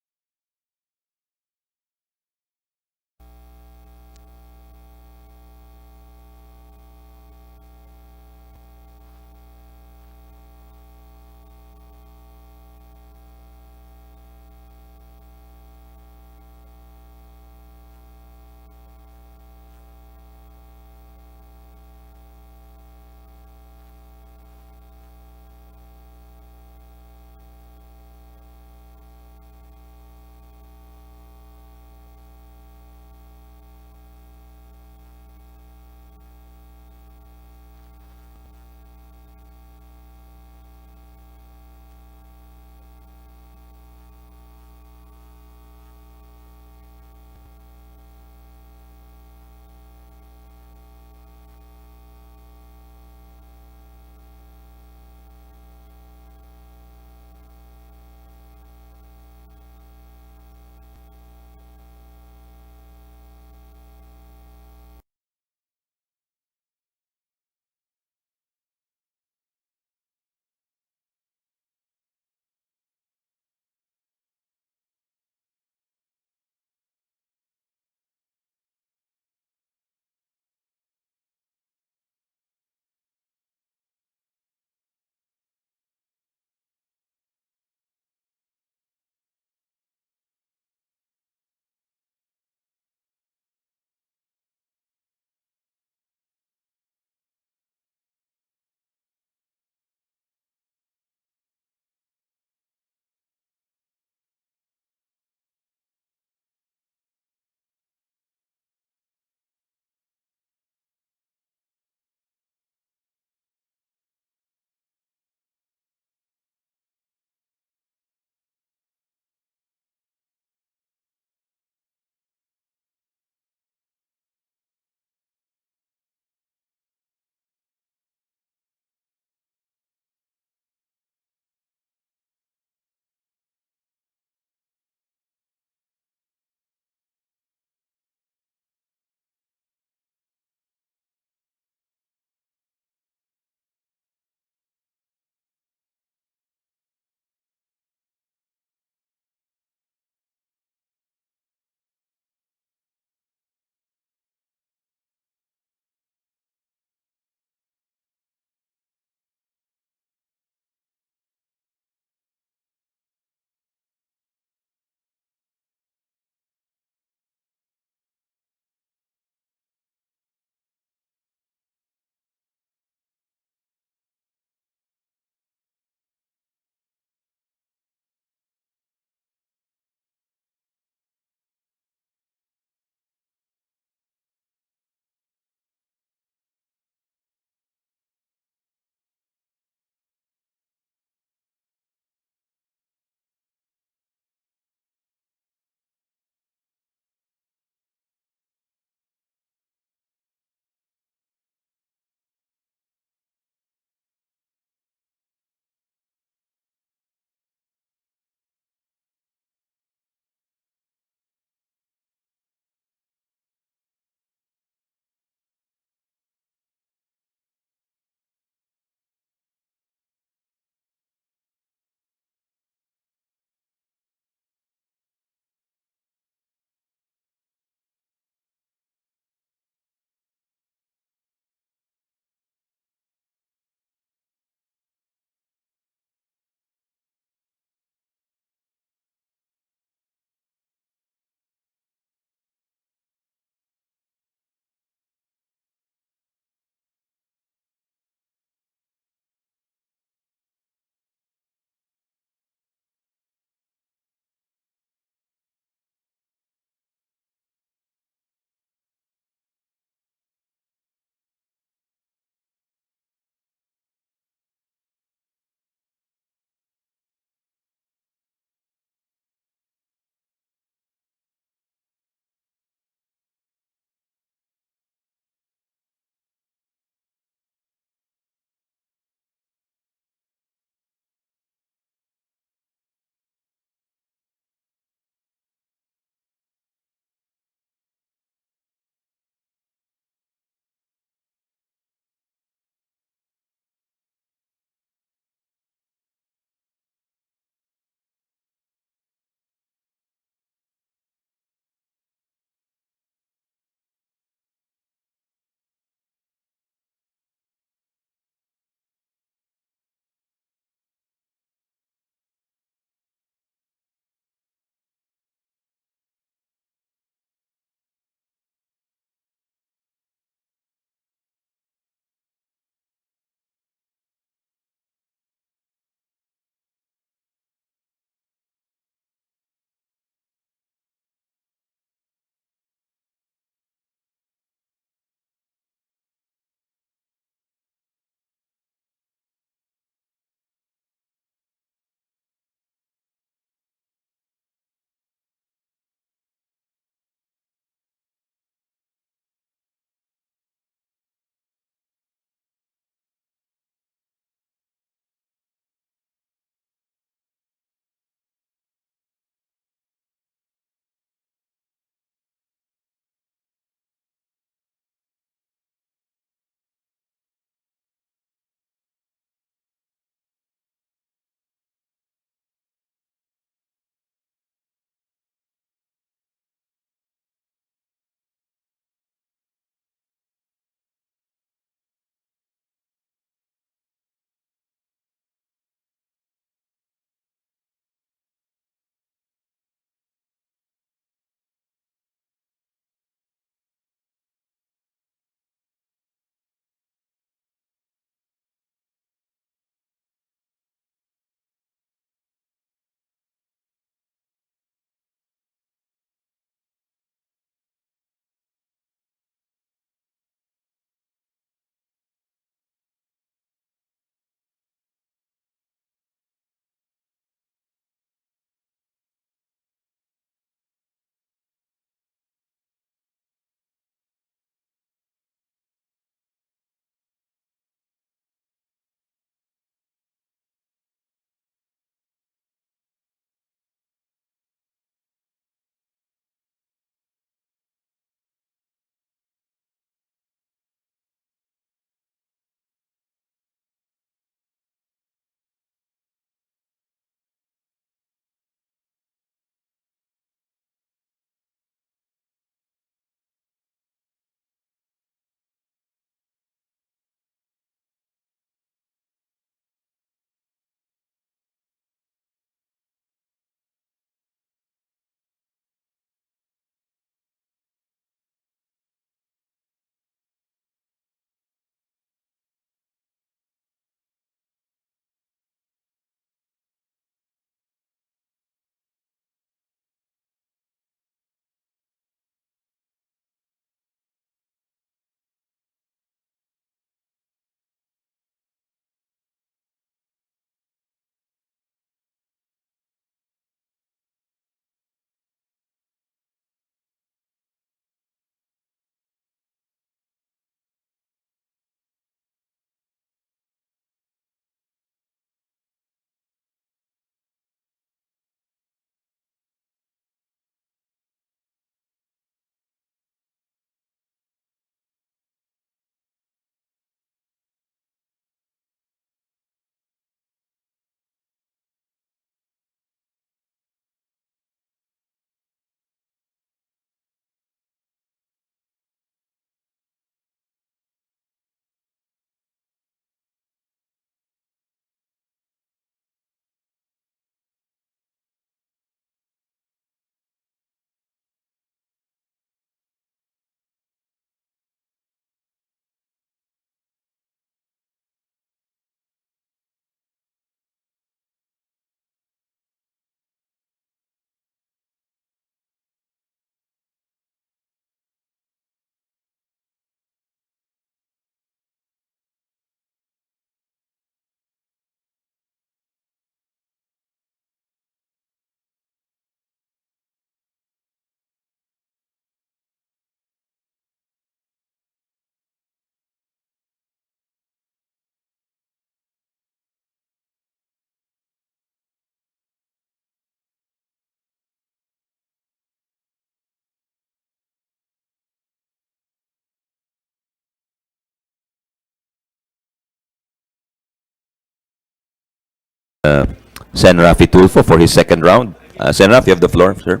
Sen. Rafi Tulfo for his second round. Sen. Rafi, you have the floor, sir.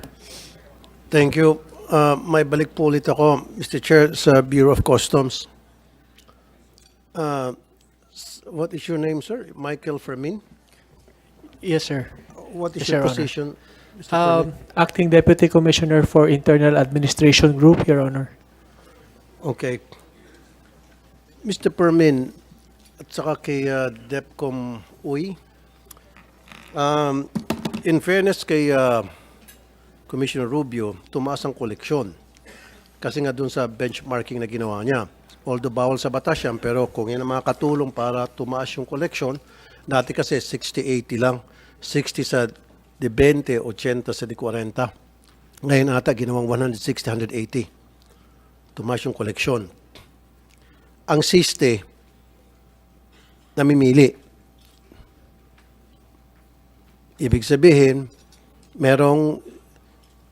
Thank you. May balik po ulit ako, Mr. Chair, sa Bureau of Customs. What is your name, sir? Michael Fermin? Yes, sir. What is Yes, your Your Honor. position, Mr. Fermin? Acting Deputy Commissioner for Internal Administration Group, Your Honor. Okay. Mr. Permin, at saka kay DEPCOM UI, in fairness kay Commissioner Rubio, tumaas ang koleksyon. Kasi nga dun sa benchmarking na ginawa niya. Although bawal sa batas yan, pero kung yan ang makakatulong para tumaas yung koleksyon, dati kasi 60-80 lang. 60 sa de 20, 80 sa de 40. Ngayon ata ginawang 160, 180. Tumaas yung koleksyon. Ang siste, namimili. Ibig sabihin, merong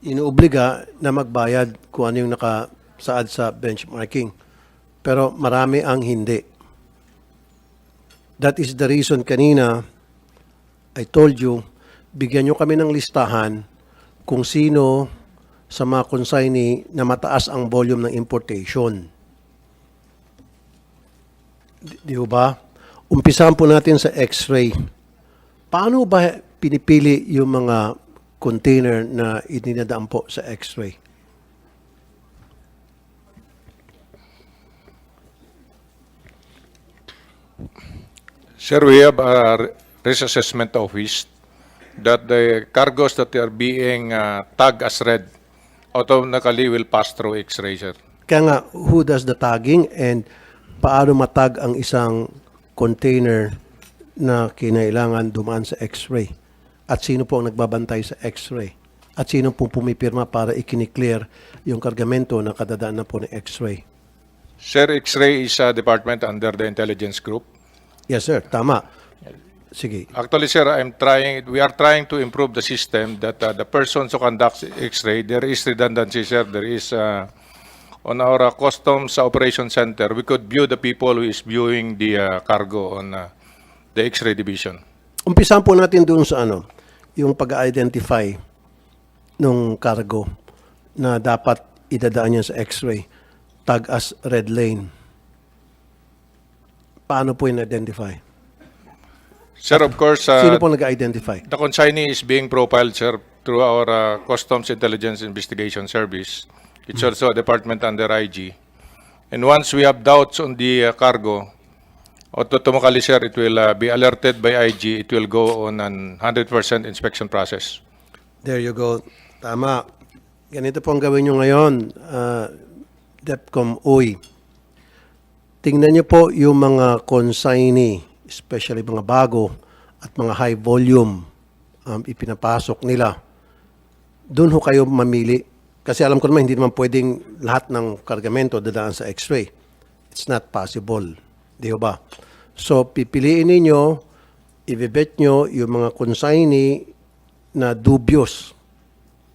inuobliga na magbayad kung ano yung nakasaad sa benchmarking. Pero marami ang hindi. That is the reason kanina, I told you, bigyan nyo kami ng listahan kung sino sa mga consignee na mataas ang volume ng importation. Di ba? Umpisahan po natin sa X-ray. Paano ba pinipili yung mga container na itinadaan po sa X-ray? Sir, we have a risk assessment office that the cargoes that are being tagged as red automatically will pass through X-ray, sir. Kaya nga, who does the tagging and paano matag ang isang container na kinailangan dumaan sa X-ray? At sino po ang nagbabantay sa X-ray? At sino po pumipirma para ikiniklear yung kargamento na kadadaan na po ng X-ray? Sir, X-ray is a department under the intelligence group. Yes, sir. Tama. Sige. Actually, sir, we are trying to improve the system that the persons who conduct X-ray, there is redundancy, sir. There is, on our customs operation center, we could view the people who is viewing the cargo on the X-ray division. Umpisahan po natin doon sa yung pag-identify ng cargo na dapat idadaan niya sa X-ray. Tag as red lane. Paano po in-identify? Sir, of course, Sino po nag-identify? the consignee is being profiled, sir, through our Customs Intelligence Investigation Service. It's also a department under IG. And once we have doubts on the cargo, automatically, sir, it will be alerted by IG. It will go on an 100% inspection process. There you go. Tama. Ganito po ang gawin nyo ngayon, DEPCOM UI. Tingnan niyo po yung mga consignee, especially mga bago at mga high volume ipinapasok nila. Doon ho kayo mamili. Kasi alam ko naman, hindi naman pwedeng lahat ng kargamento dadaan sa X-ray. It's not possible. Di ba? So, pipiliin ninyo, i-vet nyo yung mga consignee na dubious.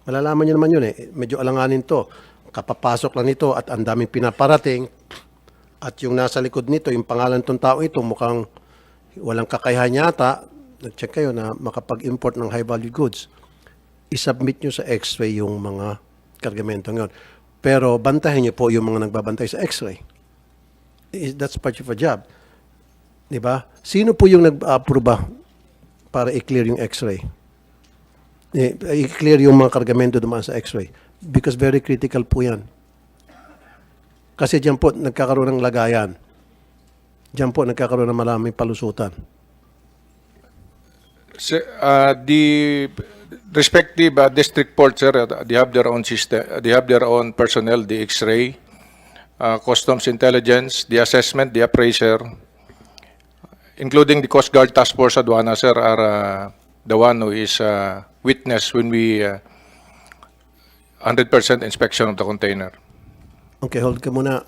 Malalaman nyo naman yun eh. Medyo alanganin to. Kapapasok lang nito at ang daming pinaparating at yung nasa likod nito, yung pangalan tong tao ito, mukhang walang kakayahan yata, nag-check kayo na makapag-import ng high-value goods. I-submit nyo sa X-ray yung mga kargamento ngayon. Pero bantahin nyo po yung mga nagbabantay sa X-ray. That's part of a job. Diba? Sino po yung nag-approve para i-clear yung X-ray? I-clear yung mga kargamento dumaan sa X-ray. Because very critical po yan. Kasi diyan po nagkakaroon ng lagayan. Diyan po nagkakaroon ng maraming palusutan. Sir, the respective district port, sir, they have their own system. They have their own personnel, the X-ray, customs intelligence, the assessment, the appraiser, including the Coast Guard Task Force Aduana, sir, are the one who is witness when we 100% inspection of the container. Okay, hold ka muna.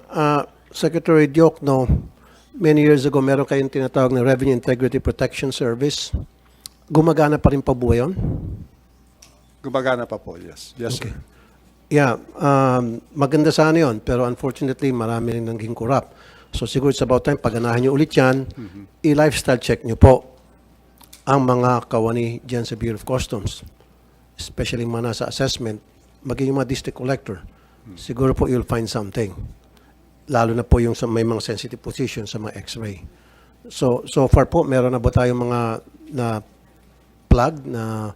Secretary Diokno, many years ago, meron kayong tinatawag na Revenue Integrity Protection Service. Gumagana pa rin pa buhay yun? Gumagana pa po, yes. Yes, Okay. sir. Yeah, maganda sana yun, pero unfortunately, marami rin naging corrupt. So siguro it's about time, paganahan nyo ulit yan, i-lifestyle check nyo po. ang mga kawani dyan sa Bureau of Customs, especially mga nasa assessment, maging mga district collector, siguro po you'll find something. Lalo na po yung may mga sensitive position sa mga x-ray. So far po, meron na ba tayong mga na plug na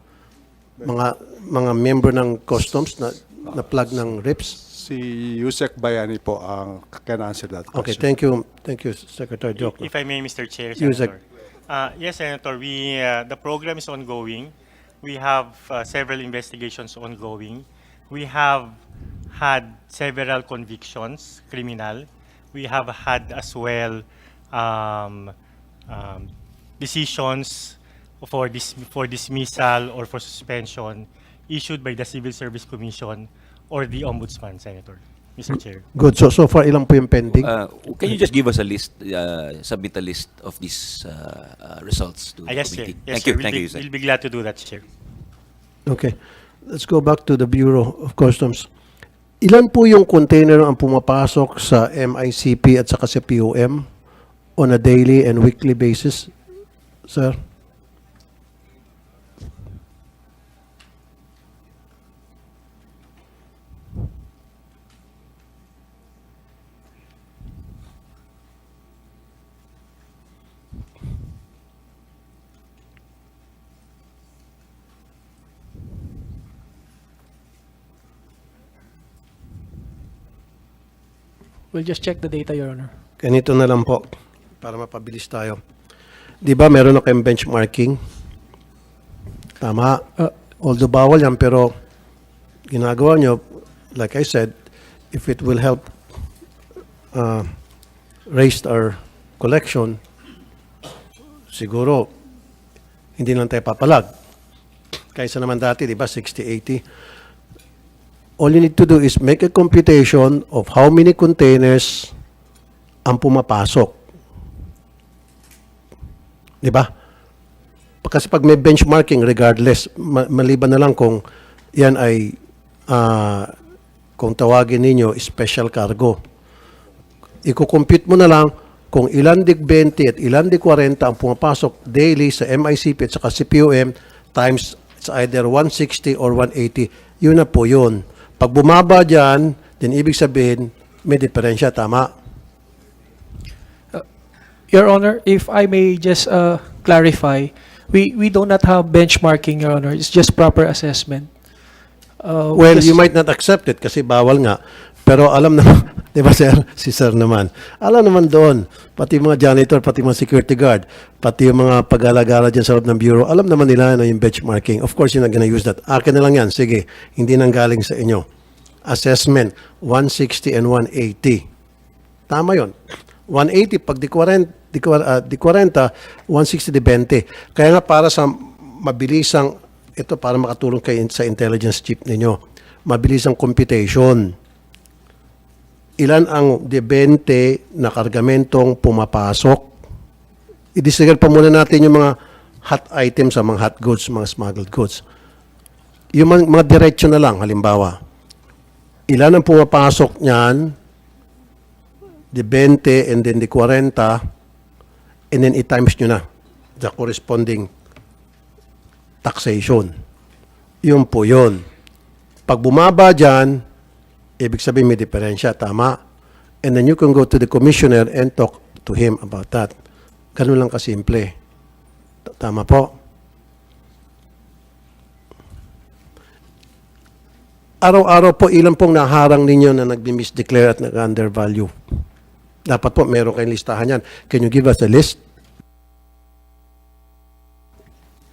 mga member ng customs na plug ng RIPS? Si Yusek Bayani po ang can answer that question. Okay, thank you. Thank you, Secretary Jokno. If I may, Mr. Chair, Yusek. Senator. Yes, Senator, the program is ongoing. We have several investigations ongoing. We have had several convictions, criminal. We have had as well decisions for dismissal or for suspension issued by the Civil Service Commission or the Ombudsman, Senator. Mr. Chair. Good. So far, ilang po yung pending? Can you just give us a list, submit a list of these results to the Yes, Chair. committee? Yes, Thank you, Chair. thank you, Yusek. We'll be glad to do that, Chair. Okay. Let's go back to the Bureau of Customs. Ilan po yung container ang pumapasok sa MICP at saka sa POM on a daily and weekly basis, sir? We'll just check the data, Your Honor. Ganito na lang po, para mapabilis tayo. Di ba meron na kayong benchmarking? Tama. Although bawal yan, pero ginagawa nyo, like I said, if it will help raise our collection, siguro, hindi lang tayo papalag. Kaysa naman dati, di ba, 60-80. All you need to do is make a computation of how many containers ang pumapasok. Di ba? Kasi pag may benchmarking, regardless, maliban na lang kung yan ay, kung tawagin ninyo, special cargo. Iko-compute mo na lang kung ilan dig 20 at ilan dig 40 ang pumapasok daily sa MICP at saka CPOM times it's either 160 or 180. Yun na po yun. Pag bumaba dyan, then ibig sabihin, may diferensya, tama? Your Honor, if I may just clarify, we do not have benchmarking, Your Honor. It's just proper assessment. Well, you might not accept it kasi bawal nga. Pero alam naman, di ba sir, si sir naman, alam naman doon, pati mga janitor, pati mga security guard, pati yung mga pag-alagara dyan sa loob ng bureau, alam naman nila na yung benchmarking. Of course, you're not gonna use that. Akin na lang yan, sige, hindi nang galing sa inyo. Assessment, 160 and 180. Tama yon. 180 pag di 40, 160 di 20. Kaya nga para sa mabilisang, ito para makatulong kayo sa intelligence chip ninyo, mabilisang computation. Ilan ang de 20 na kargamentong pumapasok? I-disregard pa muna natin yung mga hot items sa mga hot goods, mga smuggled goods. Yung mga diretsyo na lang, halimbawa. Ilan ang pumapasok niyan? De 20 and then de 40 and then i-times nyo na the corresponding taxation. Yun po yun. Pag bumaba dyan, ibig sabihin may diferensya, tama? And then you can go to the commissioner and talk to him about that. Ganun lang kasimple. Tama po? Araw-araw po, ilan pong naharang ninyo na nag-misdeclare at nag-undervalue? Dapat po, meron kayong listahan yan. Can you give us a list?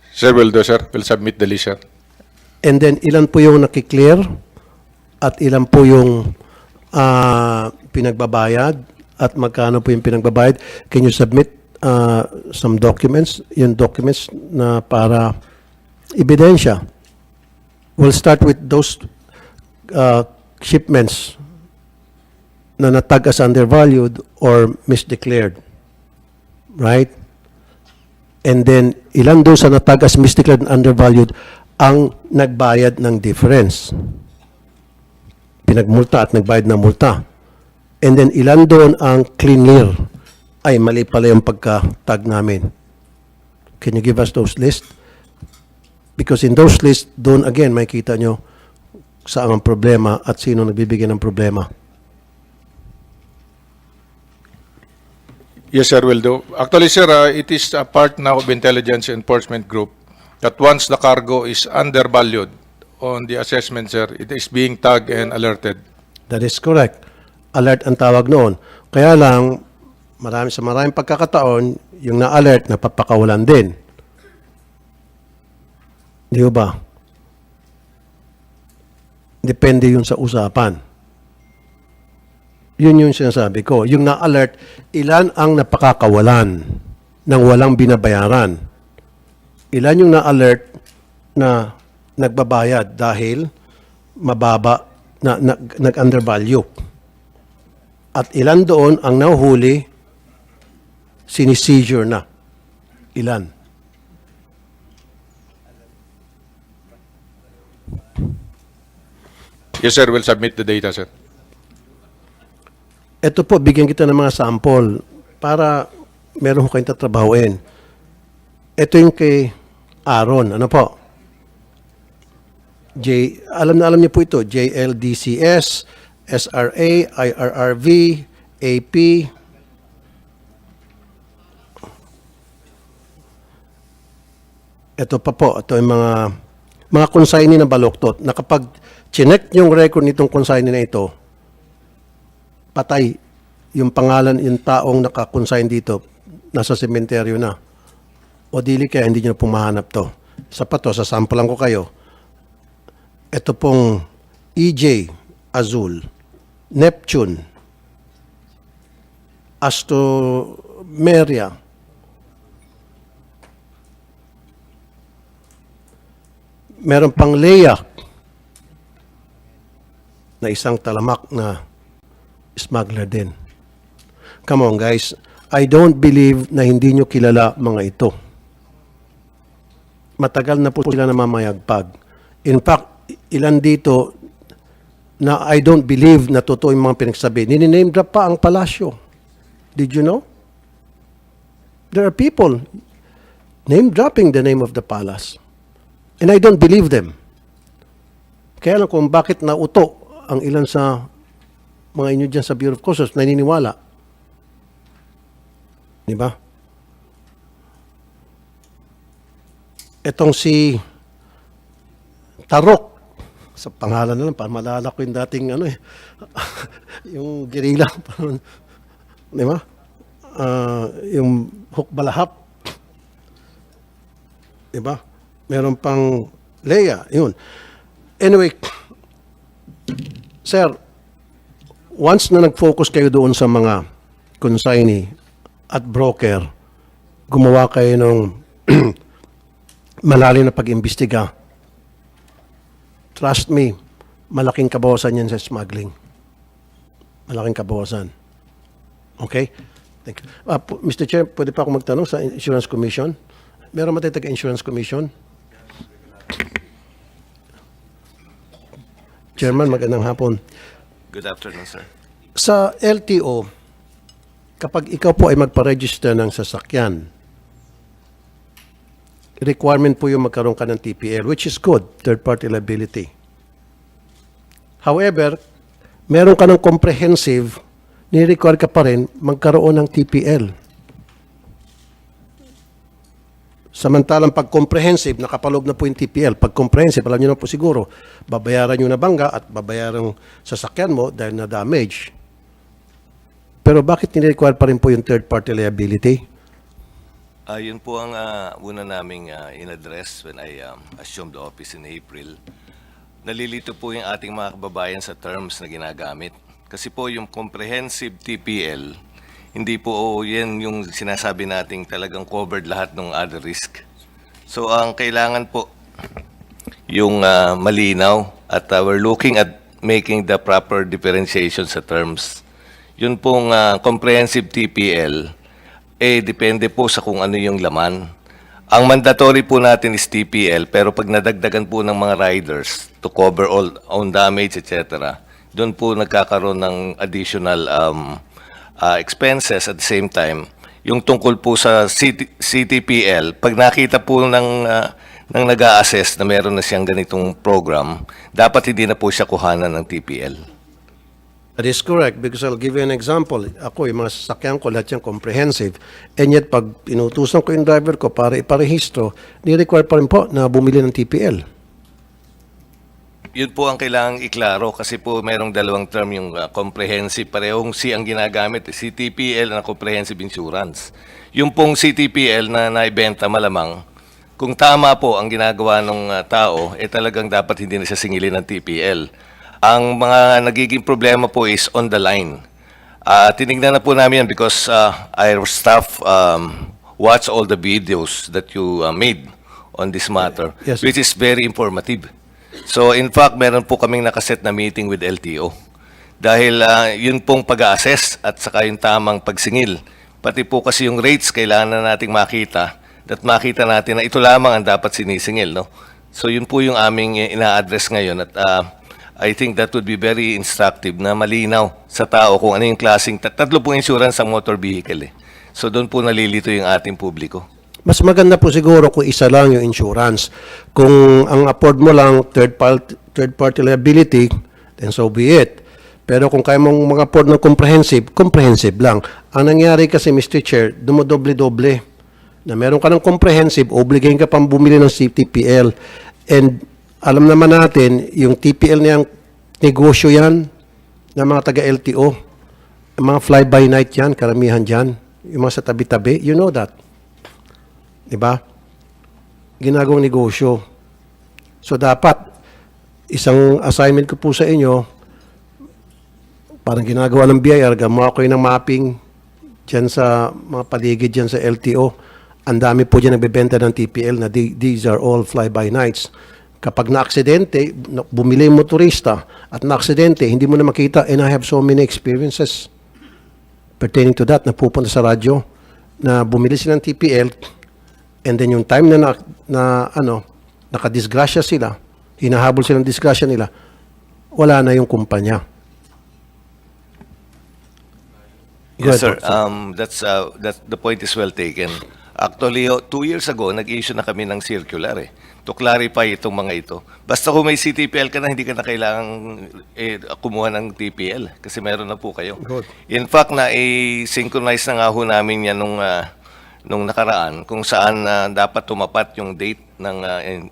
Sir, will do, sir. We'll submit the list, sir. And then, ilan po yung nakiklear? At ilan po yung pinagbabayad? At magkano po yung pinagbabayad? Can you submit some documents? Yung documents na para ebidensya. We'll start with those shipments na natag as undervalued or misdeclared. Right? And then, ilan doon sa natag as misdeclared and undervalued ang nagbayad ng difference? Pinagmulta at nagbayad ng multa. And then, ilan doon ang clean clear? Ay, mali pala yung pagka-tag namin. Can you give us those lists? Because in those lists, doon again, makikita nyo saan ang problema at sino nagbibigay ng problema. Yes, sir, will do. Actually, sir, it is a part now of Intelligence Enforcement Group that once the cargo is undervalued on the assessment, sir, it is being tagged and alerted. That is correct. Alert ang tawag noon. Kaya lang, maraming pagkakataon, yung na-alert, napapakawalan din. Di ba? Depende yun sa usapan. Yun yung sinasabi ko. Yung na-alert, ilan ang napakakawalan ng walang binabayaran? Ilan yung na-alert na nagbabayad dahil mababa na nag-undervalue? At ilan doon ang nahuhuli, siniseizure na? Ilan? Yes, sir, we'll submit the data, sir. Ito po, bigyan kita ng mga sample para meron ko kayong tatrabahuin. Ito yung kay Aaron. Ano po? Alam niyo po ito. JLDCS, SRA, IRRV, AP. Ito pa po. Ito yung mga consignee na baloktot na kapag chinek yung record nitong consignee na ito, patay yung pangalan, yung taong nakakonsign dito, nasa sementeryo na. O dili kaya hindi nyo pumahanap to. Sa pa to, sasampulan ko kayo. Ito pong EJ Azul, Neptune, Astomeria, meron pang Leia na isang talamak na smuggler din. Come on guys, I don't believe na hindi nyo kilala mga ito. Matagal na po sila namamayagpag. In fact, ilan dito na I don't believe na totoo yung mga pinagsabi. Nini-name drop pa ang palasyo. Did you know? There are people name dropping the name of the palace. And I don't believe them. Kaya lang kung bakit nauto ang ilan sa mga inyo dyan sa Bureau of Customs, naniniwala. Di ba? Etong si Tarok, sa pangalan na lang, para malala ko yung dating yung gerila. Di ba? Yung hukbalahap. Di ba? Meron pang Leia. Yun. Anyway, sir, once na nag-focus kayo doon sa mga consignee at broker, gumawa kayo ng malalim na pag-imbestiga. Trust me, malaking kabawasan yan sa smuggling. Malaking kabawasan. Okay? Thank you. Mr. Chair, pwede pa ako magtanong sa Insurance Commission? Meron matay taga-Insurance Commission? Chairman, magandang hapon. Good afternoon, sir. Sa LTO, kapag ikaw po ay magpa-register ng sasakyan, requirement po yung magkaroon ka ng TPL, which is good, third-party liability. However, meron ka ng comprehensive, ni-require ka pa rin magkaroon ng TPL. Samantalang pag comprehensive, nakapaloob na po yung TPL. Pag comprehensive, alam nyo na po siguro, babayaran yung nabangga at babayaran sasakyan mo dahil na damage. Pero bakit ni-require pa rin po yung third-party liability? Yun po ang una naming in-address when I assumed the office in April. Nalilito po yung ating mga kababayan sa terms na ginagamit. Kasi po yung comprehensive TPL, hindi po yan yung sinasabi nating talagang covered lahat ng other risk. So ang kailangan po yung malinaw at we're looking at making the proper differentiation sa terms. Yun pong comprehensive TPL, depende po sa kung ano yung laman. Ang mandatory po natin is TPL, pero pag nadagdagan po ng mga riders to cover all own damage, etc., doon po nagkakaroon ng additional expenses at the same time, yung tungkol po sa CTPL, pag nakita po ng nag-a-assess na meron na siyang ganitong program, dapat hindi na po siya kuhanan ng TPL. That is correct because I'll give you an example. Ako, yung mga sasakyan ko, lahat yan comprehensive. And yet, pag inutusan ko yung driver ko para iparehistro, ni-require pa rin po na bumili ng TPL. Yun po ang kailangang iklaro kasi po merong dalawang term yung comprehensive. Parehong C ang ginagamit, CTPL na comprehensive insurance. Yung pong CTPL na naibenta malamang, kung tama po ang ginagawa ng tao, talagang dapat hindi na siya singilin ng TPL. Ang mga nagiging problema po is on the line. Tinignan na po namin yan because our staff watch all the videos that you made on this matter, Yes. which is very informative. So in fact, meron po kaming nakaset na meeting with LTO. Dahil yun pong pag-assess at saka yung tamang pagsingil. Pati po kasi yung rates kailangan na nating makita at makita natin na ito lamang ang dapat sinisingil. No? So yun po yung aming ina-address ngayon at I think that would be very instructive na malinaw sa tao kung ano yung klaseng tatlo pong insurance ang motor vehicle. So doon po nalilito yung ating publiko. Mas maganda po siguro kung isa lang yung insurance. Kung ang afford mo lang third party liability, then so be it. Pero kung kaya mong mag-afford ng comprehensive lang. Ang nangyari kasi, Mr. Chair, dumodoble-doble. Na meron ka ng comprehensive, obligahin ka pang bumili ng TPL. And alam naman natin, yung TPL niyang negosyo yan ng mga taga-LTO. Mga fly-by-night yan, karamihan dyan. Yung mga sa tabi-tabi, you know that. Diba? Ginagawang negosyo. So dapat, isang assignment ko po sa inyo, parang ginagawa ng BIR, gumawa ko ng mapping dyan sa mga paligid dyan sa LTO. Ang dami po dyan nagbebenta ng TPL na these are all fly-by-nights. Kapag na-aksidente, bumili yung motorista at na-aksidente, hindi mo na makita, and I have so many experiences pertaining to that, na pupunta sa radyo, na bumili sila ng TPL, and then yung time na nakadisgrasya sila, hinahabol silang disgrasya nila, wala na yung kumpanya. Yes, sir. That's the point is well taken. Actually, 2 years ago, nag-issue na kami ng circular to clarify itong mga ito. Basta kung may CTPL ka na, hindi ka na kailangang kumuha ng TPL kasi meron na po kayo. Good. In fact, synchronize na nga ho namin yan nung nakaraan kung saan dapat tumapat yung date ng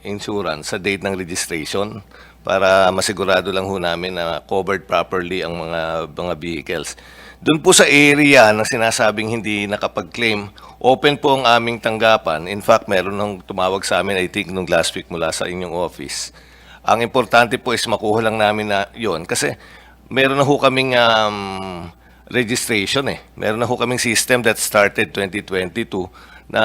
insurance sa date ng registration para masigurado lang ho namin na covered properly ang mga vehicles. Doon po sa area na sinasabing hindi nakapag-claim, open po ang aming tanggapan. In fact, meron nang tumawag sa amin, I think, nung last week mula sa inyong office. Ang importante po is makuha lang namin na yon kasi meron na ho kaming registration Meron na ho kaming system that started 2022 na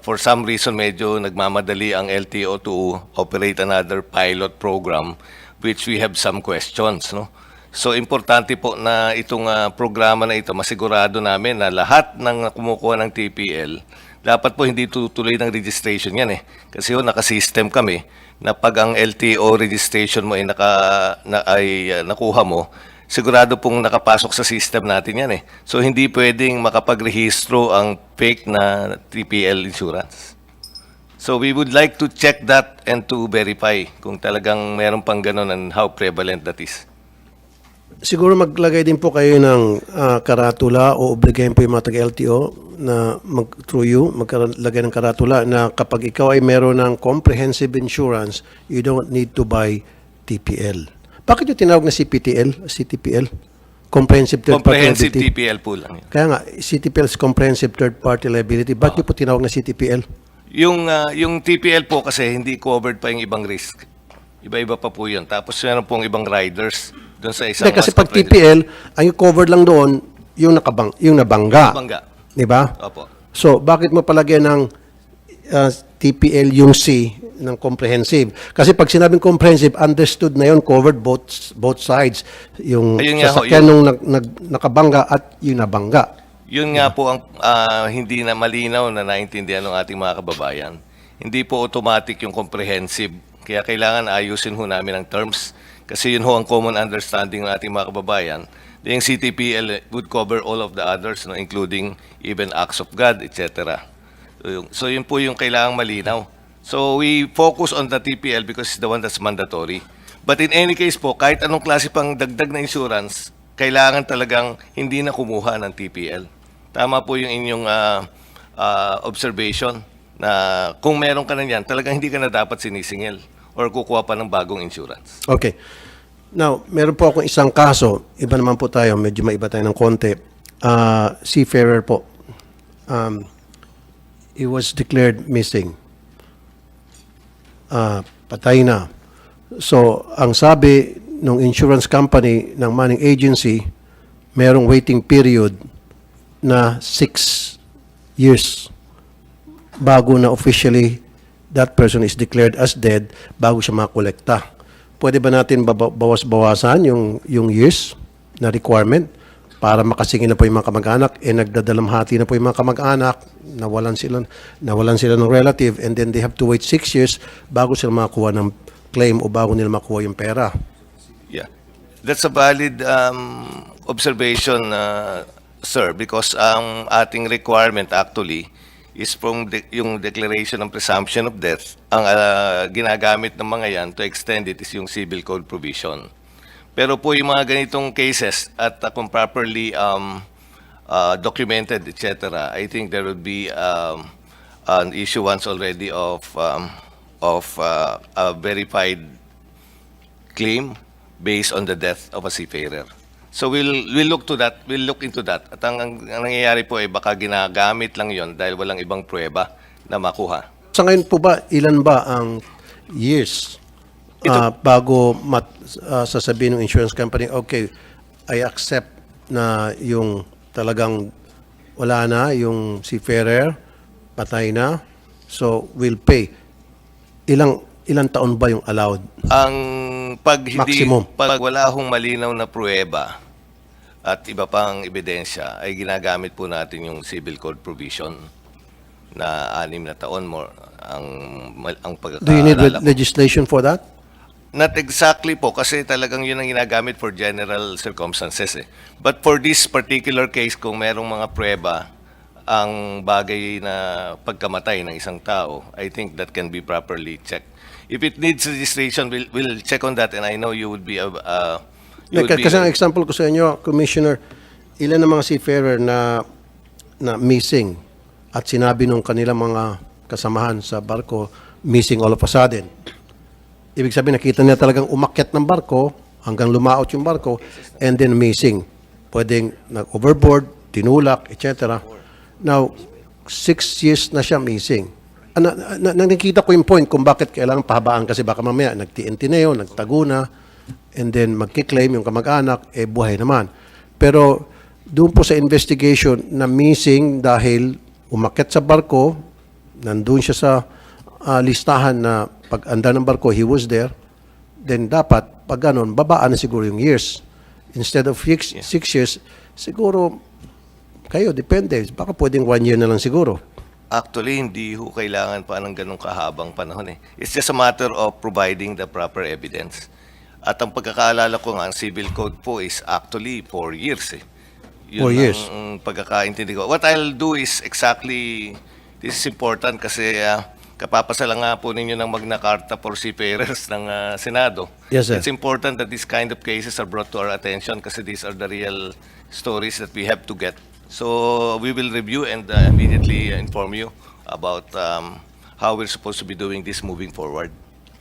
for some reason medyo nagmamadali ang LTO to operate another pilot program which we have some questions, no? So importante po na itong programa na ito masigurado namin na lahat ng kumukuha ng TPL dapat po hindi tutuloy ng registration yan kasi naka-system kami na pag ang LTO registration mo ay nakuha mo, sigurado pong nakapasok sa system natin yan So hindi pwedeng makapagrehistro ang fake na TPL insurance. So we would like to check that and to verify kung talagang meron pang ganun and how prevalent that is. Siguro maglagay din po kayo ng karatula o obligahin po yung mga taga-LTO na through you, maglagay ng karatula na kapag ikaw ay meron ng comprehensive insurance, you don't need to buy TPL. Bakit yung tinawag na CTPL? Comprehensive Third Party Comprehensive Liability. TPL po lang yun. Kaya nga, CTPL is Comprehensive Third Party Liability. Bakit yung po tinawag na CTPL? Yung TPL po kasi hindi covered pa yung ibang risk. Iba-iba pa po yun. Tapos meron pong ibang riders doon sa isang... Kasi pag TPL, ang covered lang doon, yung nabangga. Bangga. Di ba? Opo. So, bakit mo palagyan ng TPL yung C ng comprehensive? Kasi pag sinabing comprehensive, understood na yun, covered both sides. Yung Ayun nga ho, sasakyan nung nakabangga at yung nabangga. Yun nga po ang hindi na malinaw na naintindihan ng ating mga kababayan. Hindi po automatic yung comprehensive. Kaya kailangan ayusin ho namin ang terms. Kasi yun ho ang common understanding ng ating mga kababayan. Yung CTPL would cover all of the others, no, including even acts of God, etc. So yun po yung kailangang malinaw. So we focus on the TPL because it's the one that's mandatory. But in any case po, kahit anong klase pang dagdag na insurance, kailangan talagang hindi na kumuha ng TPL. Tama po yung inyong observation na kung meron ka na yan, talagang hindi ka na dapat sinisingil or kukuha pa ng bagong insurance. Okay. Now, meron po akong isang kaso. Iba naman po tayo. Medyo maiba tayo ng konti. Seafarer po. He was declared missing. Patay na. So, ang sabi ng insurance company ng manning agency, merong waiting period na 6 years bago na officially that person is declared as dead bago siya makolekta. Pwede ba natin bawas-bawasan yung years na requirement para makasingil na po yung mga kamag-anak, nagdadalamhati na po yung mga kamag-anak, nawalan sila ng relative, and then they have to wait 6 years bago sila makakuha ng claim o bago nila makuha yung pera. Yeah. That's a valid observation, sir, because ang ating requirement actually is from yung declaration ng presumption of death. Ang ginagamit ng mga yan to extend it is yung civil code provision. Pero po yung mga ganitong cases at kung properly documented, etc., I think there would be an issuance already of a verified claim based on the death of a seafarer. So we'll look to that. We'll look into that. At ang nangyayari po ay baka ginagamit lang yon dahil walang ibang pruweba na makuha. Sa ngayon po ba, ilan ba ang years bago sasabihin ng insurance company, okay, I accept na yung talagang wala na, yung seafarer, patay na, so we'll pay. Ilang taon ba yung allowed? Ang Maximum. pag wala hong malinaw na pruweba at iba pang ebidensya, ay ginagamit po natin yung civil code provision na 6 na taon more ang pagkakaalala. Do you need legislation for that? Not exactly po, kasi talagang yun ang ginagamit for general circumstances. But for this particular case, kung merong mga pruweba ang bagay na pagkamatay ng isang tao, I think that can be properly checked. If it needs registration, we'll check on that, and I know you would be Kasi ang example ko sa inyo, Commissioner, ilan ng mga seafarer na missing at sinabi nung kanilang mga kasamahan sa barko, missing all of a sudden. Ibig sabihin, nakita niya talagang umakyat ng barko hanggang lumaot yung barko and then missing. Pwedeng nag-overboard, tinulak, etc. Now, 6 years na siya missing. Nakikita ko yung point kung bakit kailangan pahabaan kasi baka mamaya nag-TNT na yun, nagtago na, and then magkiklaim yung kamag-anak, buhay naman. Pero doon po sa investigation na missing dahil umakyat sa barko, nandun siya sa listahan na pag-anda ng barko, he was there, then dapat, pag ganun, babaan na siguro yung years. Instead of 6 years, siguro, kayo, depende. Baka pwedeng 1 year na lang siguro. Actually, hindi ho kailangan pa ng ganong kahabang panahon. It's just a matter of providing the proper evidence. At ang pagkakaalala ko nga, ang civil code po is actually 4 years. 4 years. Ang pagkakaintindi ko. What I'll do is exactly, this is important kasi kapapasala nga po ninyo ng Magna Carta for Seafarers ng Senado. Yes, sir. It's important that these kind of cases are brought to our attention kasi these are the real stories that we have to get. So we will review and immediately inform you about how we're supposed to be doing this moving forward.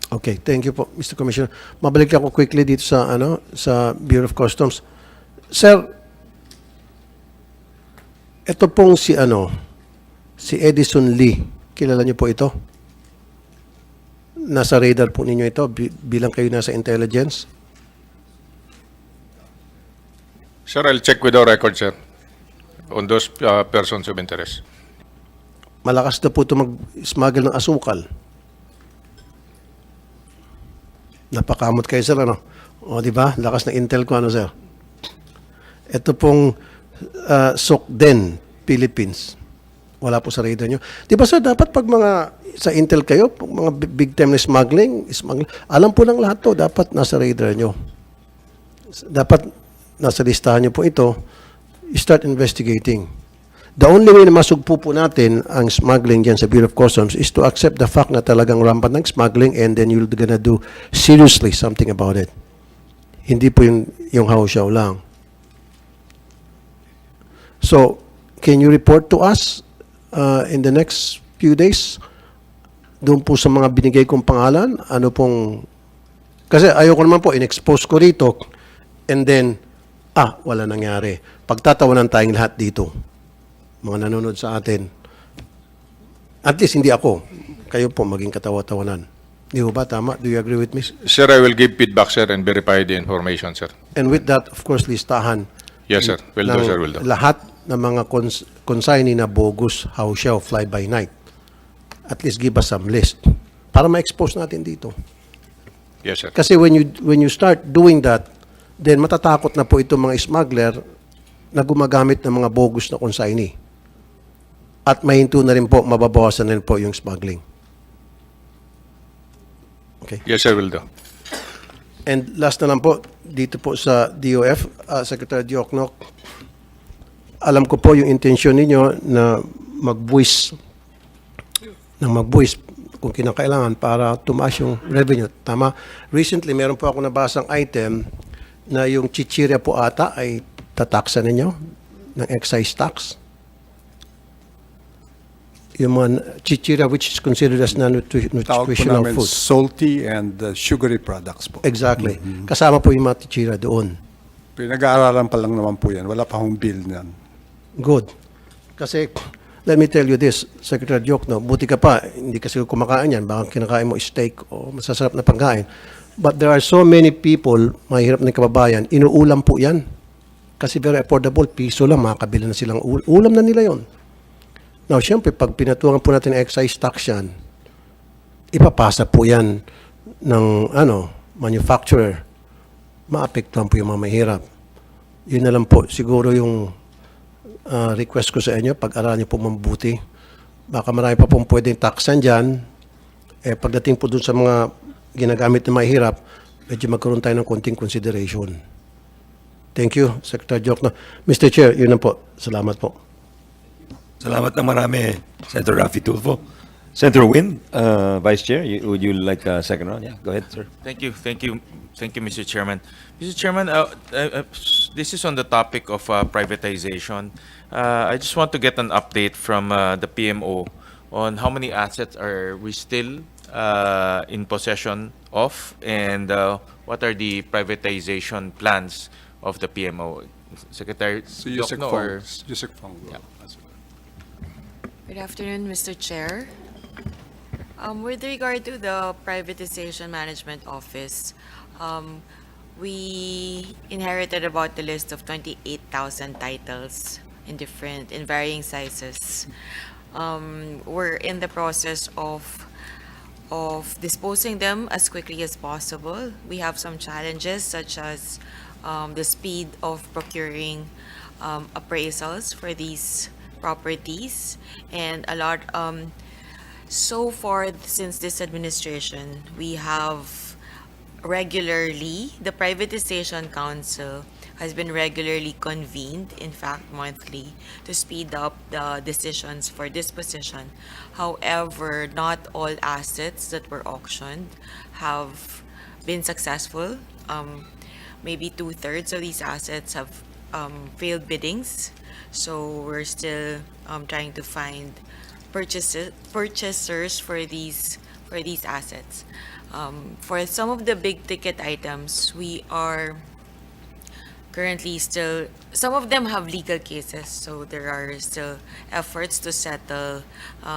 Okay, thank you po, Mr. Commissioner. Mabalik ako quickly dito sa sa Bureau of Customs. Sir, ito pong si Edison Lee. Kilala niyo po ito? Nasa radar po ninyo ito bilang kayo nasa intelligence? Sir, I'll check with our record, sir, on those persons of interest. Malakas na po ito mag-smuggle ng asukal. Napakamot kayo, sir, ano? O, di ba? Lakas na intel ko, ano, sir? Ito pong Sokden, Philippines. Wala po sa radar nyo. Di ba sir, dapat pag mga sa Intel kayo, pag mga big time na smuggling, alam po ng lahat to, dapat nasa radar nyo. Dapat nasa listahan nyo po ito, start investigating. The only way na masugpo po natin ang smuggling dyan sa Bureau of Customs is to accept the fact na talagang rampant ng smuggling and then you're gonna do seriously something about it. Hindi po yung hausyaw lang. So, can you report to us in the next few days doon po sa mga binigay kong pangalan? Ano pong... Kasi ayoko naman po, in-expose ko rito and then, wala nangyari. Pagtatawanan tayong lahat dito. Mga nanonood sa atin. At least hindi ako. Kayo po maging katawa-tawanan. Di ba tama? Do you agree with me? Sir, I will give feedback, sir, and verify the information, sir. And with that, of course, listahan. Yes, sir. Will do, sir. Will do. Lahat ng mga consignee na bogus, hausyaw, fly by night. At least give us some list. Para ma-expose natin dito. Yes, sir. Kasi when you start doing that, then matatakot na po itong mga smuggler na gumagamit ng mga bogus na consignee. At mahinto na rin po, mababawasan na rin po yung smuggling. Okay. Yes, sir. Will do. And last na lang po, dito po sa DOF, Secretary Diokno, alam ko po yung intensyon ninyo na magbuwis kung kinakailangan para tumaas yung revenue. Tama? Recently, meron po ako nabasang item na yung chichirya po ata ay tataksa ninyo ng excise tax. Yung mga chichirya which is considered as Tawag po non-nutritional namin food. salty and sugary products po. Exactly. Kasama po yung mga chichirya doon. Pinag-aaralan pa lang naman po yan. Wala pa akong bill niyan. Good. Kasi, let me tell you this, Secretary Diokno, buti ka pa, hindi kasi kumakain yan, baka kinakain mo steak o masasarap na pagkain. But there are so many people, mahirap na kababayan, inuulam po yan. Kasi very affordable, piso lang, makakabili na silang ulam na nila yon. Now, syempre, pag pinatuangan po natin excise tax yan, ipapasa po yan ng manufacturer. Maapektuhan po yung mga mahirap. Yun na lang po, siguro yung request ko sa inyo, pag-aralan niyo po mabuti. Baka marami pa pong pwedeng taxan dyan. Pagdating po dun sa mga ginagamit na mahirap, medyo magkaroon tayo ng konting consideration. Thank you, Secretary Diokno. Mr. Chair, yun na po. Salamat po. Salamat na marami, Senator Raffy Tulfo. Senator Win, Vice Chair, would you like a second round? Yeah, go ahead, sir. Thank you, Mr. Chairman. Mr. Chairman, this is on the topic of privatization. I just want to get an update from the PMO on how many assets are we still in possession of, and what are the privatization plans of the PMO. Secretary Diokno or... Yusek Fong. Yeah. Good afternoon, Mr. Chair. With regard to the Privatization Management Office, we inherited about the list of 28,000 titles in varying sizes. We're in the process of disposing them as quickly as possible. We have some challenges such as the speed of procuring appraisals for these properties, and a lot so far since this administration, we have the Privatization Council has been regularly convened, in fact monthly, to speed up the decisions for disposition. However, not all assets that were auctioned have been successful. Maybe 2/3 of these assets have failed biddings. So we're still trying to find purchasers for these assets. For some of the big ticket items, we are currently still, some of them have legal cases, so there are still efforts to settle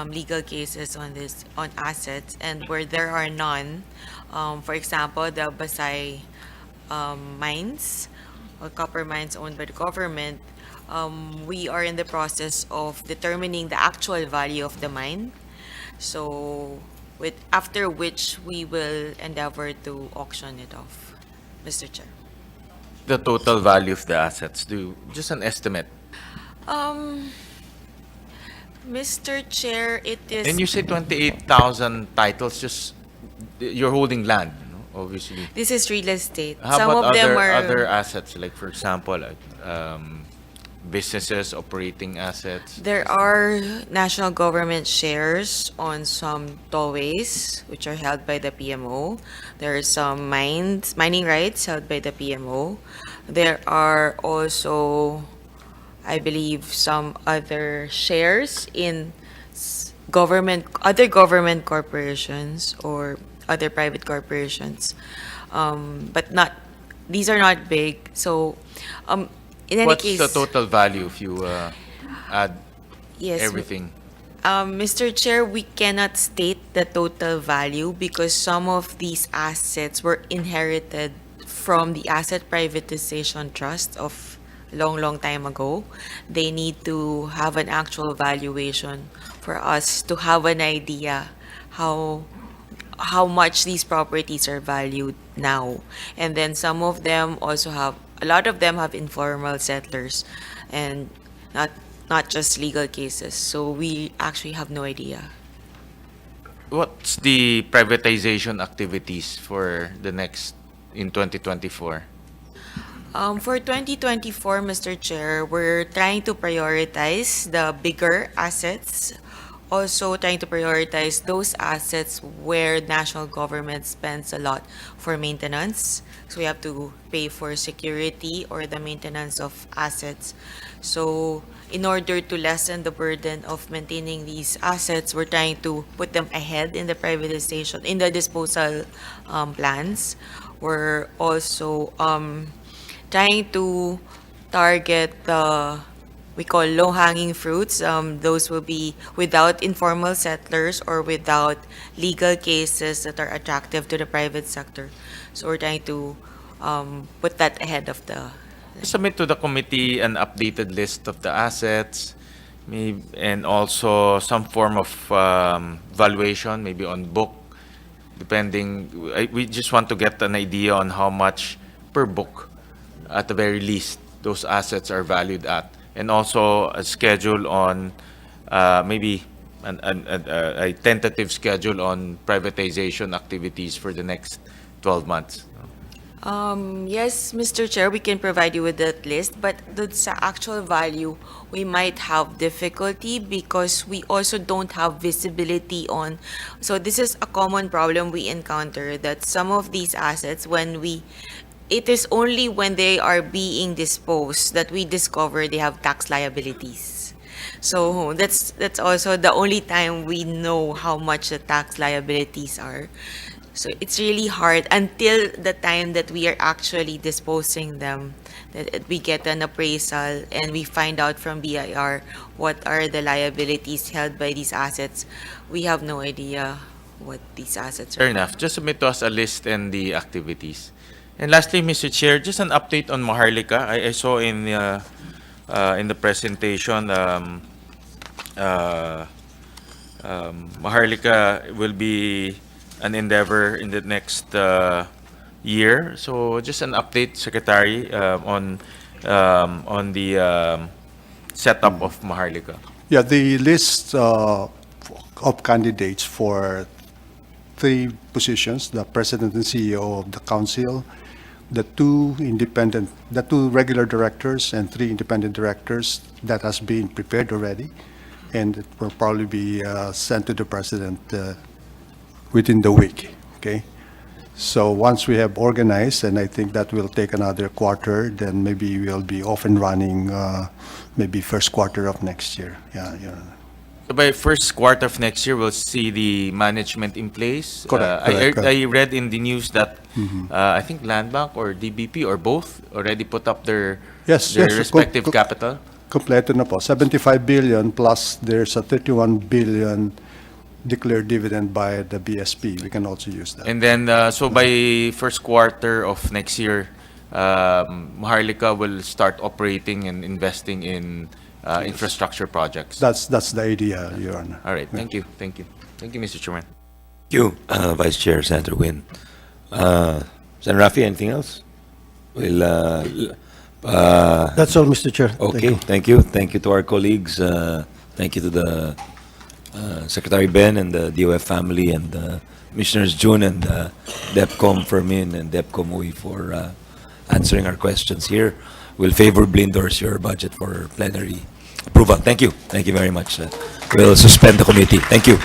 legal cases on assets, and where there are none, for example, the Basay mines or copper mines owned by the government, we are in the process of determining the actual value of the mine. So, after which we will endeavor to auction it off, Mr. Chair. The total value of the assets, just an estimate. Mr. Chair, it is. And you say 28,000 titles, just you're holding land, no? Obviously. This is real estate. How Some about of them are other assets, like for example, businesses, operating assets? There are national government shares on some tollways, which are held by the PMO. There are some mining rights held by the PMO. There are also, I believe, some other shares in other government corporations or other private corporations, but these are not big. So, in any What's case, the total value if you add yes, everything? Mr. Chair, we cannot state the total value because some of these assets were inherited from the asset privatization trust of long time ago. They need to have an actual valuation for us to have an idea how much these properties are valued now. And then some of them also have, a lot of them have informal settlers and not just legal cases. So we actually have no idea. What's the privatization activities for the next in 2024? For 2024, Mr. Chair, we're trying to prioritize the bigger assets, also trying to prioritize those assets where national government spends a lot for maintenance. So we have to pay for security or the maintenance of assets. So in order to lessen the burden of maintaining these assets, we're trying to put them ahead in the privatization, in the disposal plans. We're also trying to target the we call low-hanging fruits. Those will be without informal settlers or without legal cases that are attractive to the private sector. So we're trying to put that ahead of the. Submit to the committee an updated list of the assets, maybe, and also some form of valuation, maybe on book, depending. We just want to get an idea on how much per book, at the very least, those assets are valued at. And also a schedule on maybe a tentative schedule on privatization activities for the next 12 months. Yes, Mr. Chair, we can provide you with that list, but the actual value, we might have difficulty because we also don't have visibility on. So this is a common problem we encounter, that some of these assets, it is only when they are being disposed that we discover they have tax liabilities. So that's also the only time we know how much the tax liabilities are. So it's really hard until the time that we are actually disposing them, that we get an appraisal and we find out from BIR what are the liabilities held by these assets. We have no idea what these assets are. Fair enough. Just submit to us a list and the activities. And lastly, Mr. Chair, just an update on Maharlika. I saw in the presentation, Maharlika will be an endeavor in the next year. So just an update, Secretary, on the setup of Maharlika. Yeah, the list of candidates for 3 positions, the President and CEO of the Council, the 2 regular directors and 3 independent directors, that has been prepared already, and it will probably be sent to the President within the week, okay? So once we have organized, and I think that will take another quarter, then maybe we'll be off and running maybe first quarter of next year. Yeah. So by first quarter of next year, we'll see the management in place. Correct. I read in the news that I think Land Bank or DBP or both already put up their respective capital. Kompleto na po. 75 billion plus there's a 31 billion declared dividend by the BSP. We can also use that. And then, so by first quarter of next year, Maharlika will start operating and investing in infrastructure projects. That's the idea, Your Honor. All right. Thank you. Thank you, Mr. Chairman. Thank you, Vice Chair Senator Win. Senator Rafi, anything else? That's all, Mr. Chair. Okay. Thank you. Thank you to our colleagues. Thank you to the Secretary Ben and the DOF family and Commissioners June and DEPCOM Fermin and DEPCOM Uy for answering our questions here. We'll favorably endorse your budget for plenary approval. Thank you. Thank you very much. We'll suspend the committee. Thank you.